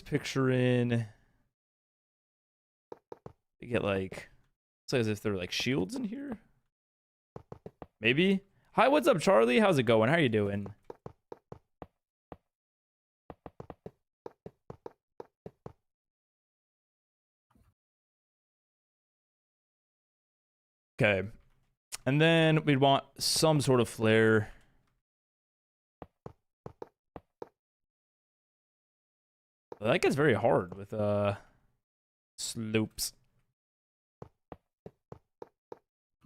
picturing they get like it's like as if they're like shields in here. Maybe. Hi, what's up, Charlie? How's it going? How are you doing? Okay. And then we'd want some sort of flare. Well, that gets very hard with slopes.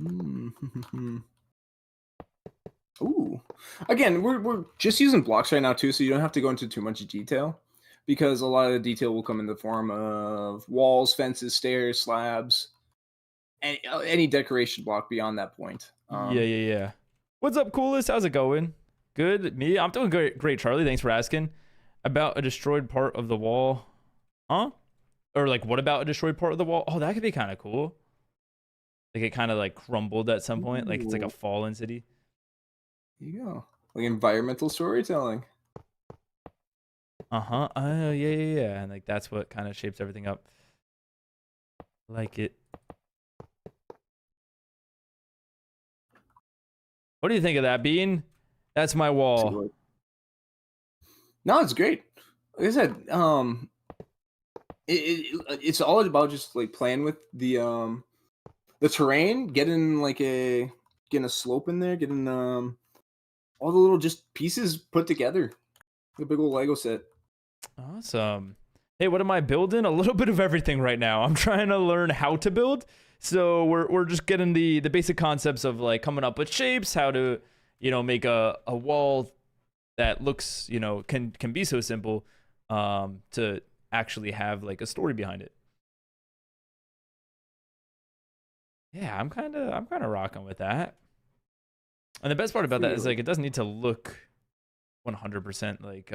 Ooh. Again, we're just using blocks right now too, so you don't have to go into too much detail, because a lot of the detail will come in the form of walls, fences, stairs, slabs, any decoration block beyond that point. Yeah. What's up, coolest? How's it going? Good. Me? I'm doing great, Charlie. Thanks for asking. About a destroyed part of the wall. Huh? Or like, what about a destroyed part of the wall? Oh, that could be kind of cool. Like it kind of like crumbled at some point. Like it's like a fallen city. There you go. Like environmental storytelling. Yeah. And like that's what kind of shapes everything up. Like it. What do you think of that, Bean? That's my wall. No, it's great. Like I said, it's all about just like playing with the terrain, getting a slope in there, getting all the little just pieces put together. The big old Lego set. Awesome. Hey, what am I building? A little bit of everything right now. I'm trying to learn how to build. So we're just getting the basic concepts of like coming up with shapes, how to, make a wall that looks, can be so simple to actually have like a story behind it. Yeah, I'm kind of rocking with that. And the best part about that is like it doesn't need to look 100% like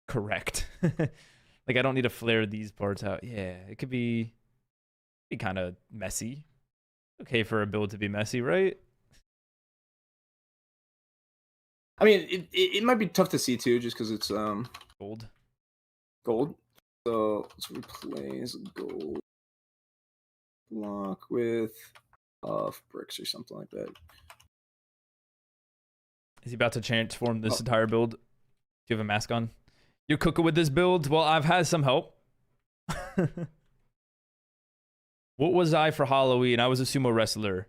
correct. Like I don't need to flare these parts out. Yeah, it could be kind of messy. Okay for a build to be messy, right? I mean, it might be tough to see too, just because it's Gold. So let's replace gold block with bricks or something like that. Is he about to transform this entire build? Do you have a mask on? You're cooking with this build? Well, I've had some help. What was I for Halloween? I was a sumo wrestler.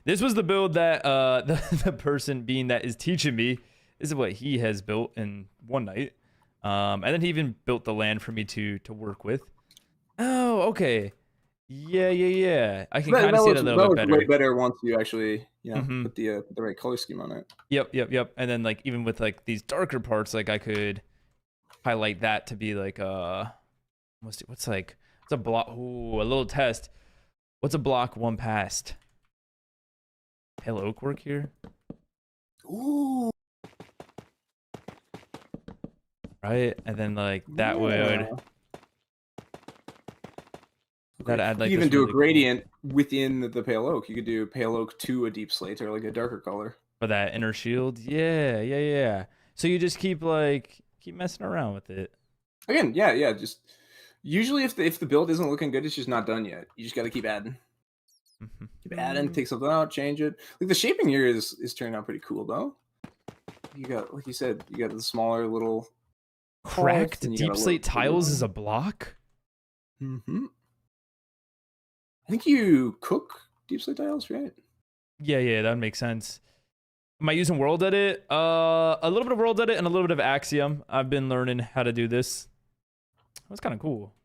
This was the build that the person being that is teaching me. This is what he has built in one night. And then he even built the land for me to work with. Oh, okay. Yeah. I can kind of see it a little bit better. Way better once you actually, put the right color scheme on it. Yep. And then like even with like these darker parts, like I could highlight that to be like what's a block? Ooh, a little test. What's a block one past? Pale oak work here. Ooh. Right, and then like that would. That'd add like you even this do really a gradient within the pale oak. You could do pale oak to a deep slate or like a darker color for that inner shield. Yeah. So you just keep messing around with it. Again, yeah. Just usually if the build isn't looking good, it's just not done yet. You just got to keep adding. Keep adding, take something out, change it. Like the shaping here is turning out pretty cool though. You got, like you said, you got the smaller little cracked deep slate tiles as a block. I think you cook deep slate tiles, right? Yeah, that makes sense. Am I using World Edit? A little bit of World Edit and a little bit of Axiom. I've been learning how to do this. That's kind of cool.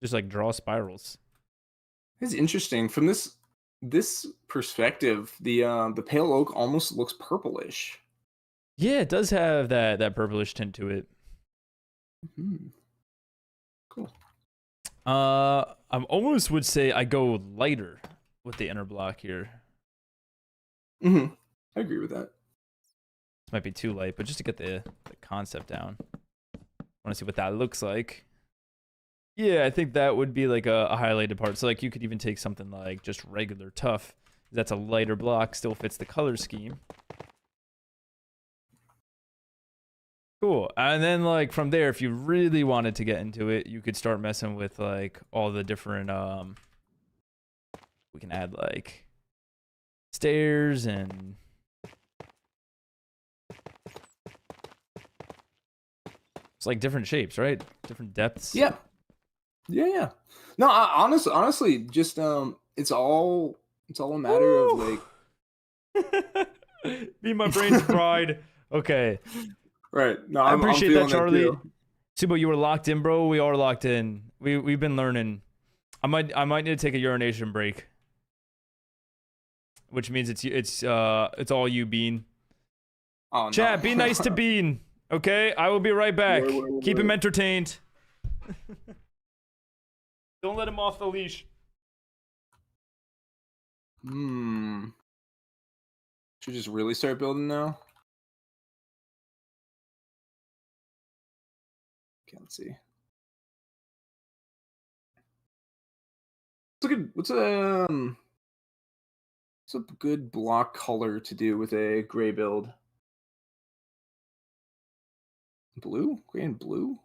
Just like draw spirals. It's interesting from this perspective. The pale oak almost looks purplish. Yeah, it does have that purplish tint to it. Cool. I almost would say I go lighter with the inner block here. I agree with that. This might be too light, but just to get the concept down. I want to see what that looks like. Yeah, I think that would be like a highlighted part. So like you could even take something like just regular tough. That's a lighter block, still fits the color scheme. Cool. And then like from there, if you really wanted to get into it, you could start messing with like all the different we can add like stairs and it's like different shapes, right? Different depths. Yeah. No, honestly, just it's all a matter of like be my brain's fried. Okay. Right. No, I appreciate that, Charlie. Subo, you were locked in, bro. We are locked in. We've been learning. I might need to take a urination break, which means it's all you, Bean. Oh, no. Chat, be nice to Bean. Okay, I will be right back. Keep him entertained. Don't let him off the leash. Should we just really start building now? Okay, let's see. What's a good block color to do with a gray build? Blue? Gray and blue?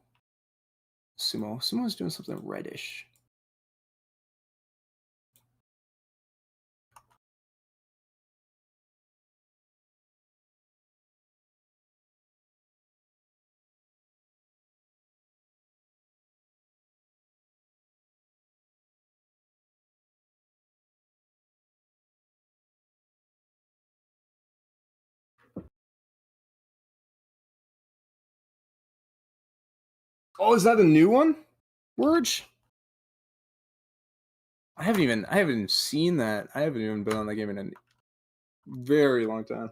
Sumo's doing something reddish. Oh, is that a new one? Wurge? I haven't even seen that. I haven't even been on that game in a very long time.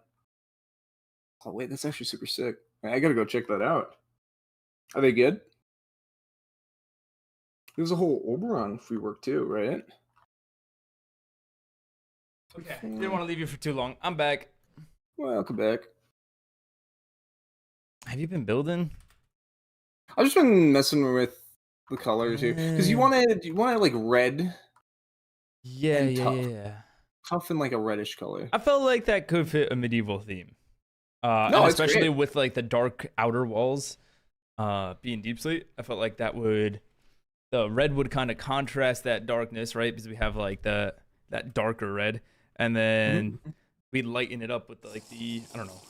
Oh wait, that's actually super sick. I gotta go check that out. Are they good? There's a whole Oberon free work too, right? Okay. Didn't want to leave you for too long. I'm back. Welcome back. Have you been building? I've just been messing with the colors here because you want like red, Yeah, And yeah, tough. yeah. tough in like a reddish color. I felt like that could fit a medieval theme. And No, it's especially great. with like the dark outer walls being deep slate. I felt like the red would kind of contrast that darkness, right? Because we have like that darker red, and then we'd lighten it up with like the, I don't know.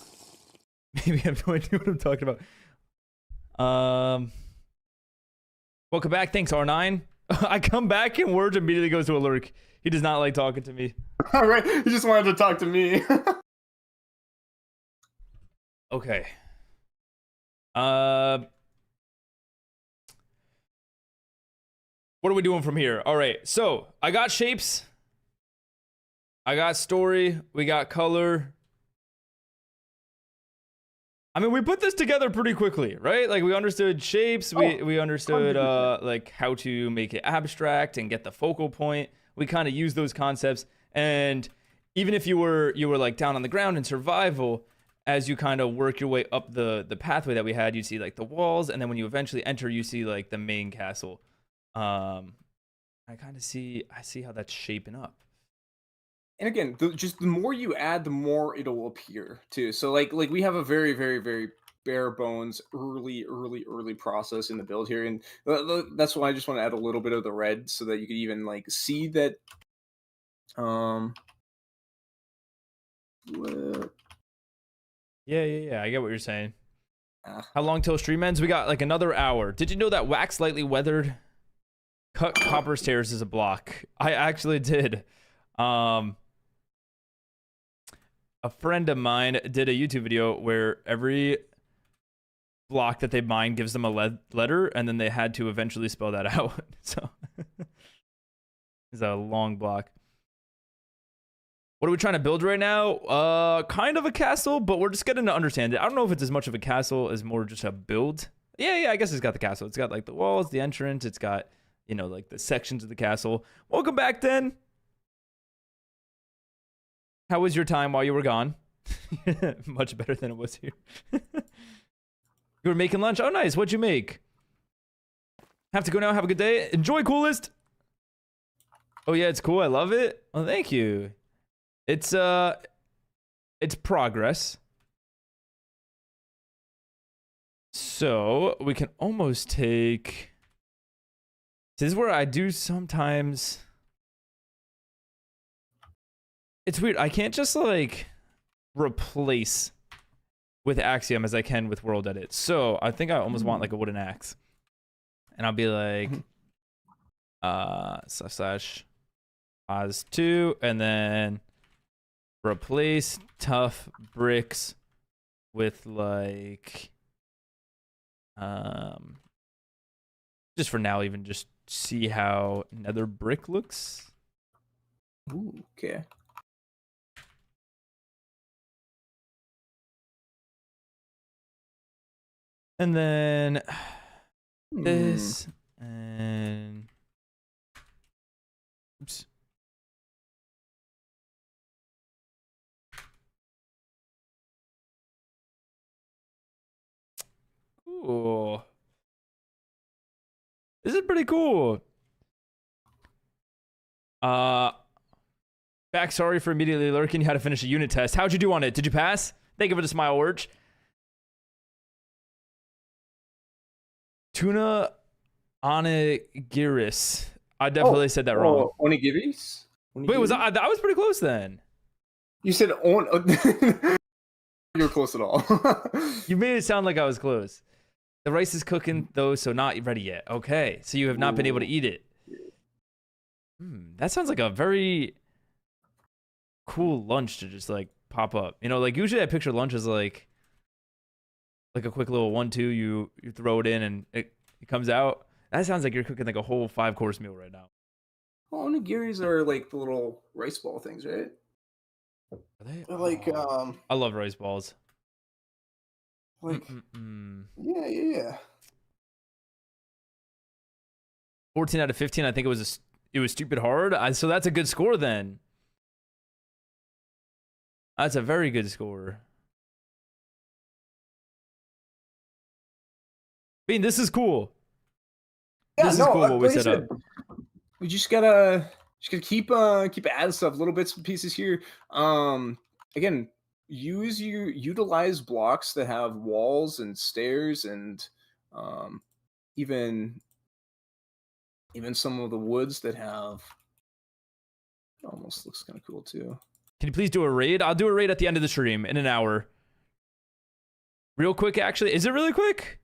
Maybe I have no idea what I'm talking about. Welcome back. Thanks, R9. I come back and Word immediately goes to a lurk. He does not like talking to me. All right, he just wanted to talk to me. Okay. What are we doing from here? All right. So I got shapes. I got story. We got color. I mean, we put this together pretty quickly, right? Like we understood shapes. We understood 100%. like how to make it abstract and get the focal point. We kind of used those concepts. And even if you were like down on the ground in survival, as you kind of work your way up the pathway that we had, you see like the walls, and then when you eventually enter, you see like the main castle. I see how that's shaping up. And again, just the more you add, the more it'll appear too. So like we have a very, very, very bare bones early process in the build here, and that's why I just want to add a little bit of the red so that you could even like see that. Yeah. I get what you're saying. Ah. How long till stream ends? We got like another hour. Did you know that wax lightly weathered cut copper stairs is a block? I actually did. A friend of mine did a YouTube video where every block that they mine gives them a letter, and then they had to eventually spell that out. So it's a long block. What are we trying to build right now? Kind of a castle, but we're just getting to understand it. I don't know if it's as much of a castle as more just a build. Yeah, I guess it's got the castle. It's got like the walls, the entrance. It's got, you know, like the sections of the castle. Welcome back, then. How was your time while you were gone? Much better than it was here. You were making lunch? Oh, nice. What'd you make? Have to go now. Have a good day. Enjoy, coolest. Oh, yeah, it's cool. I love it. Oh, thank you. It's progress. So we can almost take. This is where I do sometimes. It's weird. I can't just like replace with Axiom as I can with World Edit. So I think I almost want like a wooden axe, and I'll be like, slash Oz 2, and then replace tough bricks with like, just for now, even just see how nether brick looks. Ooh, okay. And then this and oops. Cool. This is pretty cool. Back, sorry for immediately lurking. You had to finish a unit test. How'd you do on it? Did you pass? Thank you for the smile, Urge. Tuna onigiris. I definitely said that wrong. Onigiris? Wait, was I was pretty close then. You said on. You were close at all. You made it sound like I was close. The rice is cooking though, so not ready yet. Okay, so you have not been able to eat it. That sounds like a very cool lunch to just like pop up. You know, like usually I picture lunch as like a quick little 1-2. You throw it in and It comes out. That sounds like you're cooking like a whole 5-course meal right now. Oh, nigiris are like the little rice ball things, right? Are they? They're like I love rice balls. like Mm-mm-mm. yeah. 14 out of 15. I think it was stupid hard. So that's a good score then. That's a very good score. Bean, this is cool. Yeah, This is no, cool what we like I set up. said, we just gotta keep adding stuff, little bits and pieces here. Again, utilize blocks that have walls and stairs and even some of the woods that have. It almost looks kind of cool too. Can you please do a raid? I'll do a raid at the end of the stream in an hour. Real quick, actually. Is it really quick?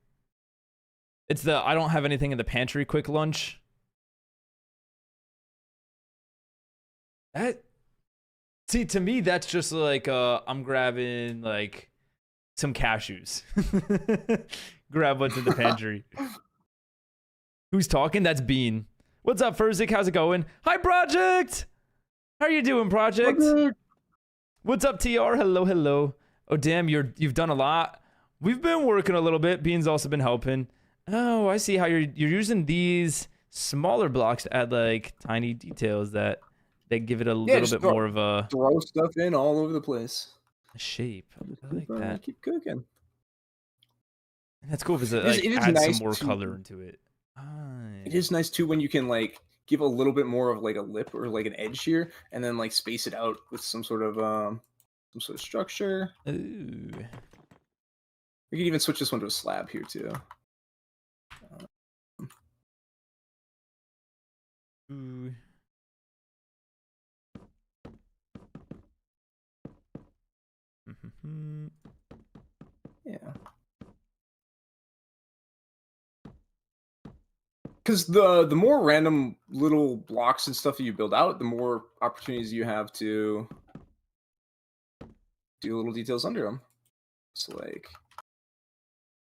It's the I don't have anything in the pantry quick lunch. See, to me, that's just like I'm grabbing like some cashews. Grab what's in the pantry. Who's talking? That's Bean. What's up, Furzik? How's it going? Hi, Project. How are you doing, Project? What's up, TR? Hello, hello. Oh, damn, you've done a lot. We've been working a little bit. Bean's also been helping. Oh, I see how you're using these smaller blocks to add like tiny details that give it a little bit more of a throw stuff in all over the place. shape. I like that. Keep cooking. And that's cool because it It is adds nice some more to- color into it. It is nice too when you can like give a little bit more of like a lip or like an edge here, and then like space it out with some sort of structure. Ooh. We can even switch this one to a slab here too. Ooh. Yeah. Because the more random little blocks and stuff that you build out, the more opportunities you have to do little details under them. So like,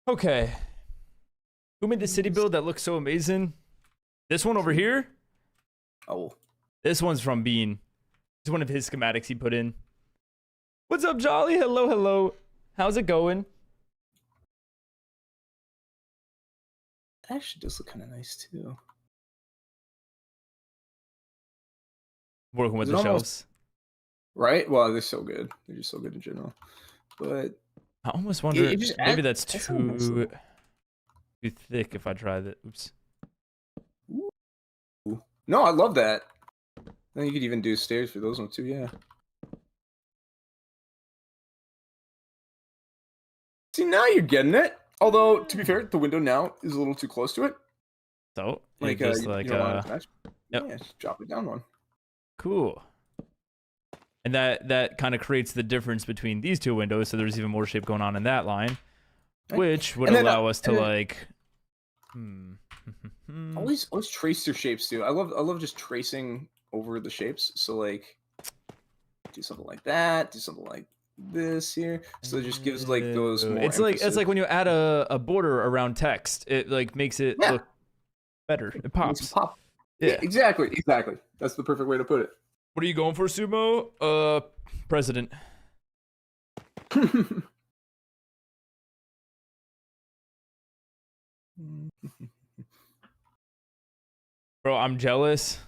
Okay. Who made the city build that looks so amazing? This one over here? oh, This one's from Bean. It's one of his schematics he put in. What's up, Jolly? Hello, hello. How's it going? that actually does look kind of nice too. Working with Is the it almost- shelves. Right? Well, they're so good. They're just so good in general. But I almost wonder it just maybe adds- that's adds a nice too little- thick if I try that. Oops. no, I love that. Then you could even do stairs for those ones too. Yeah. See, now you're getting it. Although, to be fair, the window now is a little too close to it. So Like, just you like don't want it to match. yep. Yeah, just drop it down one. Cool. And that kind of creates the difference between these two windows, so there's even more shape going on in that line, Right. which would And then, allow us to and then- like. Always trace your shapes too. I love just tracing over the shapes. So like, do something like that. Do something like this here. So it just gives like those. More It's like emphasis. when you add a border around text, it like makes it Yeah. look better. It Makes pops. it pop. Yeah. Exactly. That's the perfect way to put it. What are you going for, Sumo? President. Bro, I'm jealous.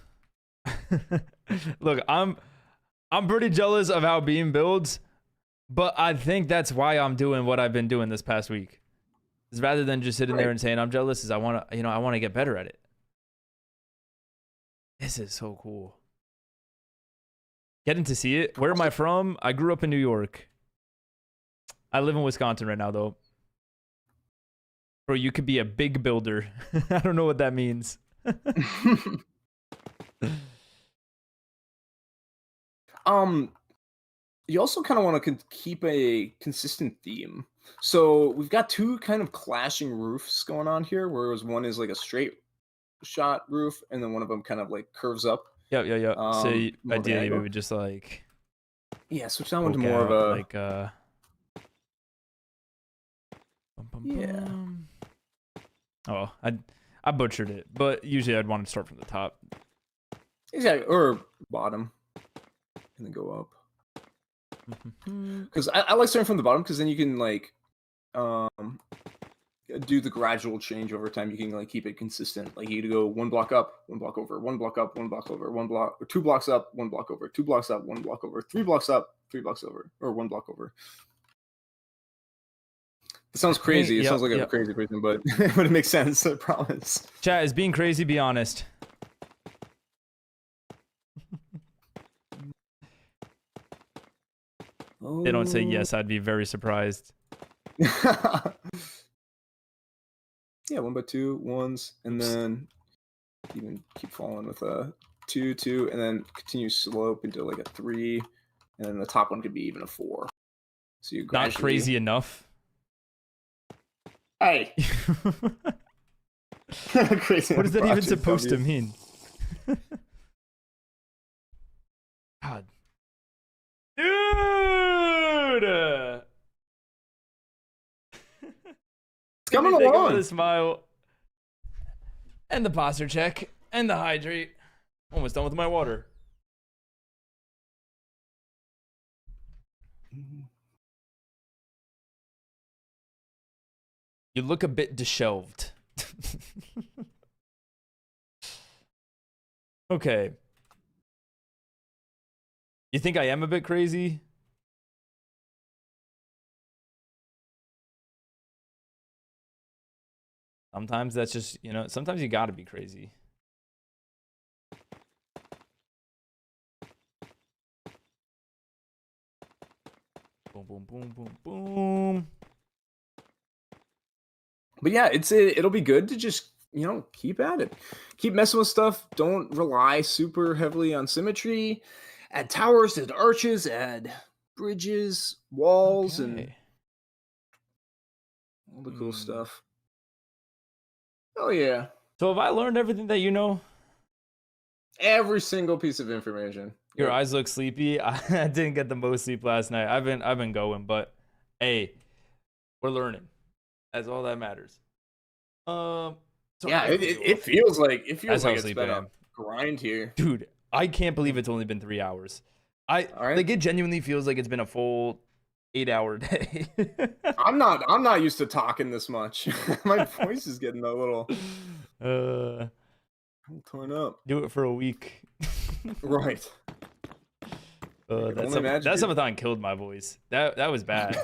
Look, I'm pretty jealous of how Beam builds, but I think that's why I'm doing what I've been doing this past week. Is rather than just sitting there Right. and saying I'm jealous, is I want to get better at it. This is so cool. Getting to see it. Where am I from? I grew up in New York. I live in Wisconsin right now, though. Bro, you could be a big builder. I don't know what that means. You also kind of want to keep a consistent theme. So we've got two kind of clashing roofs going on here, whereas one is like a straight shot roof, and then one of them kind of like curves up. Yeah. So More of an ideally, we angle. would just like Yeah, switch that one to poke more of out, a like bum, bum, Yeah. bum. Oh, I butchered it, but usually I'd want to start from the top. Exactly, or bottom, and then go up. Because I like starting from the bottom, because then you can like do the gradual change over time. You can like keep it consistent. Like you go 1 block up, 1 block over, 1 block up, 1 block over, 1 block, or 2 blocks up, 1 block over, 2 blocks up, 1 block over, 3 blocks up, 3 blocks over, or 1 block over. It sounds crazy. It sounds like a crazy person, but but it makes sense. I promise. Chat, is being crazy, be honest. They don't say yes, I'd be very surprised. Yeah, 1 by 2 ones, and then even keep falling with a 2, 2, and then continue slope into like a 3, and then the top one could be even a 4. So you Not crazy enough. Hey, crazy. What is that even supposed to mean? God. Dude! It's coming Take it along. with a smile. And the posture check. And the hydrate. Almost done with my water. You look a bit disheveled. Okay. You think I am a bit crazy? Sometimes that's just, you know, sometimes you gotta be crazy. Boom, boom, boom, boom, boom. But yeah, it'll be good to just, you know, keep at it. Keep messing with stuff. Don't rely super heavily on symmetry. Add towers, add arches, add bridges, walls, and Okay. all the cool stuff. Oh yeah. So have I learned everything that you know? Every single piece of information. Your Yeah. eyes look sleepy. I didn't get the most sleep last night. I've been going, but hey, we're learning. That's all that matters. So Yeah, I it feels like That's it's how been sleepy I a am. grind here. Dude, I can't believe it's only been 3 hours. All right. Like it genuinely feels like it's been a full 8-hour day. I'm not used to talking this much. My voice is getting a little torn up. Do it for a week. Right. can only imagine, That dude. subathon killed my voice. That was bad.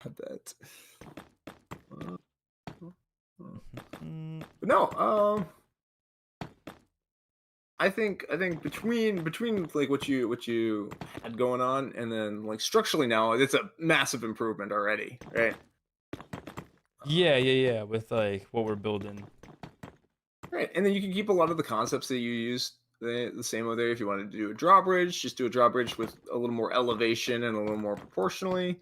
I bet. Mm, But no, I think between like what you had going on, and then like structurally now, it's a massive improvement already, right? yeah. With like what we're building. Right, and then you can keep a lot of the concepts that you used the same over there. If you wanted to do a drawbridge, just do a drawbridge with a little more elevation and a little more proportionally.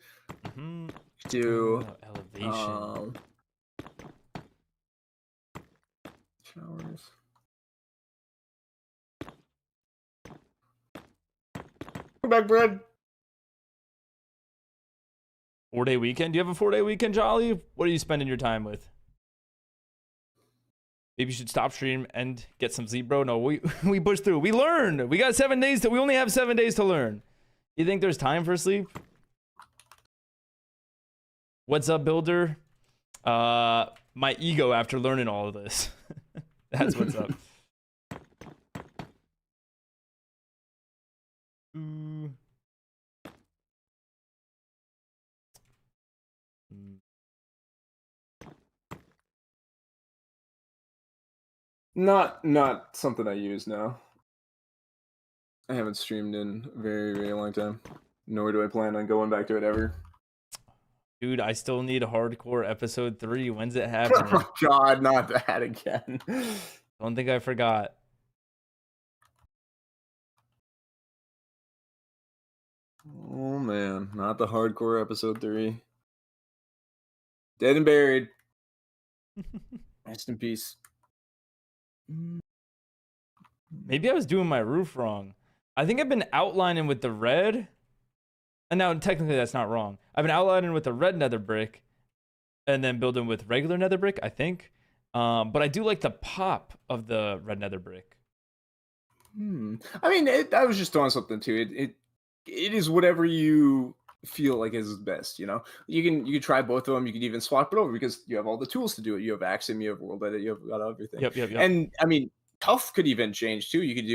Mhm. Do Elevation. showers. Come back, bread. 4-day weekend? Do you have a 4-day weekend, Jolly? What are you spending your time with? Maybe you should stop stream and get some sleep, bro. No, we pushed through. We learned. We got 7 days we only have 7 days to learn. You think there's time for sleep? What's up, builder? My ego after learning all of this. That's what's up. Ooh. Not something I use now. I haven't streamed in a very, very long time. Nor do I plan on going back to it ever. Dude, I still need hardcore episode 3. When's it happening? Oh God, not that again. Don't think I forgot. Oh man, not the hardcore episode 3. Dead and buried. Rest in peace. Maybe I was doing my roof wrong. I think I've been outlining with the red. And now technically that's not wrong. I've been outlining with the red nether brick and then building with regular nether brick, I think. But I do like the pop of the red nether brick. I mean, I was just throwing something too. It is whatever you feel like is best. You know, you can try both of them. You can even swap it over because you have all the tools to do it. You have Axiom, you have World Edit, you have got everything. Yep. And I mean, tough could even change too. You could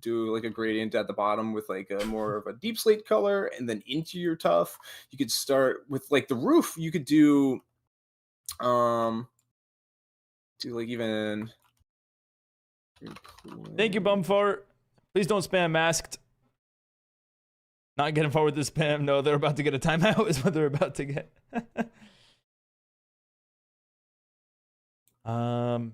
do like a gradient at the bottom with like a more of a deep slate color, and then into your tough. You could start with like the roof. You could do like even. Thank you, Bumfart. Please don't spam masked. Not getting forward with the spam. No, they're about to get a timeout is what they're about to get. Netherrack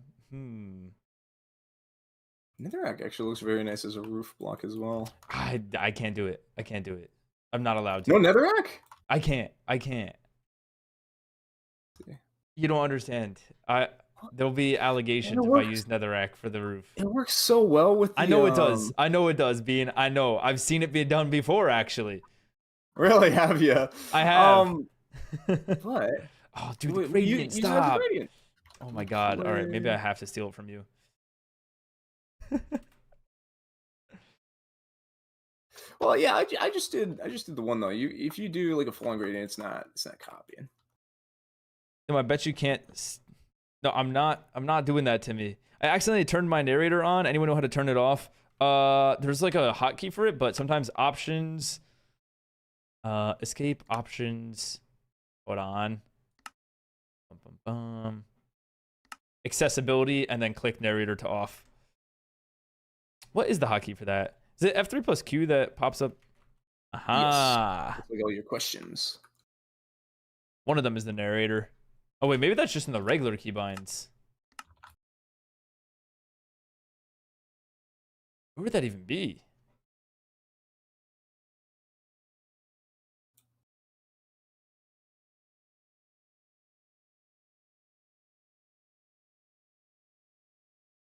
actually looks very nice as a roof block as well. I can't do it. I can't do it. I'm not allowed to. No Netherrack? I can't. You don't understand. There'll be allegations if I use Netherrack for the roof. It works so well with the, I know it does. I know it does, Bean. I know. I've seen it be done before, actually. Really, have you? I have. But oh, dude, the gradient, you have the stop. gradient. Oh my god. All right, maybe I have to steal it from you. Well, yeah, I just did the one though. If you do like a full on gradient, it's not copying. No, I bet you can't. No, I'm not doing that, Timmy. I accidentally turned my narrator on. Anyone know how to turn it off? There's like a hotkey for it, but sometimes options, escape options. Hold on. Accessibility, and then click narrator to off. What is the hotkey for that? Is it F3 plus Q that pops up? Aha. Yes. Like all your questions. One of them is the narrator. Oh wait, maybe that's just in the regular keybinds. Where would that even be?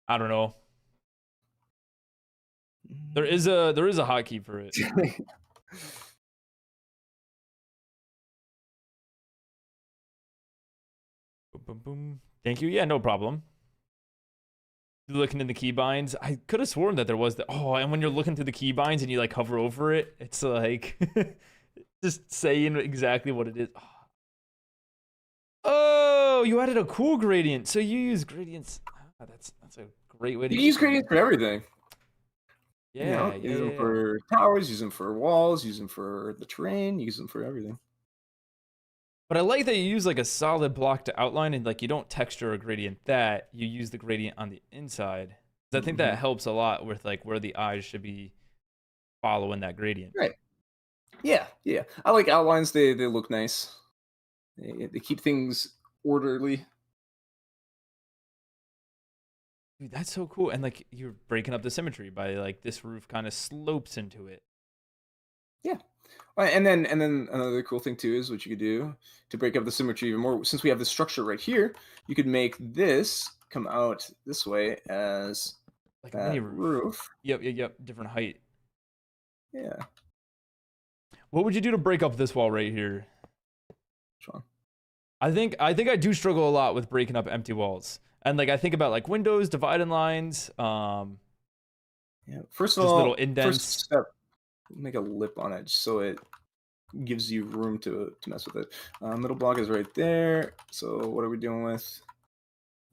I don't know. There is a hotkey for it. Boom, boom. Thank you. Yeah, no problem. Looking in the keybinds, I could have sworn that there was the. Oh, and when you're looking through the keybinds and you like hover over it, it's like just saying exactly what it is. Oh, you added a cool gradient, so you use gradients. Ah, that's a great way to use gradients for everything. Yeah, use them for towers, use them for walls, use them for the terrain, use them for everything. But I like that you use like a solid block to outline, and like you don't texture a gradient that you use the gradient on the inside. I think that helps a lot with like where the eyes should be following that gradient. Right. Yeah. I like outlines. They look nice. They keep things orderly. Dude, that's so cool. And like you're breaking up the symmetry by like this roof kind of slopes into it. Yeah. And then another cool thing too is what you could do to break up the symmetry even more. Since we have the structure right here, you could make this come out this way as like that a mini roof. Yep. Different height. Yeah. What would you do to break up this wall right here? Which one? I think I do struggle a lot with breaking up empty walls. And like I think about like windows, dividing lines. Yeah. First of just all, little indents. First step, make a lip on it so it gives you room to mess with it. Middle block is right there. So what are we doing with?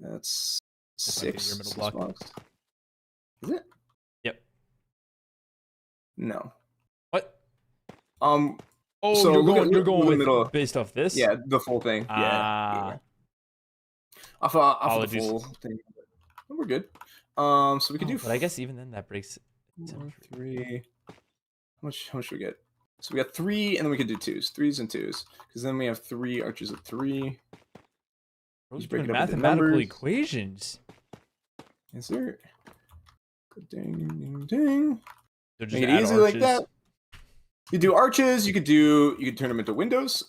That's six. Your middle six block. blocks. Is it? Yep. No. What? Oh, so you're going with middle. based off this? Yeah, the full thing. Yeah. Off of the full thing. We're good. So we could do. But I guess even then that breaks. 4, 3. How much should we get? So we got 3, and then we could do 2s, 3s and 2s, because then we have 3 arches of 3. Those break doing it up into mathematical numbers. equations. Is there? Ding. So just Make it add easy like arches. that. You do arches. You could turn them into windows.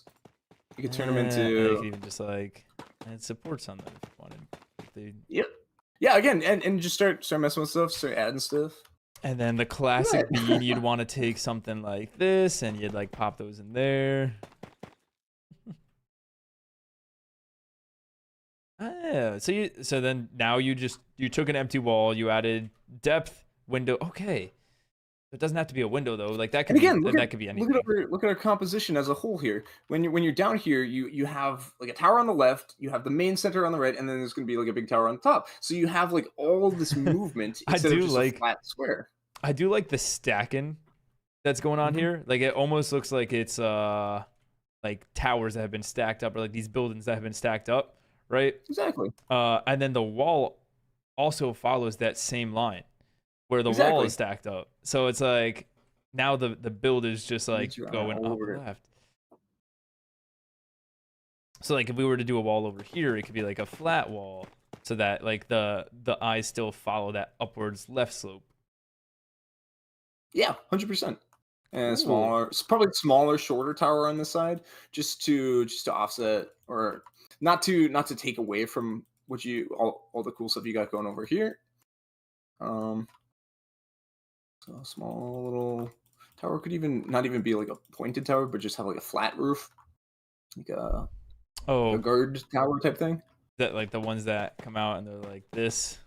You could turn them You into. could even just like add supports on them if you wanted. Yep. Yeah. Again, and just start messing with stuff. Start adding stuff. And then the classic bean, you'd want to take something like this, and you'd like pop those in there. So then now you took an empty wall, you added depth, window. Okay. It doesn't have to be a window though. Like that could And again, that could be anything. look at our composition as a whole here. When you're down here, you have like a tower on the left, you have the main center on the right, and then there's going to be like a big tower on top. So you have like all this movement instead of just a flat square. I do like the stacking that's going on here. Like it almost looks like it's like towers that have been stacked up, or like these buildings that have been stacked up, right? Exactly. And then the wall also follows that same line where the wall is stacked up. So it's like now the build is just like going up left. So like if we were to do a wall over here, it could be like a flat wall so that like the eyes still follow that upwards left slope. Yeah, 100%. And smaller, probably smaller, shorter tower on the side, just to offset, or not to take away from what all the cool stuff you got going over here. So a small little tower could not even be like a pointed tower, but just have like a flat roof, like a guard tower type thing. That like the ones that come out and they're like this.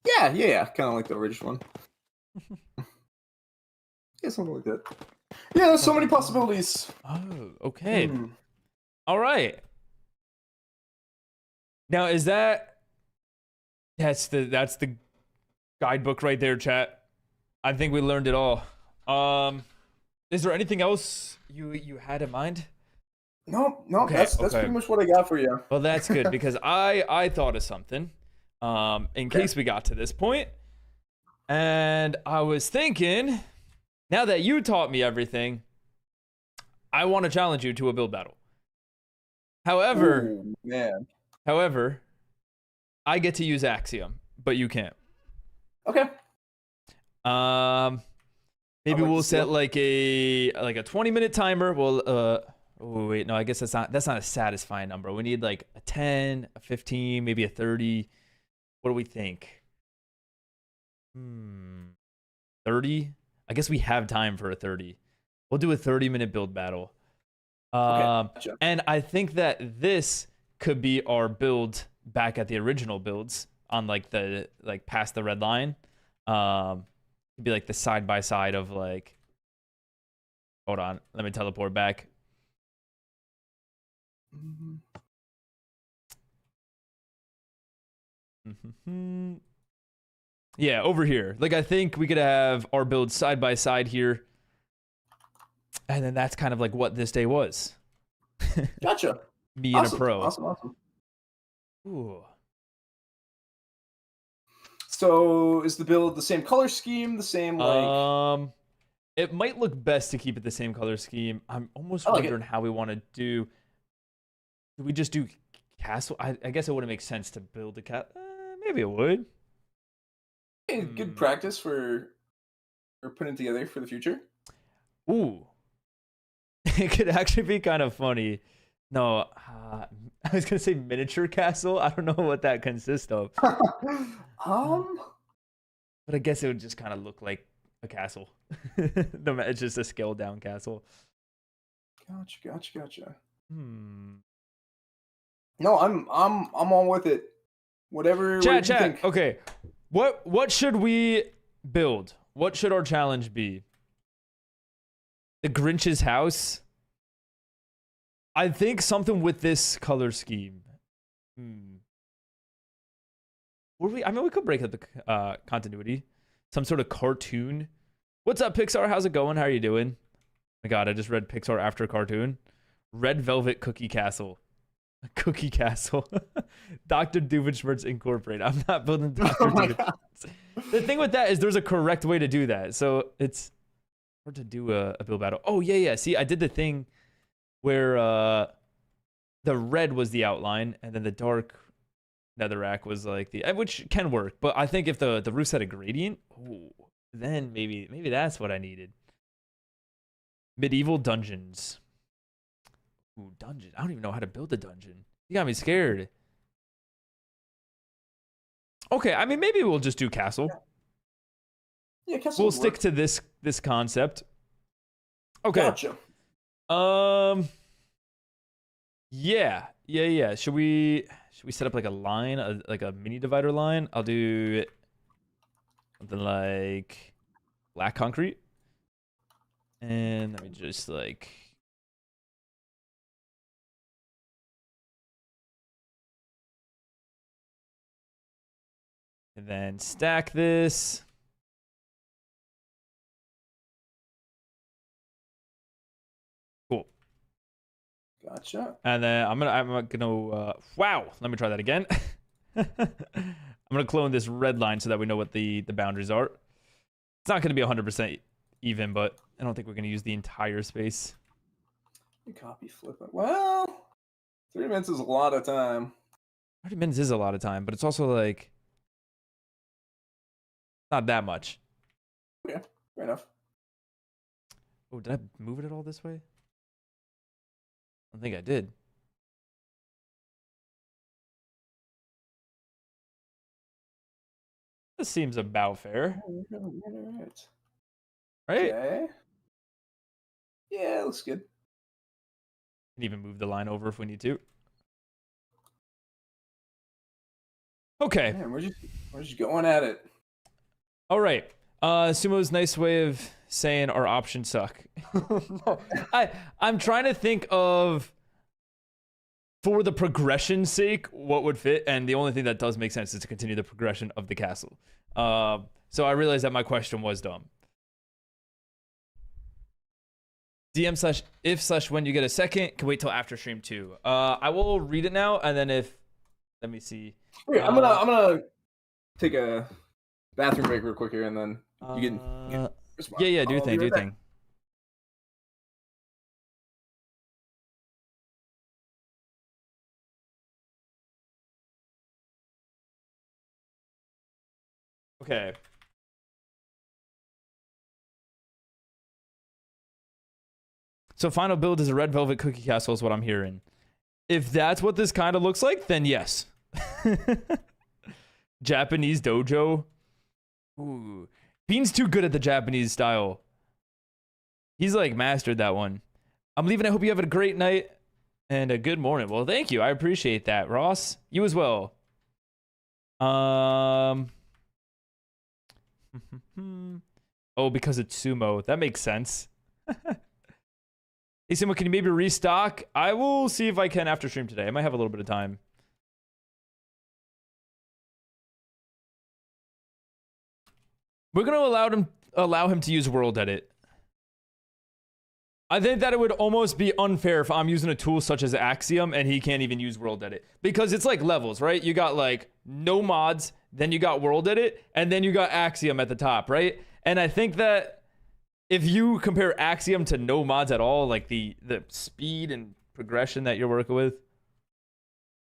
Yeah, kind of like the Ridge one. Yeah, something like that. Yeah, there's so many possibilities. Oh, okay. All right. Now is that's the guidebook right there, chat. I think we learned it all. Is there anything else you had in mind? No, Okay, that's pretty much what I got for you. Well, that's good because I thought of something in case we got to this point. And I was thinking, now that you taught me everything, I want to challenge you to a build battle. However, I get to use Axiom, but you can't. Okay. Maybe we'll set like a 20-minute timer. Well, oh wait, no, I guess that's not a satisfying number. We need like a 10, a 15, maybe a 30. What do we think? 30? I guess we have time for a 30. We'll do a 30-minute build battle. Okay, gotcha. And I think that this could be our build back at the original builds on like past the red line. It'd be like the side by side of like, hold on, let me teleport back. Yeah, over here. Like I think we could have our build side by side here. And then that's kind of like what this day was. Gotcha. Me and a pro. Awesome. Ooh. So is the build the same color scheme? The same like? It might look best to keep it the same color scheme. I'm almost wondering how we want to do. Do we just do castle? I guess it wouldn't make sense to build a cat. Maybe it would. Good practice for putting together for the future. Ooh. It could actually be kind of funny. No, I was gonna say miniature castle. I don't know what that consists of. But I guess it would just kind of look like a castle. It's just a scaled down castle. Gotcha. No, I'm on with it. Whatever. Chat. Think. Okay, what should we build? What should our challenge be? The Grinch's house. I think something with this color scheme. We could break up the continuity. Some sort of cartoon. What's up, Pixar? How's it going? How are you doing? Oh my God, I just read Pixar after cartoon. Red Velvet Cookie Castle. Cookie Castle. Dr. Doofenshmirtz Incorporated. I'm not building Dr. Doofenshmirtz. The thing with that is there's a correct way to do that. So it's hard to do a build battle. Oh, yeah. See, I did the thing where the red was the outline and then the dark netherrack was like which can work, but I think if the roof had a gradient, then maybe that's what I needed. Medieval dungeons. Dungeon. I don't even know how to build a dungeon. You got me scared. Okay, I mean maybe we'll just do castle. Yeah, castle. We'll stick to this concept. Okay. Gotcha. Yeah. Should we Should we set up like a line, like a mini divider line? I'll do something like black concrete. And let me just like... And then stack this. Cool. Gotcha. And then I'm gonna wow, let me try that again. I'm gonna clone this red line so that we know what the boundaries are. It's not gonna be 100% even, but I don't think we're gonna use the entire space. Copy, flip it. Well, 3 minutes is a lot of time. 30 minutes is a lot of time, but it's also like not that much. Yeah, fair enough. Oh, did I move it at all this way? I don't think I did. This seems about fair, Right. right? Okay. Yeah, looks good. Can even move the line over if we need to. Okay. Man, we're just going at it. All right. Sumo's nice way of saying our options suck. No, I'm trying to think of, for the progression's sake, what would fit, and the only thing that does make sense is to continue the progression of the castle. So I realized that my question was dumb. DM/if/when you get a second, can wait till after stream 2. I will read it now, and then if, let me see. Okay, I'm gonna take a bathroom break real quick here, and then you can respond. Yeah, do your I'll thing, be do your right back. thing. Okay. So final build is a red velvet cookie castle is what I'm hearing. If that's what this kind of looks like, then yes. Japanese dojo. Ooh. Bean's too good at the Japanese style. He's like mastered that one. I'm leaving. I hope you have a great night and a good morning. Well, thank you. I appreciate that, Ross. You as well. Oh, because it's sumo. That makes sense. Hey, Sumo, can you maybe restock? I will see if I can after stream today. I might have a little bit of time. We're going to allow him to use World Edit. I think that it would almost be unfair if I'm using a tool such as Axiom and he can't even use World Edit. Because it's like levels, right? You got like no mods, then you got World Edit, and then you got Axiom at the top, right? And I think that if you compare Axiom to no mods at all, like the speed and progression that you're working with,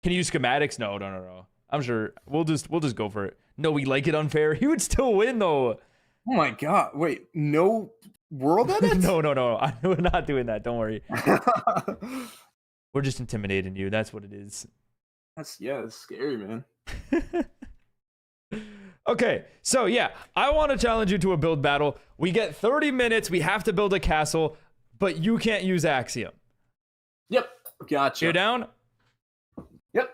can you use schematics? No. I'm sure we'll just go for it. No, we like it unfair. He would still win though. Oh my god! Wait, no World Edit? No. We're not doing that. Don't worry. We're just intimidating you. That's what it is. That's scary, man. Okay, so yeah, I want to challenge you to a build battle. We get 30 minutes. We have to build a castle, but you can't use Axiom. Yep, gotcha. You're down? Yep.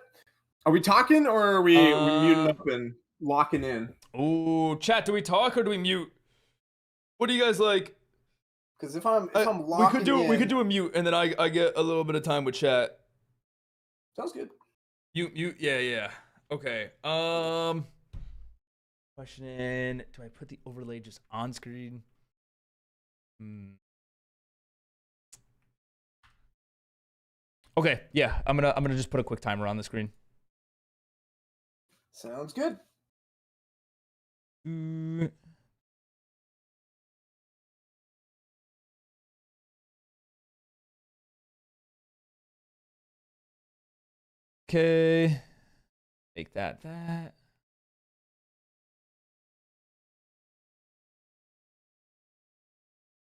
Are we talking or are we muting up and locking in? Ooh, chat, do we talk or do we mute? What do you guys like? Because if I'm locking we could do a mute and then I get a little bit of time with chat. Sounds good. Mute, yeah. Okay. Question, do I put the overlay just on screen? Okay, yeah, I'm gonna just put a quick timer on the screen. Sounds good. Okay. Make that.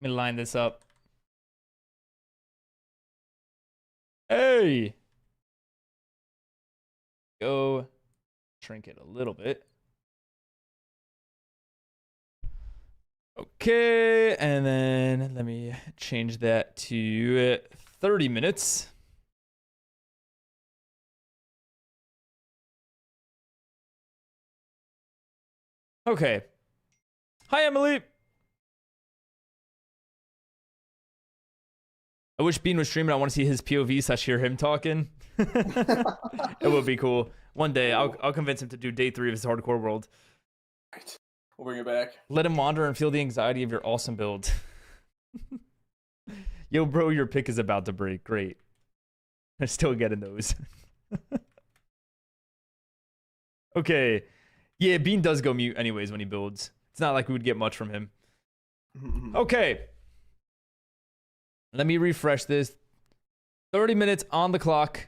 Let me line this up. Hey! Go shrink it a little bit. Okay, and then let me change that to 30 minutes. Okay. Hi, Emily. I wish Bean was streaming. I want to see his POV / hear him talking. It would be cool. One day, I'll convince him to do day 3 of his hardcore world. Right. We'll bring it back. Let him wander and feel the anxiety of your awesome build. Yo, bro, your pick is about to break. Great. I'm still getting those. Okay. Yeah, Bean does go mute anyways when he builds. It's not like we would get much from him. Okay. Let me refresh this. 30 minutes on the clock.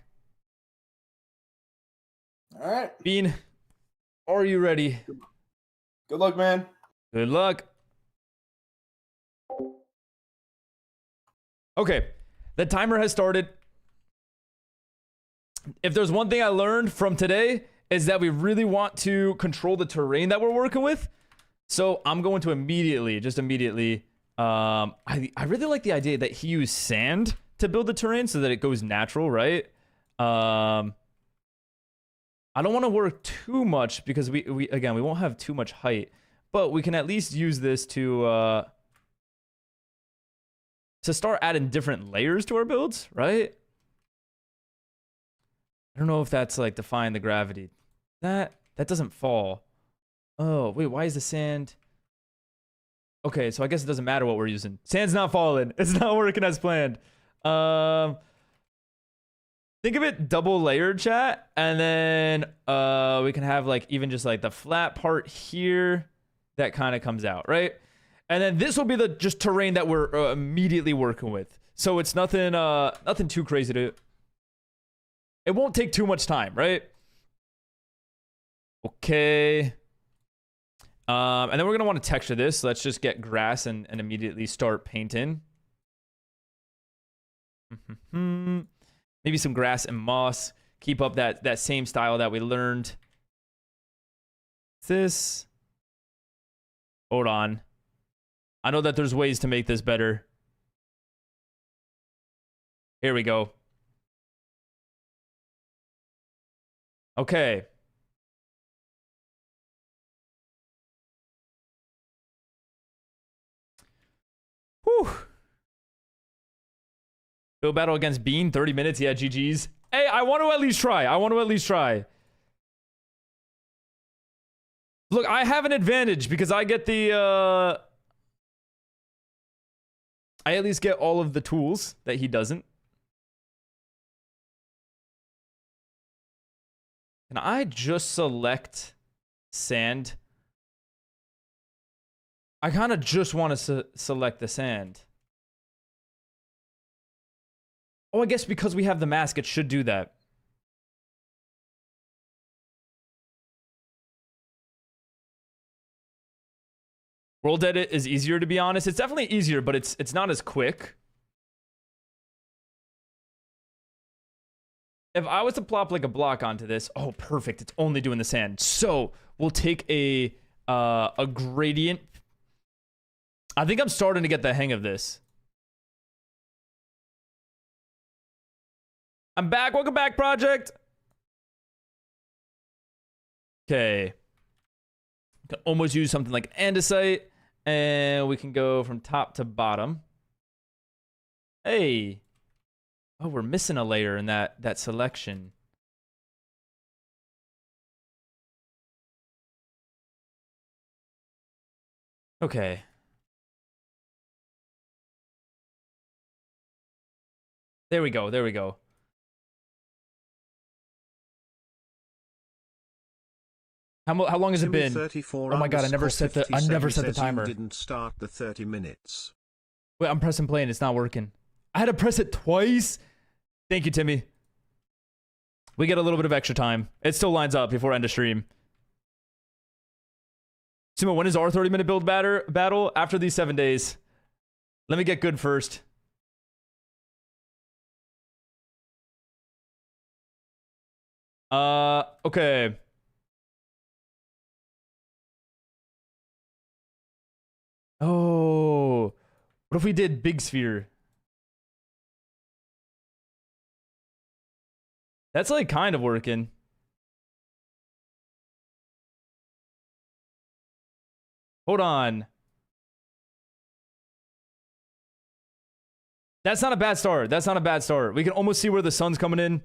All right. Bean, are you ready? Good luck, man. Good luck. Okay. The timer has started. If there's one thing I learned from today, is that we really want to control the terrain that we're working with. So I'm going to immediately, I really like the idea that he used sand to build the terrain so that it goes natural, right? I don't want to work too much because we won't have too much height, but we can at least use this to start adding different layers to our builds, right? I don't know if that's like defying the gravity. That doesn't fall. Oh, wait, why is the sand? Okay, so I guess it doesn't matter what we're using. Sand's not falling. It's not working as planned. Think of it double layered, chat, and then we can have like even just like the flat part here that kind of comes out, right? And then this will be the just terrain that we're immediately working with. So it's nothing too crazy to. It won't take too much time, right? Okay. And then we're gonna want to texture this. So let's just get grass and immediately start painting. Maybe some grass and moss. Keep up that same style that we learned. This. Hold on. I know that there's ways to make this better. Here we go. Okay. Whew. Build battle against Bean, 30 minutes. Yeah, GG's. Hey, I want to at least try. Look, I have an advantage because I get the, I at least get all of the tools that he doesn't. Can I just select sand? I kind of just want to select the sand. Oh, I guess because we have the mask, it should do that. World edit is easier, to be honest. It's definitely easier, but it's not as quick. If I was to plop like a block onto this, oh, perfect. It's only doing the sand. So we'll take a gradient. I think I'm starting to get the hang of this. I'm back. Welcome back, project. Okay. Can almost use something like andesite, and we can go from top to bottom. Hey. Oh, we're missing a layer in that selection. Okay. There we go. There we go. How long has it been? 34 Oh my god, I never set the timer. Didn't start the 30 minutes. Wait, I'm pressing play and it's not working. I had to press it twice. Thank you, Timmy. We get a little bit of extra time. It still lines up before end of stream. Sumo, when is our 30-minute build battle? After these 7 days. Let me get good first. Okay. Oh. What if we did big sphere? That's like kind of working. Hold on. That's not a bad start. That's not a bad start. We can almost see where the sun's coming in.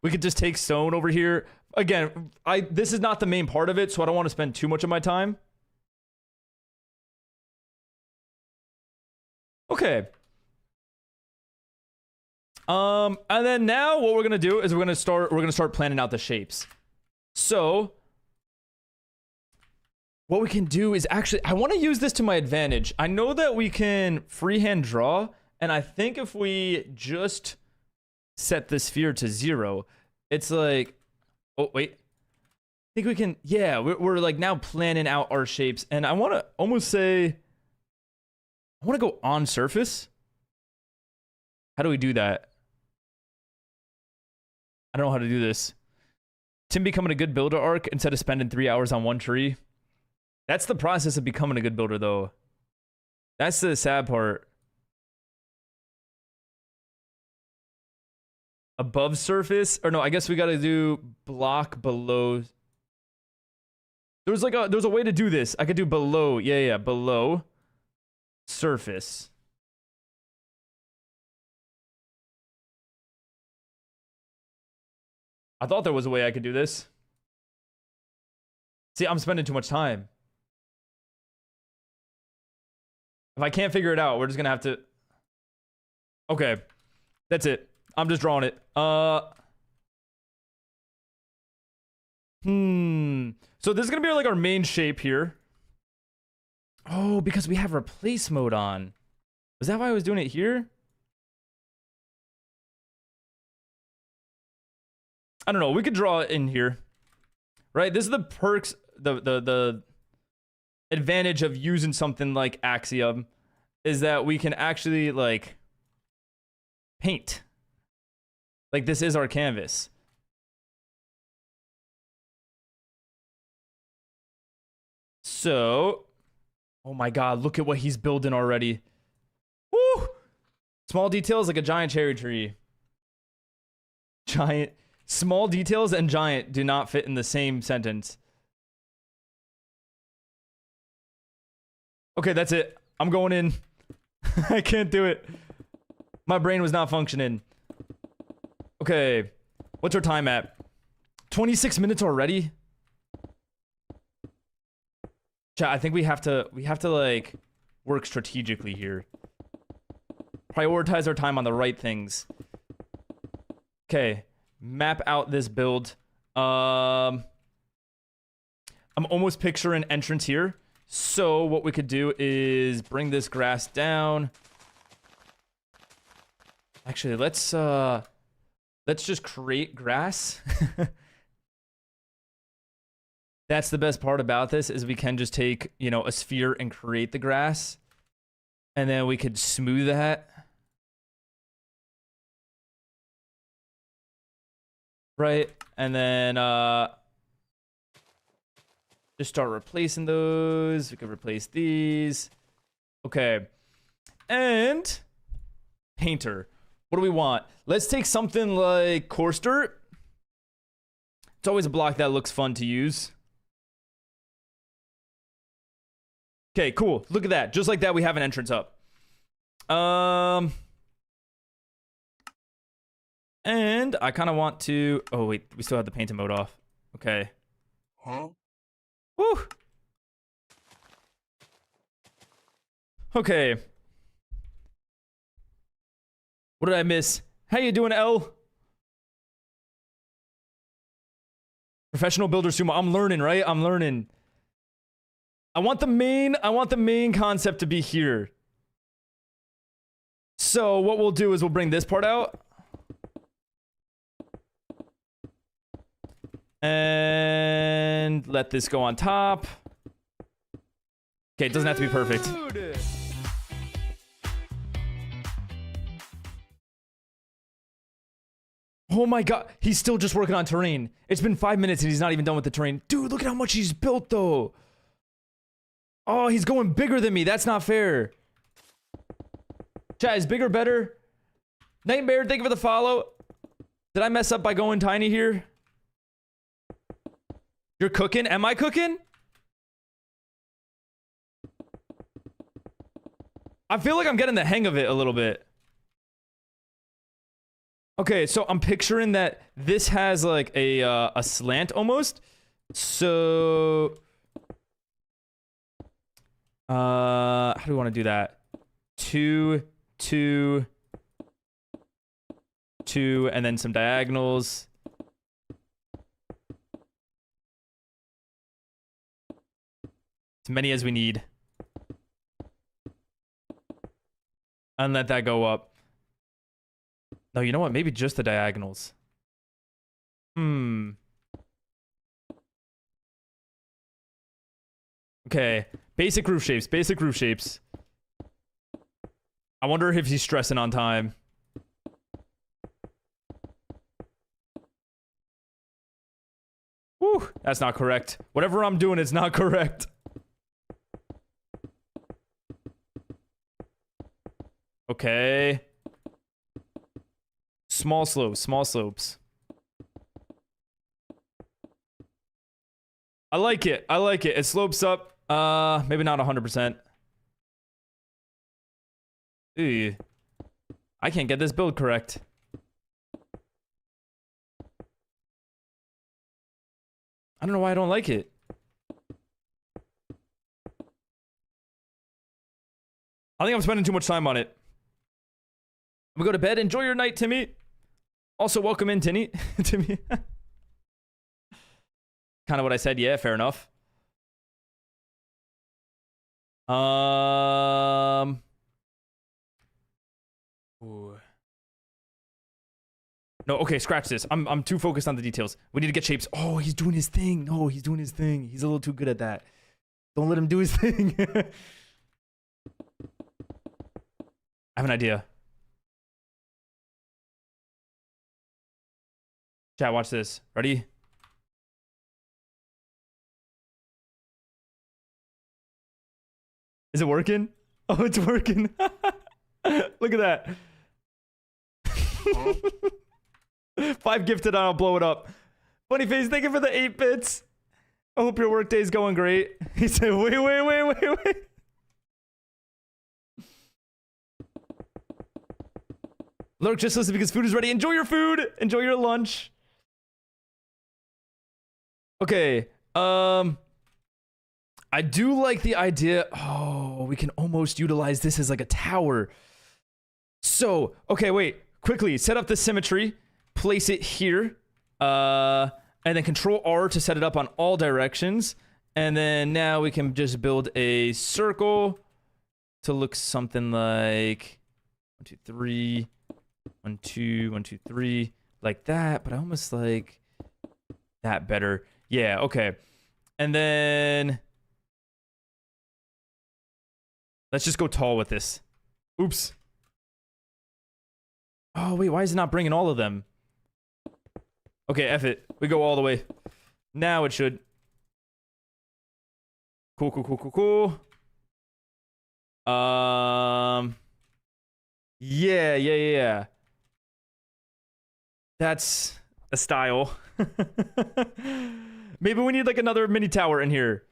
We could just take stone over here. Again, this is not the main part of it, so I don't want to spend too much of my time. Okay. And then now what we're gonna do is we're gonna start planning out the shapes. So what we can do is actually, I want to use this to my advantage. I know that we can freehand draw, and I think if we just set the sphere to 0, it's like, oh wait, I think we can, yeah, we're like now planning out our shapes, and I want to almost say, I want to go on surface. How do we do that? I don't know how to do this. Tim becoming a good builder arc instead of spending 3 hours on one tree. That's the process of becoming a good builder, though. That's the sad part. Above surface, or no, I guess we got to do block below. There's a way to do this. I could do below, yeah, below surface. I thought there was a way I could do this. See, I'm spending too much time. If I can't figure it out, we're just gonna have to. Okay, that's it. I'm just drawing it. So this is gonna be like our main shape here. Oh, because we have replace mode on. Was that why I was doing it here? I don't know. We could draw it in here, right? This is the perks, the advantage of using something like Axiom, is that we can actually like paint. Like this is our canvas. So, oh my God, look at what he's building already. Woo! Small details like a giant cherry tree. Giant. Small details and giant do not fit in the same sentence. Okay, that's it. I'm going in. I can't do it. My brain was not functioning. Okay. What's our time at? 26 minutes already? Chat, I think we have to like work strategically here. Prioritize our time on the right things. Okay. Map out this build. I'm almost picturing an entrance here. So what we could do is bring this grass down. Actually, let's just create grass. That's the best part about this, is we can just take, you know, a sphere and create the grass. And then we could smooth that. Right, and then just start replacing those. We could replace these. Okay, and painter. What do we want? Let's take something like coarse dirt. It's always a block that looks fun to use. Okay, cool. Look at that. Just like that, we have an entrance up. And I kind of want to... Oh, wait. We still have the painting mode off. Okay. Huh? Woo! Okay. What did I miss? How you doing, L? Professional builder sumo. I'm learning, right? I'm learning. I want the main concept to be here. So what we'll do is we'll bring this part out. And let this go on top. Okay, it doesn't have to be perfect. Oh my God, he's still just working on terrain. It's been 5 minutes and he's not even done with the terrain. Dude, look at how much he's built though. Oh, he's going bigger than me. That's not fair. Chat, is bigger better? Nightmare, thank you for the follow. Did I mess up by going tiny here? You're cooking? Am I cooking? I feel like I'm getting the hang of it a little bit. Okay, so I'm picturing that this has like a slant almost. So how do we want to do that? 2, 2, 2, and then some diagonals. As many as we need. And let that go up. No, you know what? Maybe just the diagonals. Okay. Basic roof shapes. Basic roof shapes. I wonder if he's stressing on time. Whew. That's not correct. Whatever I'm doing is not correct. Okay. Small slopes, small slopes. I like it. I like it. It slopes up. Maybe not 100%. Ew. I can't get this build correct. I don't know why I don't like it. I think I'm spending too much time on it. I'm gonna go to bed. Enjoy your night, Timmy. Also, welcome in, Timmy. Timmy. Kind of what I said. Yeah, fair enough. Ooh. No, okay, scratch this. I'm too focused on the details. We need to get shapes. Oh, he's doing his thing. No, he's doing his thing. He's a little too good at that. Don't let him do his thing. I have an idea. Chat, watch this. Ready? Is it working? Oh, it's working. Look at that. 5 gifted and I'll blow it up. Funny face, thank you for the 8 bits. I hope your workday's going great. He said, wait. Lurk, just listen because food is ready. Enjoy your food. Enjoy your lunch. Okay. I do like the idea. Oh, we can almost utilize this as like a tower. So, okay, wait. Quickly, set up the symmetry. Place it here. And then Control R to set it up on all directions. And then now we can just build a circle to look something like 1, 2, 3. 1, 2, 1, 2, 3. Like that, but I almost like that better. Yeah, okay. And then let's just go tall with this. Oops. Oh, wait, why is it not bringing all of them? Okay, F it. We go all the way. Now it should. Cool. Yeah. That's a style. Maybe we need like another mini tower in here.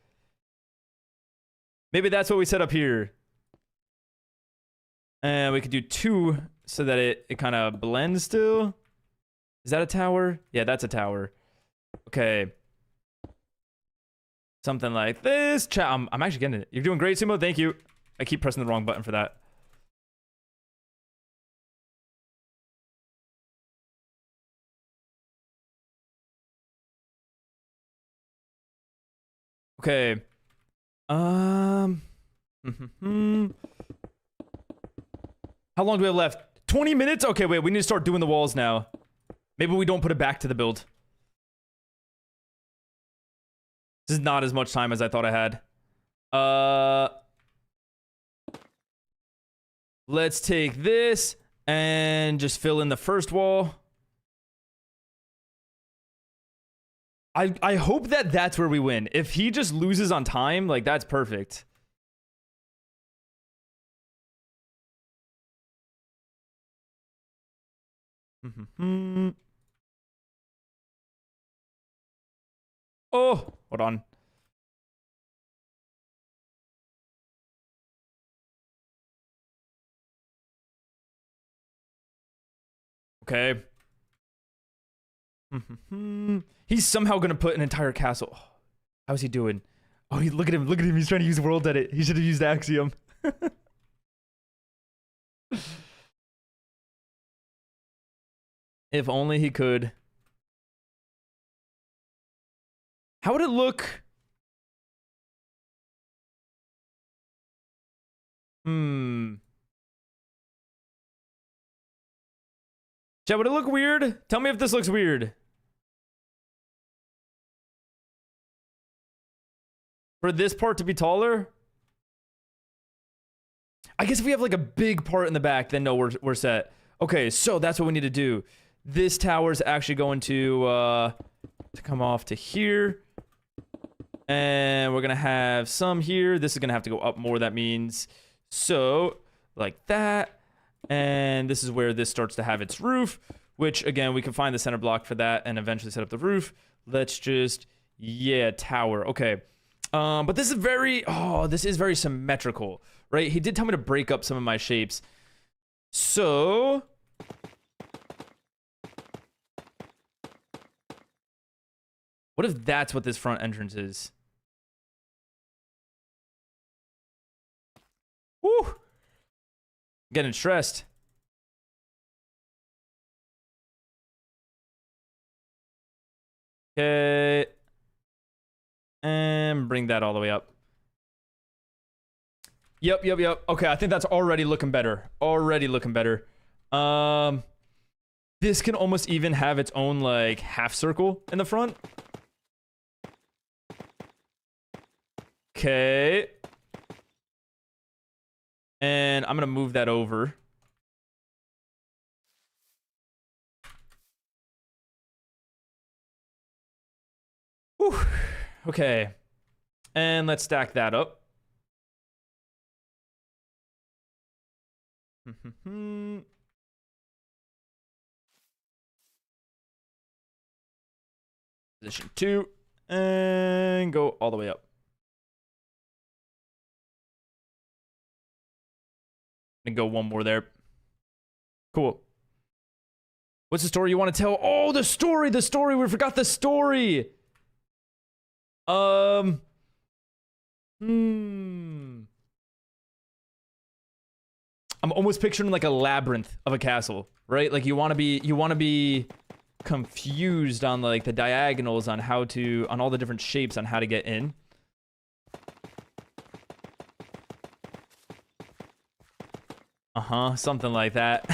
Maybe that's what we set up here. And we could do 2 so that it kind of blends still. Is that a tower? Yeah, that's a tower. Okay. Something like this. Chat, I'm actually getting it. You're doing great, Sumo. Thank you. I keep pressing the wrong button for that. Okay. How long do we have left? 20 minutes? Okay, wait, we need to start doing the walls now. Maybe we don't put it back to the build. This is not as much time as I thought I had. Let's take this and just fill in the first wall. I hope that that's where we win. If he just loses on time, like, that's perfect. Oh, hold on. Okay. He's somehow gonna put an entire castle. How's he doing? Oh, look at him. Look at him. He's trying to use world edit. He should have used Axiom. If only he could. How would it look? Chat, would it look weird? Tell me if this looks weird. For this part to be taller? I guess if we have like a big part in the back, then no, we're set. Okay, so that's what we need to do. This tower is actually going to come off to here. And we're going to have some here. This is going to have to go up more, that means. So, like that. And this is where this starts to have its roof, which, again, we can find the center block for that and eventually set up the roof. Let's just, yeah, tower. Okay. But this is very symmetrical, right? He did tell me to break up some of my shapes. So... what if that's what this front entrance is? Woo! Getting stressed. Okay. And bring that all the way up. Yep. Okay, I think that's already looking better. This can almost even have its own, like, half circle in the front. Okay. And I'm gonna move that over. Whew. Okay. And let's stack that up. Position 2. And go all the way up. And go one more there. Cool. What's the story you want to tell? Oh, the story. We forgot the story. I'm almost picturing like a labyrinth of a castle, right? Like you want to be confused on like the diagonals on all the different shapes on how to get in. Something like that.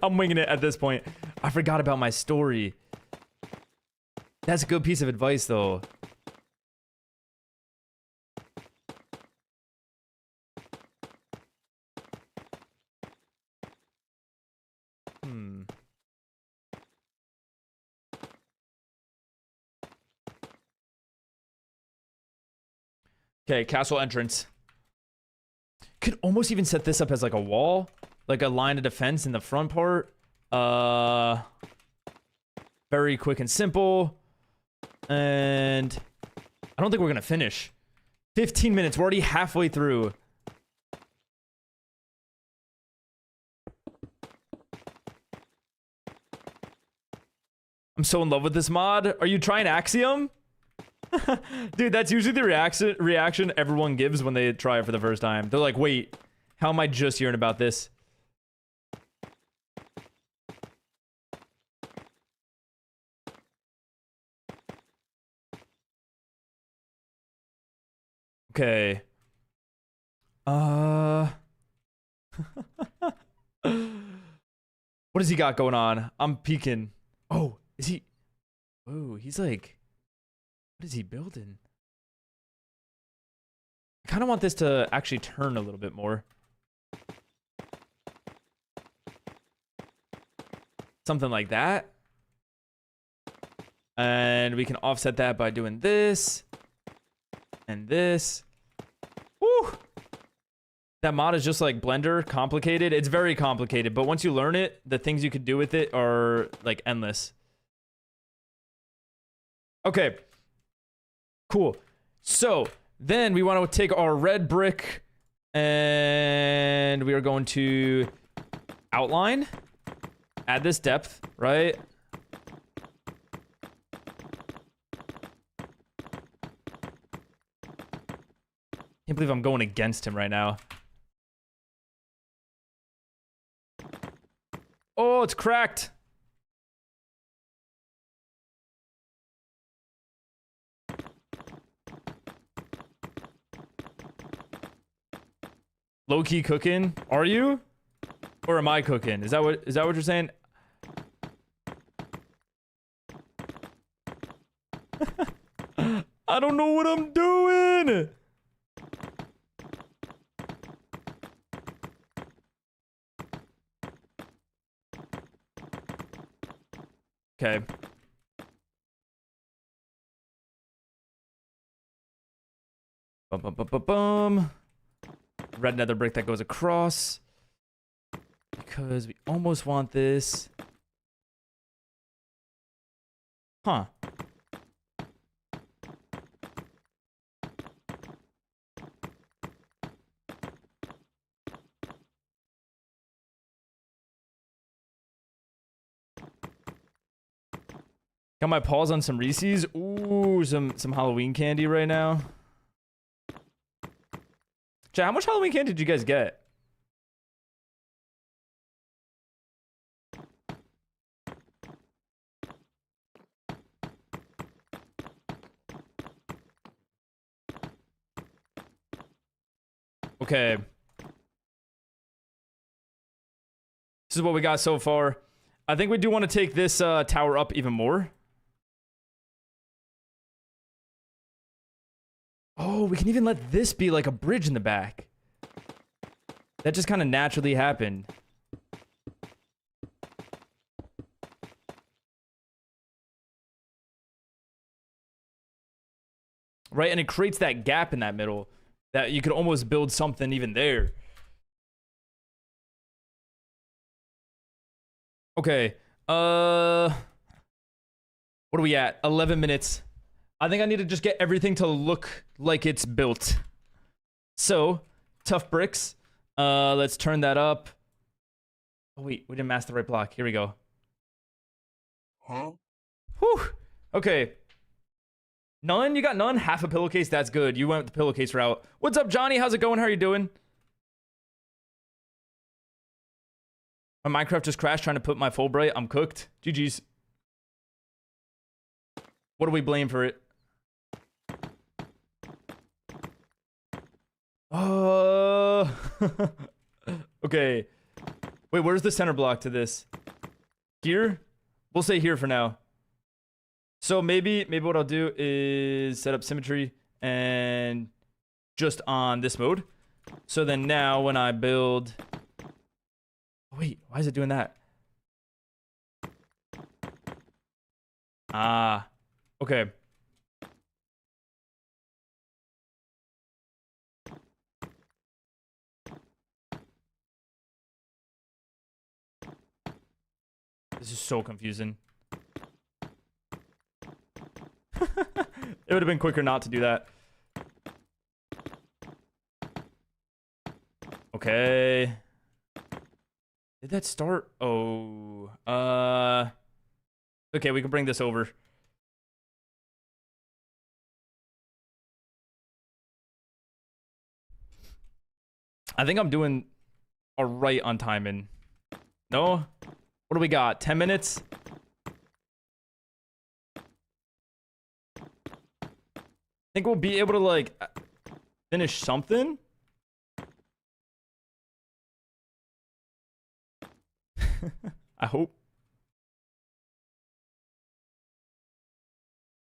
I'm winging it at this point. I forgot about my story. That's a good piece of advice, though. Okay, castle entrance. Could almost even set this up as like a wall, like a line of defense in the front part. Very quick and simple. And I don't think we're gonna finish. 15 minutes, we're already halfway through. I'm so in love with this mod. Are you trying Axiom? Dude, that's usually the reaction everyone gives when they try it for the first time. They're like, wait, how am I just hearing about this? Okay. What does he got going on? I'm peeking. Oh, is he? Oh, he's like... what is he building? I kind of want this to actually turn a little bit more. Something like that. And we can offset that by doing this. And this. Woo! That mod is just like Blender, complicated. It's very complicated, but once you learn it, the things you could do with it are like endless. Okay. Cool. So then we want to take our red brick and we are going to outline. at this depth, right? Can't believe I'm going against him right now. Oh, it's cracked. Low-key cooking? Are you? Or am I cooking? Is that what you're saying? I don't know what I'm doing. Okay. Bum, bum, bum, bum, bum. Red nether brick that goes across. Because we almost want this. Huh. Got my paws on some Reese's. Ooh, some Halloween candy right now. Chat, how much Halloween candy did you guys get? Okay. This is what we got so far. I think we do want to take this tower up even more. Oh, we can even let this be like a bridge in the back. That just kind of naturally happened. Right, and it creates that gap in that middle that you could almost build something even there. Okay. What are we at? 11 minutes. I think I need to just get everything to look like it's built. So, tough bricks. Let's turn that up. Oh, wait, we didn't mask the right block. Here we go. Huh? Whew. Okay. None? You got none? Half a pillowcase? That's good. You went the pillowcase route. What's up, Johnny? How's it going? How are you doing? My Minecraft just crashed trying to put my Fulbright. I'm cooked. GG's. What do we blame for it? Okay. Wait, where's the center block to this? Here? We'll say here for now. So maybe what I'll do is set up symmetry and just on this mode. So then now when I build... Wait, why is it doing that? Ah, okay. This is so confusing. It would have been quicker not to do that. Okay. Did that start? Oh. Okay, we can bring this over. I think I'm doing all right on timing. No? What do we got? 10 minutes? Think we'll be able to, like, finish something? I hope.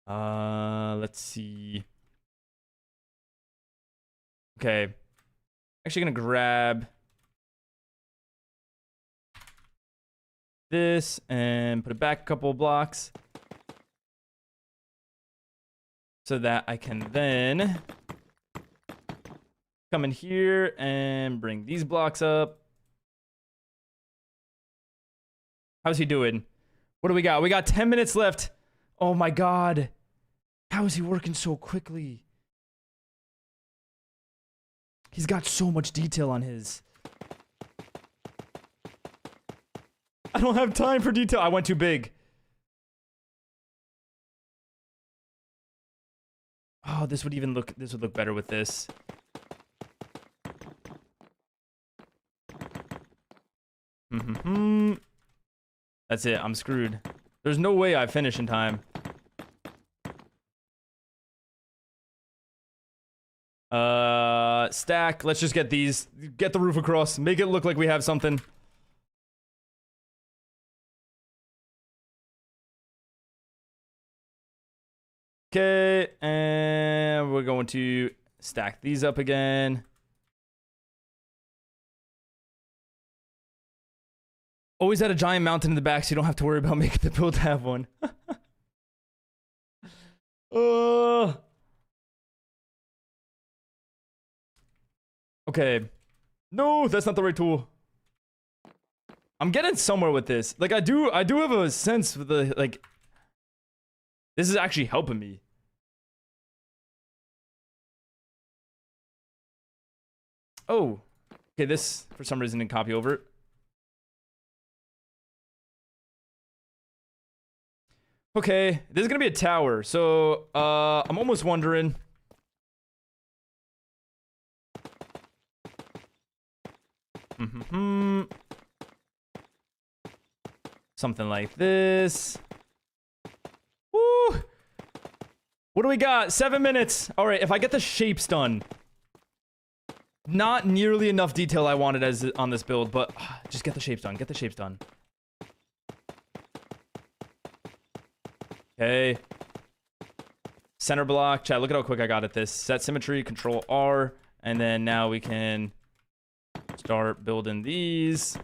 Let's see. Okay. Actually gonna grab this and put it back a couple of blocks so that I can then come in here and bring these blocks up. How's he doing? What do we got? We got 10 minutes left. Oh my god. How is he working so quickly? He's got so much detail on his. I don't have time for detail. I went too big. Oh, this would look better with this. That's it. I'm screwed. There's no way I finish in time. Stack. Let's just get these. Get the roof across. Make it look like we have something. Okay, and we're going to stack these up again. Always add a giant mountain in the back so you don't have to worry about making the build have one. Okay. No, that's not the right tool. I'm getting somewhere with this. Like, I do have a sense of the, like, this is actually helping me. Oh. Okay, this, for some reason, didn't copy over it. Okay, this is gonna be a tower, so I'm almost wondering. Something like this. Woo! What do we got? 7 minutes. All right, if I get the shapes done. Not nearly enough detail I wanted as on this build, but just get the shapes done. Get the shapes done. Okay. Center block. Chat, look at how quick I got at this. Set symmetry, Control R, and then now we can start building these.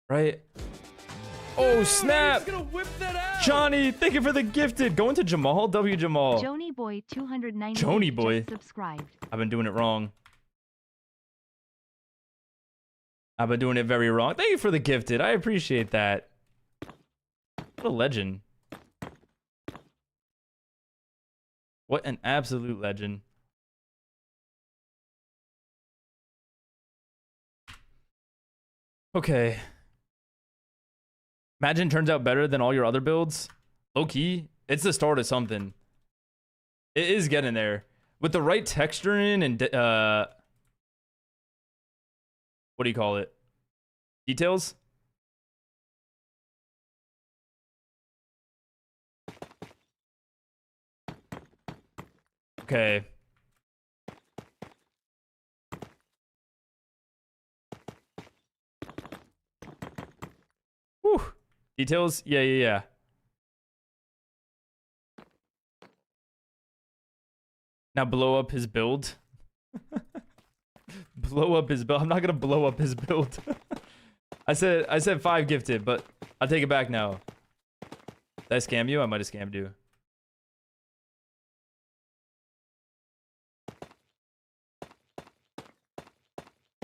Right? Oh, snap! Gonna whip that out. Johnny, thank you for the gifted. Going to Jamal. W Jamal. Joni Boy 290 Joni Boy. subscribed. I've been doing it wrong. I've been doing it very wrong. Thank you for the gifted. I appreciate that. What a legend. What an absolute legend. Okay. Imagine it turns out better than all your other builds. Low key, it's the start of something. It is getting there. With the right texturing and what do you call it? Details? Okay. Whew. Details? Yeah. Now blow up his build. Blow up his build. I'm not gonna blow up his build. I said 5 gifted, but I'll take it back now. Did I scam you? I might have scammed you.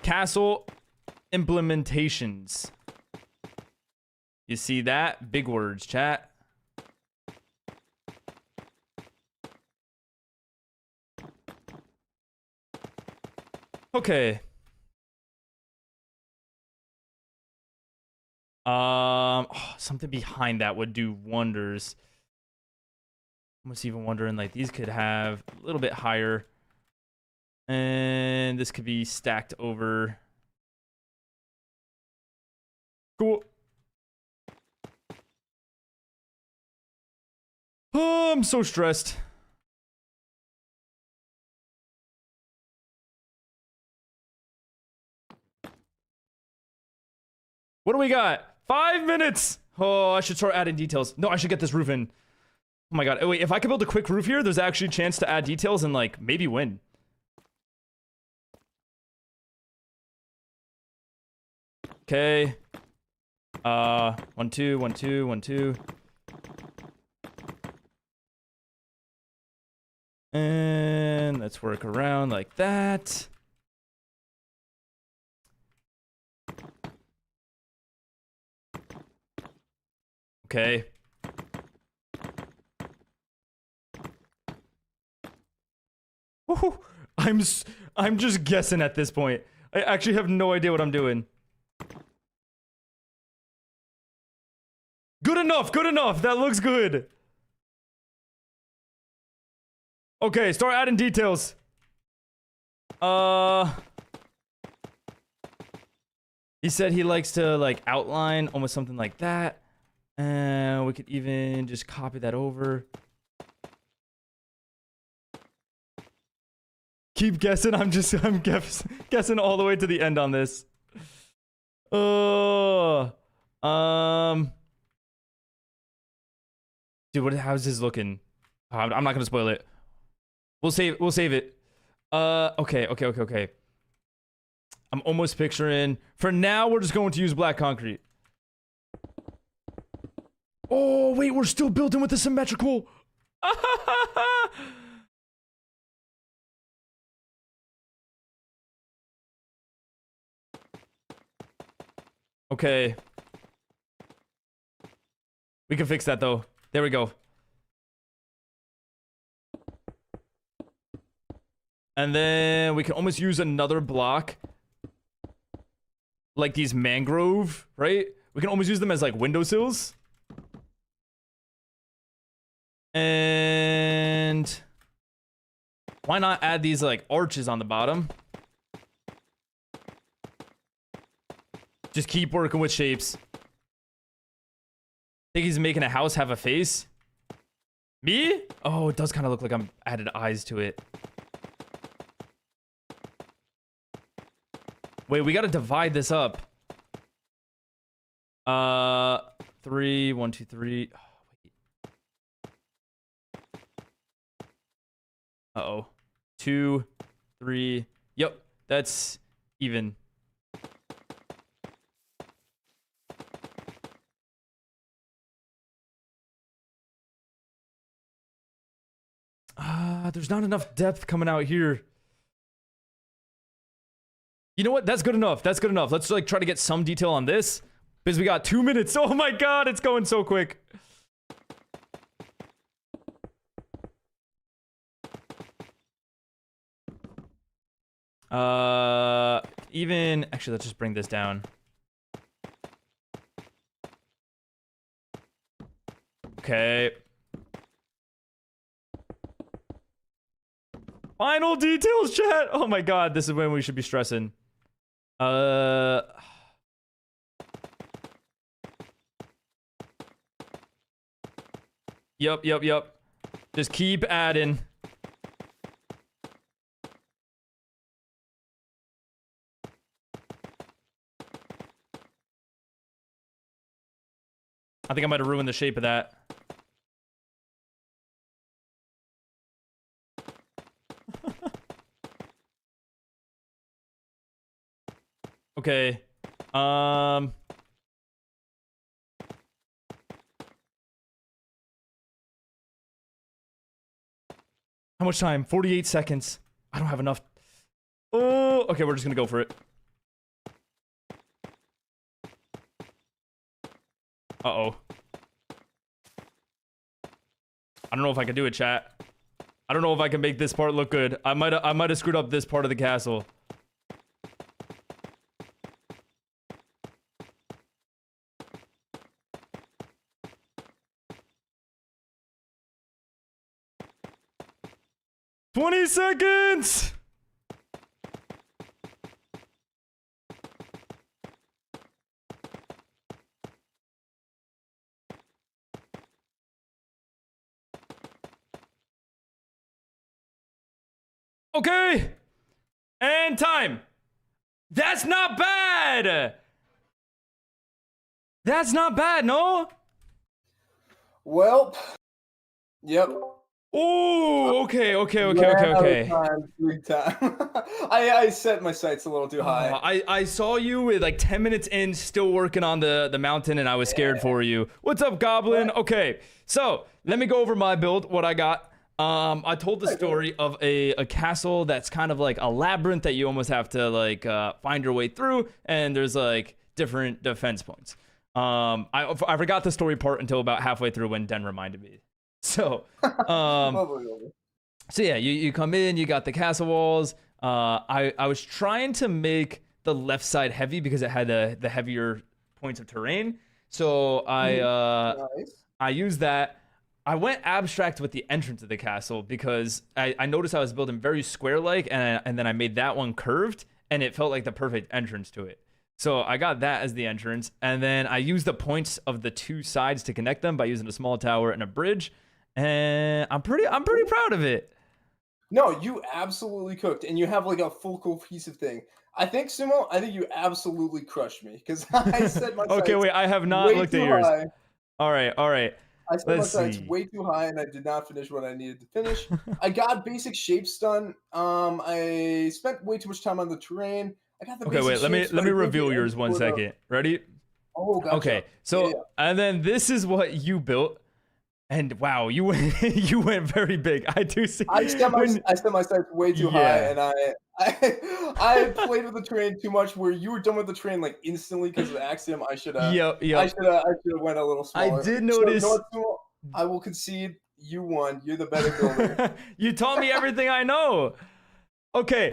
Castle implementations. You see that? Big words, chat. Okay. Something behind that would do wonders. I'm almost even wondering, like, these could have a little bit higher. And this could be stacked over. Cool. Oh, I'm so stressed. What do we got? 5 minutes. Oh, I should start adding details. No, I should get this roof in. Oh my god. Oh, wait, if I could build a quick roof here, there's actually a chance to add details and, like, maybe win. Okay. 1, 2, 1, 2, 1, 2. And let's work around like that. Okay. Woohoo. I'm just guessing at this point. I actually have no idea what I'm doing. Good enough, good enough. That looks good. Okay, start adding details. He said he likes to like outline almost something like that. And we could even just copy that over. Keep guessing. I'm guessing all the way to the end on this. Dude, how's this looking? I'm not gonna spoil it. We'll save it. Okay. I'm almost picturing. For now, we're just going to use black concrete. Oh, wait, we're still building with the symmetrical. Okay. We can fix that though. There we go. And then we can almost use another block. Like these mangrove, right? We can almost use them as like windowsills. And why not add these like arches on the bottom? Just keep working with shapes. Think he's making a house have a face? Me? Oh, it does kind of look like I'm added eyes to it. Wait, we gotta divide this up. 3, 1, 2, 3. Oh, wait. Uh-oh. 2, 3. Yep, that's even. There's not enough depth coming out here. You know what? That's good enough. That's good enough. Let's like try to get some detail on this because we got 2 minutes. Oh my god, it's going so quick. Even actually, let's just bring this down. Okay. Final details, chat. Oh my god, this is when we should be stressing. Yep. Just keep adding. I think I might have ruined the shape of that. Okay. How much time? 48 seconds. I don't have enough. Oh, okay, we're just gonna go for it. Uh-oh. I don't know if I can do it, chat. I don't know if I can make this part look good. I might have screwed up this part of the castle. "20 seconds!" Okay. And time. That's not bad. That's not bad, no? Well, yep. Oh, okay. Big time. I set my sights a little too high. I saw you with like 10 minutes in, still working on the mountain, and I was scared for you. What's up, Goblin? Okay, so let me go over my build, what I got. I told the story of a castle that's kind of like a labyrinth that you almost have to like find your way through, and there's like different defense points. I forgot the story part until about halfway through when Den reminded me. So, so yeah, you come in, you got the castle walls. I was trying to make the left side heavy because it had the heavier points of terrain. So I used that. I went abstract with the entrance of the castle because I noticed I was building very square-like, and then I made that one curved, and it felt like the perfect entrance to it. So I got that as the entrance, and then I used the points of the two sides to connect them by using a small tower and a bridge, and I'm pretty proud of it. No, you absolutely cooked, and you have like a full cohesive thing. I think Sumo, I think you absolutely crushed me because I set my Okay, sights wait, I have not way looked too at yours. high. All right. I set my Let's sights see. way too high, and I did not finish what I needed to finish. I got basic shapes done. I spent way too much time on the terrain. I got the Okay, basic wait, let me shapes, but I think reveal the yours end one sort of- second. Ready? Oh, gotcha. Okay, so Yeah. and then this is what you built, and wow, you went you went very big. I do see. I set my sights way too high, Yeah. and I played with the terrain too much. Where you were done with the terrain like instantly because of the Axiom. I should have. Yep. I should have went a little I smaller. did So, you know notice. what, Sumo? I will concede. You won. You're the better builder. You taught me everything I know. Okay.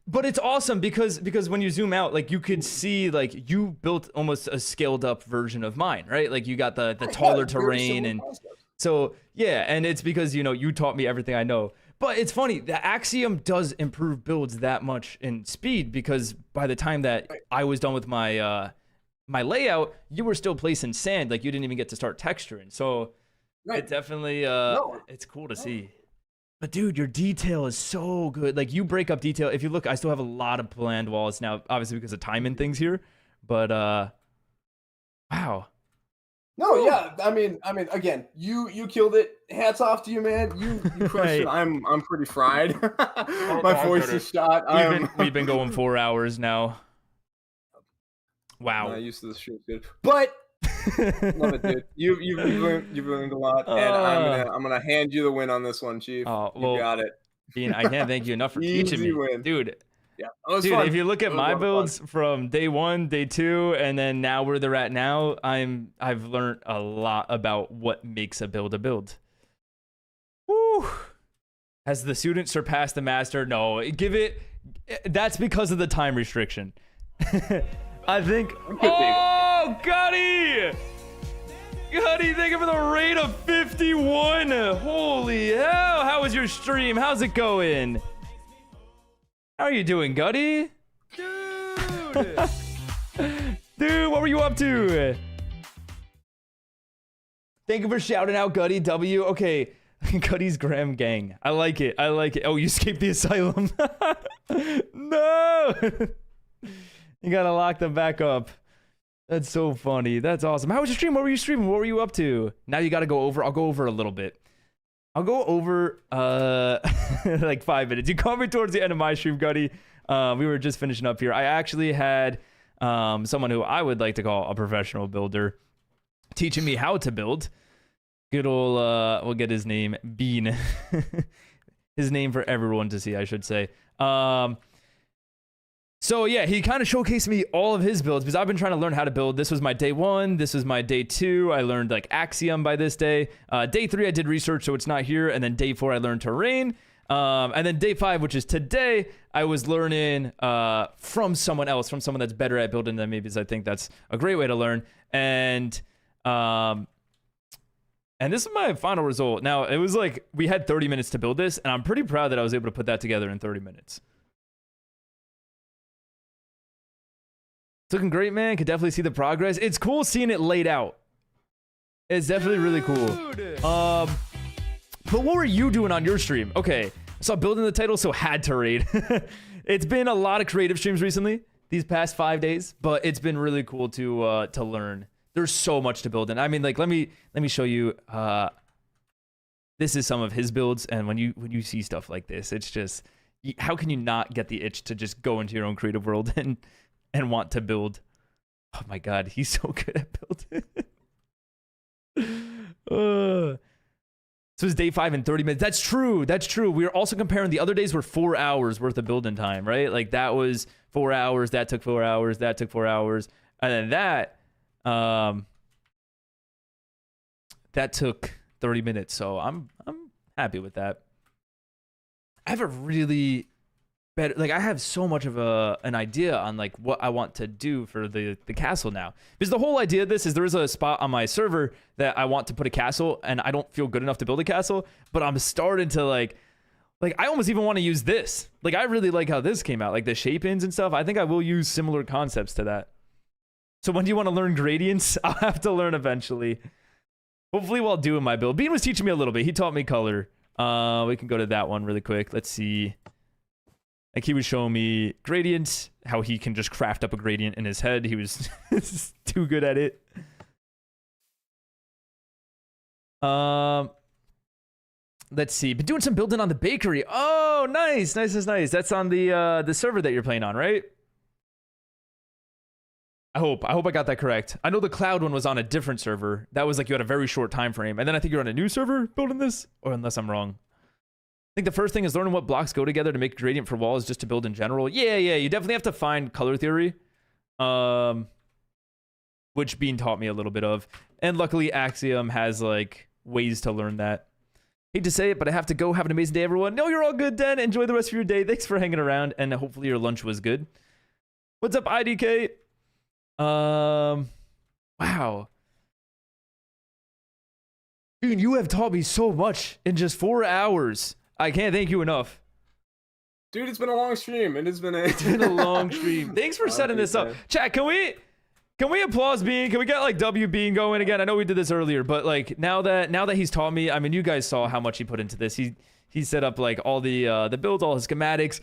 But it's awesome because when you zoom out, like you could see like you built almost a scaled up version of mine, right? Like you got the taller terrain and so yeah, and it's because you taught me everything I know. But it's funny, the Axiom does improve builds that much in speed because by the time that I was done with my my layout, you were still placing sand, like you didn't even get to start texturing. So it definitely it's cool to see. But dude, your detail is so good. Like you break up detail. If you look, I still have a lot of planned walls now, obviously because of time and things here. But wow. No, yeah. I mean, again, you killed it. Hats off to you, man. You crushed it. I'm pretty fried. My voice is shot. We've been going 4 hours now. Wow. I'm not used to this shit, dude. But love it, dude. You've learned a lot, and I'm gonna hand you the win on this one, Chief. Oh, well, you got it. Dean, I can't thank you enough for teaching me, Easy win. dude. Yeah, it was Dude, fun. if you look It at was a my lot of fun. builds from day 1, day 2, and then now where they're at now, I've learned a lot about what makes a build. Woo! Has the student surpassed the master? No, that's because of the time restriction. I think. Oh, Gutty! Gutty, thank you for the rate of 51. Holy hell! How was your stream? How's it going? How are you doing, Gutty? Dude. Dude, what were you up to? Thank you for shouting out Gutty W. Okay, Gutty's Graham Gang. I like it. Oh, you escaped the asylum. No! You gotta lock them back up. That's so funny. That's awesome. How was your stream? What were you streaming? What were you up to? Now you gotta go over. I'll go over a little bit. I'll go over like 5 minutes. You caught me towards the end of my stream, Gutty. We were just finishing up here. I actually had someone who I would like to call a professional builder teaching me how to build. Good old, we'll get his name, Bean. His name for everyone to see, I should say. So yeah, he kind of showcased me all of his builds because I've been trying to learn how to build. This was my day 1. This was my day 2. I learned like Axiom by this day. Day 3, I did research, so it's not here. And then day 4, I learned terrain. And then day 5, which is today, I was learning from someone else, from someone that's better at building than me, because I think that's a great way to learn. And this is my final result. Now, it was like we had 30 minutes to build this, and I'm pretty proud that I was able to put that together in 30 minutes. It's looking great, man. Could definitely see the progress. It's cool seeing it laid out. It's definitely really cool. But what were you doing on your stream? Okay, I saw building the title, so had to raid. It's been a lot of creative streams recently, these past 5 days, but it's been really cool to learn. There's so much to build, and I mean, like, let me show you. This is some of his builds, and when you see stuff like this, it's just, how can you not get the itch to just go into your own creative world and want to build? Oh my god, he's so good at building. This was day 5 and 30 minutes. That's true. We were also comparing the other days were 4 hours worth of building time, right? Like that was 4 hours, that took 4 hours, that took 4 hours, and then that took 30 minutes. So I'm happy with that. I have a really better. Like I have so much of an idea on like what I want to do for the castle now. Because the whole idea of this is there is a spot on my server that I want to put a castle, and I don't feel good enough to build a castle, but I'm starting to like I almost even want to use this. Like I really like how this came out, like the shape-ins and stuff. I think I will use similar concepts to that. So when do you want to learn gradients? I'll have to learn eventually. Hopefully while doing my build. Bean was teaching me a little bit. He taught me color. We can go to that one really quick. Let's see. Like he was showing me gradients, how he can just craft up a gradient in his head. He was too good at it. Let's see. Been doing some building on the bakery. Oh, nice. That's on the server that you're playing on, right? I hope I got that correct. I know the cloud one was on a different server. That was like you had a very short time frame. And then I think you're on a new server building this, or unless I'm wrong. I think the first thing is learning what blocks go together to make a gradient for walls just to build in general. Yeah, you definitely have to find color theory. Which Bean taught me a little bit of. And luckily Axiom has like ways to learn that. Hate to say it, but I have to go. Have an amazing day, everyone. No, you're all good, Dan. Enjoy the rest of your day. Thanks for hanging around, and hopefully your lunch was good. What's up, IDK? Wow. Dude, you have taught me so much in just 4 hours. I can't thank you enough. Dude, it's been a long stream. It's been a long stream. Thanks for setting this up. Chat, can we applause Bean? Can we get like W Bean going again? I know we did this earlier, but like now that he's taught me, I mean, you guys saw how much he put into this. He set up like all the builds, all his schematics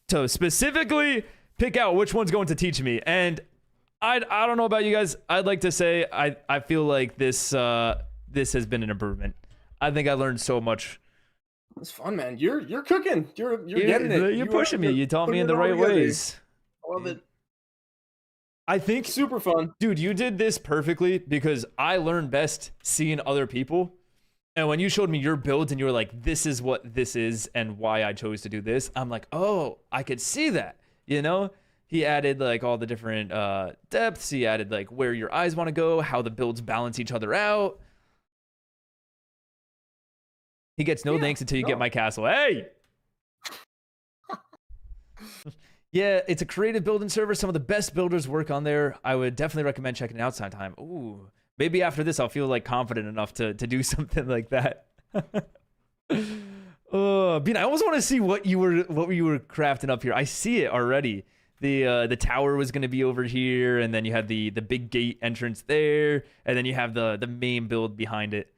to specifically pick out which one's going to teach me. And I don't know about you guys. I'd like to say I feel like this has been an improvement. I think I learned so much. It's fun, man. You're cooking. You're getting it. You're pushing me. You taught me in the right ways. I love it. I think super fun. Dude, you did this perfectly because I learn best seeing other people. And when you showed me your builds and you were like, this is what this is and why I chose to do this, I'm like, oh, I could see that. You know? He added like all the different depths. He added like where your eyes want to go, how the builds balance each other out. He gets no thanks until you get my castle. Hey! Yeah, it's a creative building server. Some of the best builders work on there. I would definitely recommend checking it out sometime. Ooh, maybe after this I'll feel like confident enough to do something like that. Oh, Bean, I almost want to see what you were crafting up here. I see it already. The tower was going to be over here, and then you had the big gate entrance there, and then you have the main build behind it.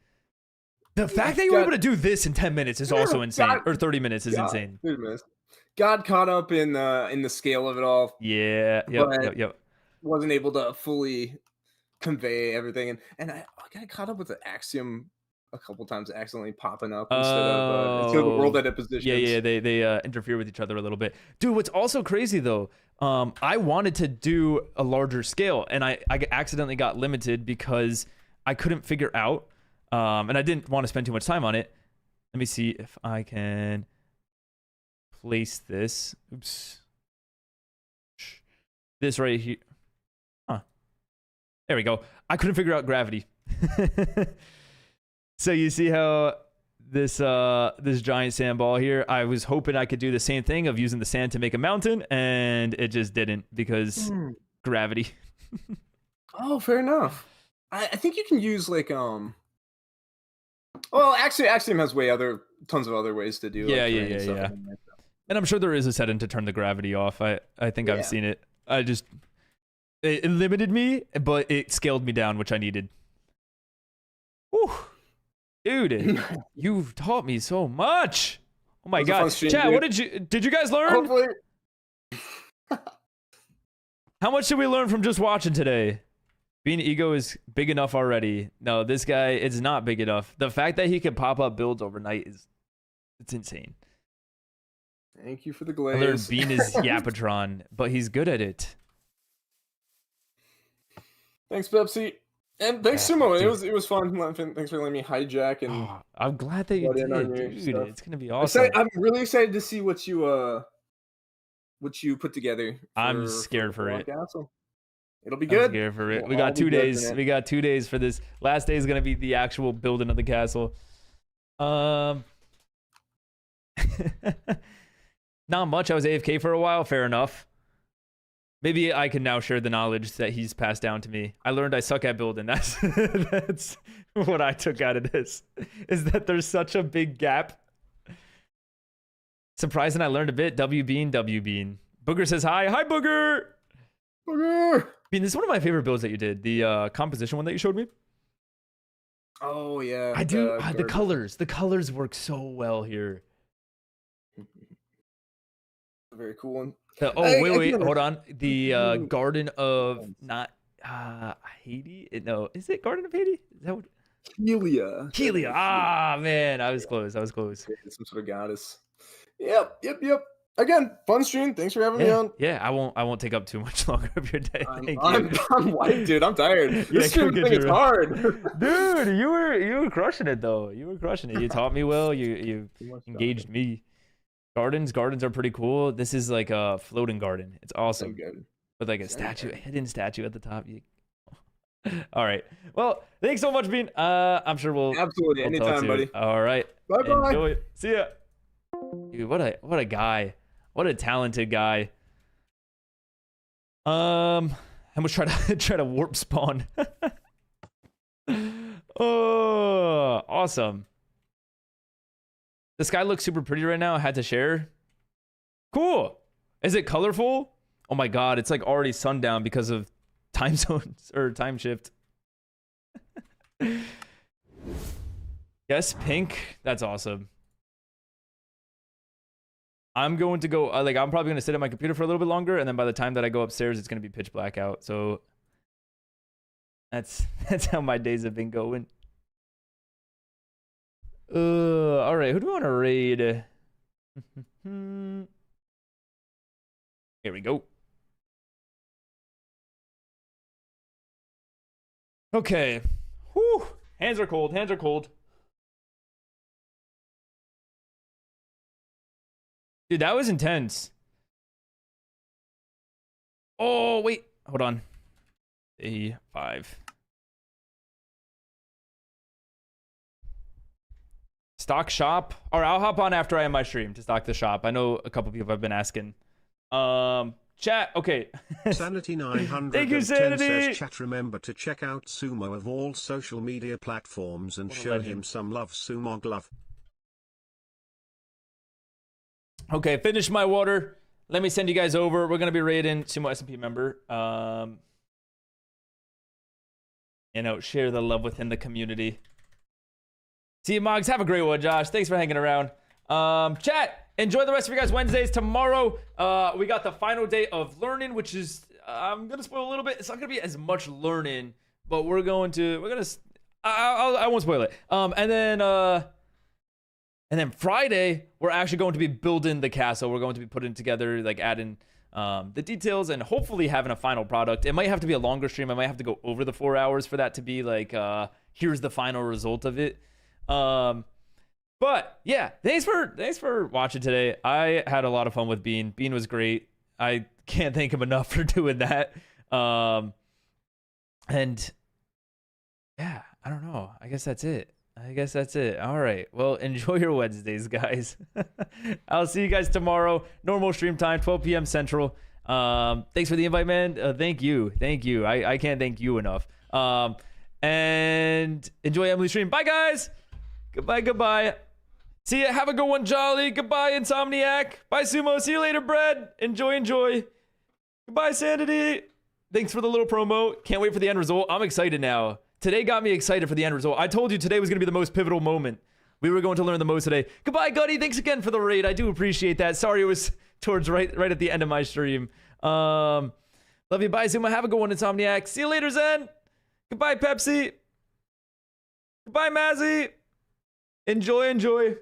The fact that you were able to do this in 10 minutes is also insane. Or 30 minutes is insane. 30 minutes. Got caught up in the scale of it all. Yeah. Yep. Wasn't able to fully convey everything, and I got caught up with the Axiom a couple times, accidentally popping up instead of the world edit positions. Yeah. They interfere with each other a little bit. Dude, what's also crazy though, I wanted to do a larger scale, and I accidentally got limited because I couldn't figure out. And I didn't want to spend too much time on it. Let me see if I can place this. Oops. This right here. Huh. There we go. I couldn't figure out gravity. So you see how this giant sand ball here, I was hoping I could do the same thing of using the sand to make a mountain, and it just didn't because gravity. Oh, fair enough. I think you can use like well, actually, Axiom has tons of other ways to do. Yeah. And I'm sure there is a setting to turn the gravity off. I think I've seen it. It limited me, but it scaled me down, which I needed. Whew. Dude, you've taught me so much. Oh my god, chat! What did you guys learn? Hopefully. How much did we learn from just watching today? Being ego is big enough already. No, this guy is not big enough. The fact that he can pop up builds overnight it's insane. Thank you for the glaze. I learned Bean is Yapatron, but he's good at it. Thanks, Pepsi. And thanks, Sumo. It was fun. Thanks for letting me hijack and. Oh, I'm glad that you did, dude. It's gonna be awesome. I'm really excited to see what you put together. I'm scared for it. Castle. It'll be good. I'm scared for it. We got 2 days. We got 2 days for this. Last day is gonna be the actual building of the castle. Not much. I was AFK for a while. Fair enough. Maybe I can now share the knowledge that he's passed down to me. I learned I suck at building. That's that's what I took out of this. Is that there's such a big gap. Surprising I learned a bit. W Bean. Booger says hi. Hi, Booger. Bean, this is one of my favorite builds that you did. The composition one that you showed me. Oh yeah. I do. The colors. The colors work so well here. Very cool one. Wait, hold on. The Garden of not Haiti? No, is it Garden of Haiti? Is that what? Helia. Ah, man, I was close. Some sort of goddess. Yep. Again, fun stream. Thanks for having me on. Yeah, I won't take up too much longer of your day. Thank you. I'm white, dude. I'm tired. This stream thing is hard. Dude, you were crushing it though. You were crushing it. You taught me well. You engaged me. Gardens are pretty cool. This is like a floating garden. It's awesome. So good. With like a hidden statue at the top. All right. Well, thanks so much, Bean. I'm sure we'll absolutely anytime, buddy. All right. Bye-bye. Enjoy. See ya. Dude, what a guy. What a talented guy. I must try to warp spawn. Oh, awesome. The sky looks super pretty right now. I had to share. Cool. Is it colorful? Oh my god, it's like already sundown because of time zones or time shift. Yes, pink. That's awesome. I'm going to go, I'm probably going to sit at my computer for a little bit longer, and then by the time that I go upstairs, it's going to be pitch black out. So that's how my days have been going. All right, who do we want to raid? Here we go. Okay. Whew. Hands are cold. Dude, that was intense. Oh, wait. Hold on. A5. Stock shop. All right, I'll hop on after I end my stream to stock the shop. I know a couple people have been asking. Chat. Okay. Sanity 910 Thank you, Sanity. says, chat, remember to check out Sumo of all social media platforms and What a show legend. him some love. Sumog love. Okay, finish my water. Let me send you guys over. We're gonna be raiding Sumo SMP member. Share the love within the community. See you, Moggs. Have a great one, Josh. Thanks for hanging around. Chat, enjoy the rest of your guys' Wednesdays. Tomorrow, we got the final day of learning, which is, I'm gonna spoil a little bit. It's not gonna be as much learning, but I won't spoil it. And then Friday, we're actually going to be building the castle. We're going to be putting together, like adding the details and hopefully having a final product. It might have to be a longer stream. I might have to go over the 4 hours for that to be like, here's the final result of it. But yeah, thanks for watching today. I had a lot of fun with Bean. Bean was great. I can't thank him enough for doing that. And yeah, I don't know. I guess that's it. All right. Well, enjoy your Wednesdays, guys. I'll see you guys tomorrow. Normal stream time, 12 p.m. Central. Thanks for the invite, man. Thank you. I can't thank you enough. And enjoy Emily's stream. Bye, guys. Goodbye. See ya. Have a good one, Jolly. Goodbye, Insomniac. Bye, Sumo. See you later, Bread. Enjoy. Goodbye, Sanity. Thanks for the little promo. Can't wait for the end result. I'm excited now. Today got me excited for the end result. I told you today was going to be the most pivotal moment. We were going to learn the most today. Goodbye, Gutty. Thanks again for the raid. I do appreciate that. Sorry it was towards right at the end of my stream. Love you. Bye, Zuma. Have a good one, Insomniac. See you later, Zen. Goodbye, Pepsi. Goodbye, Mazzy. Enjoy.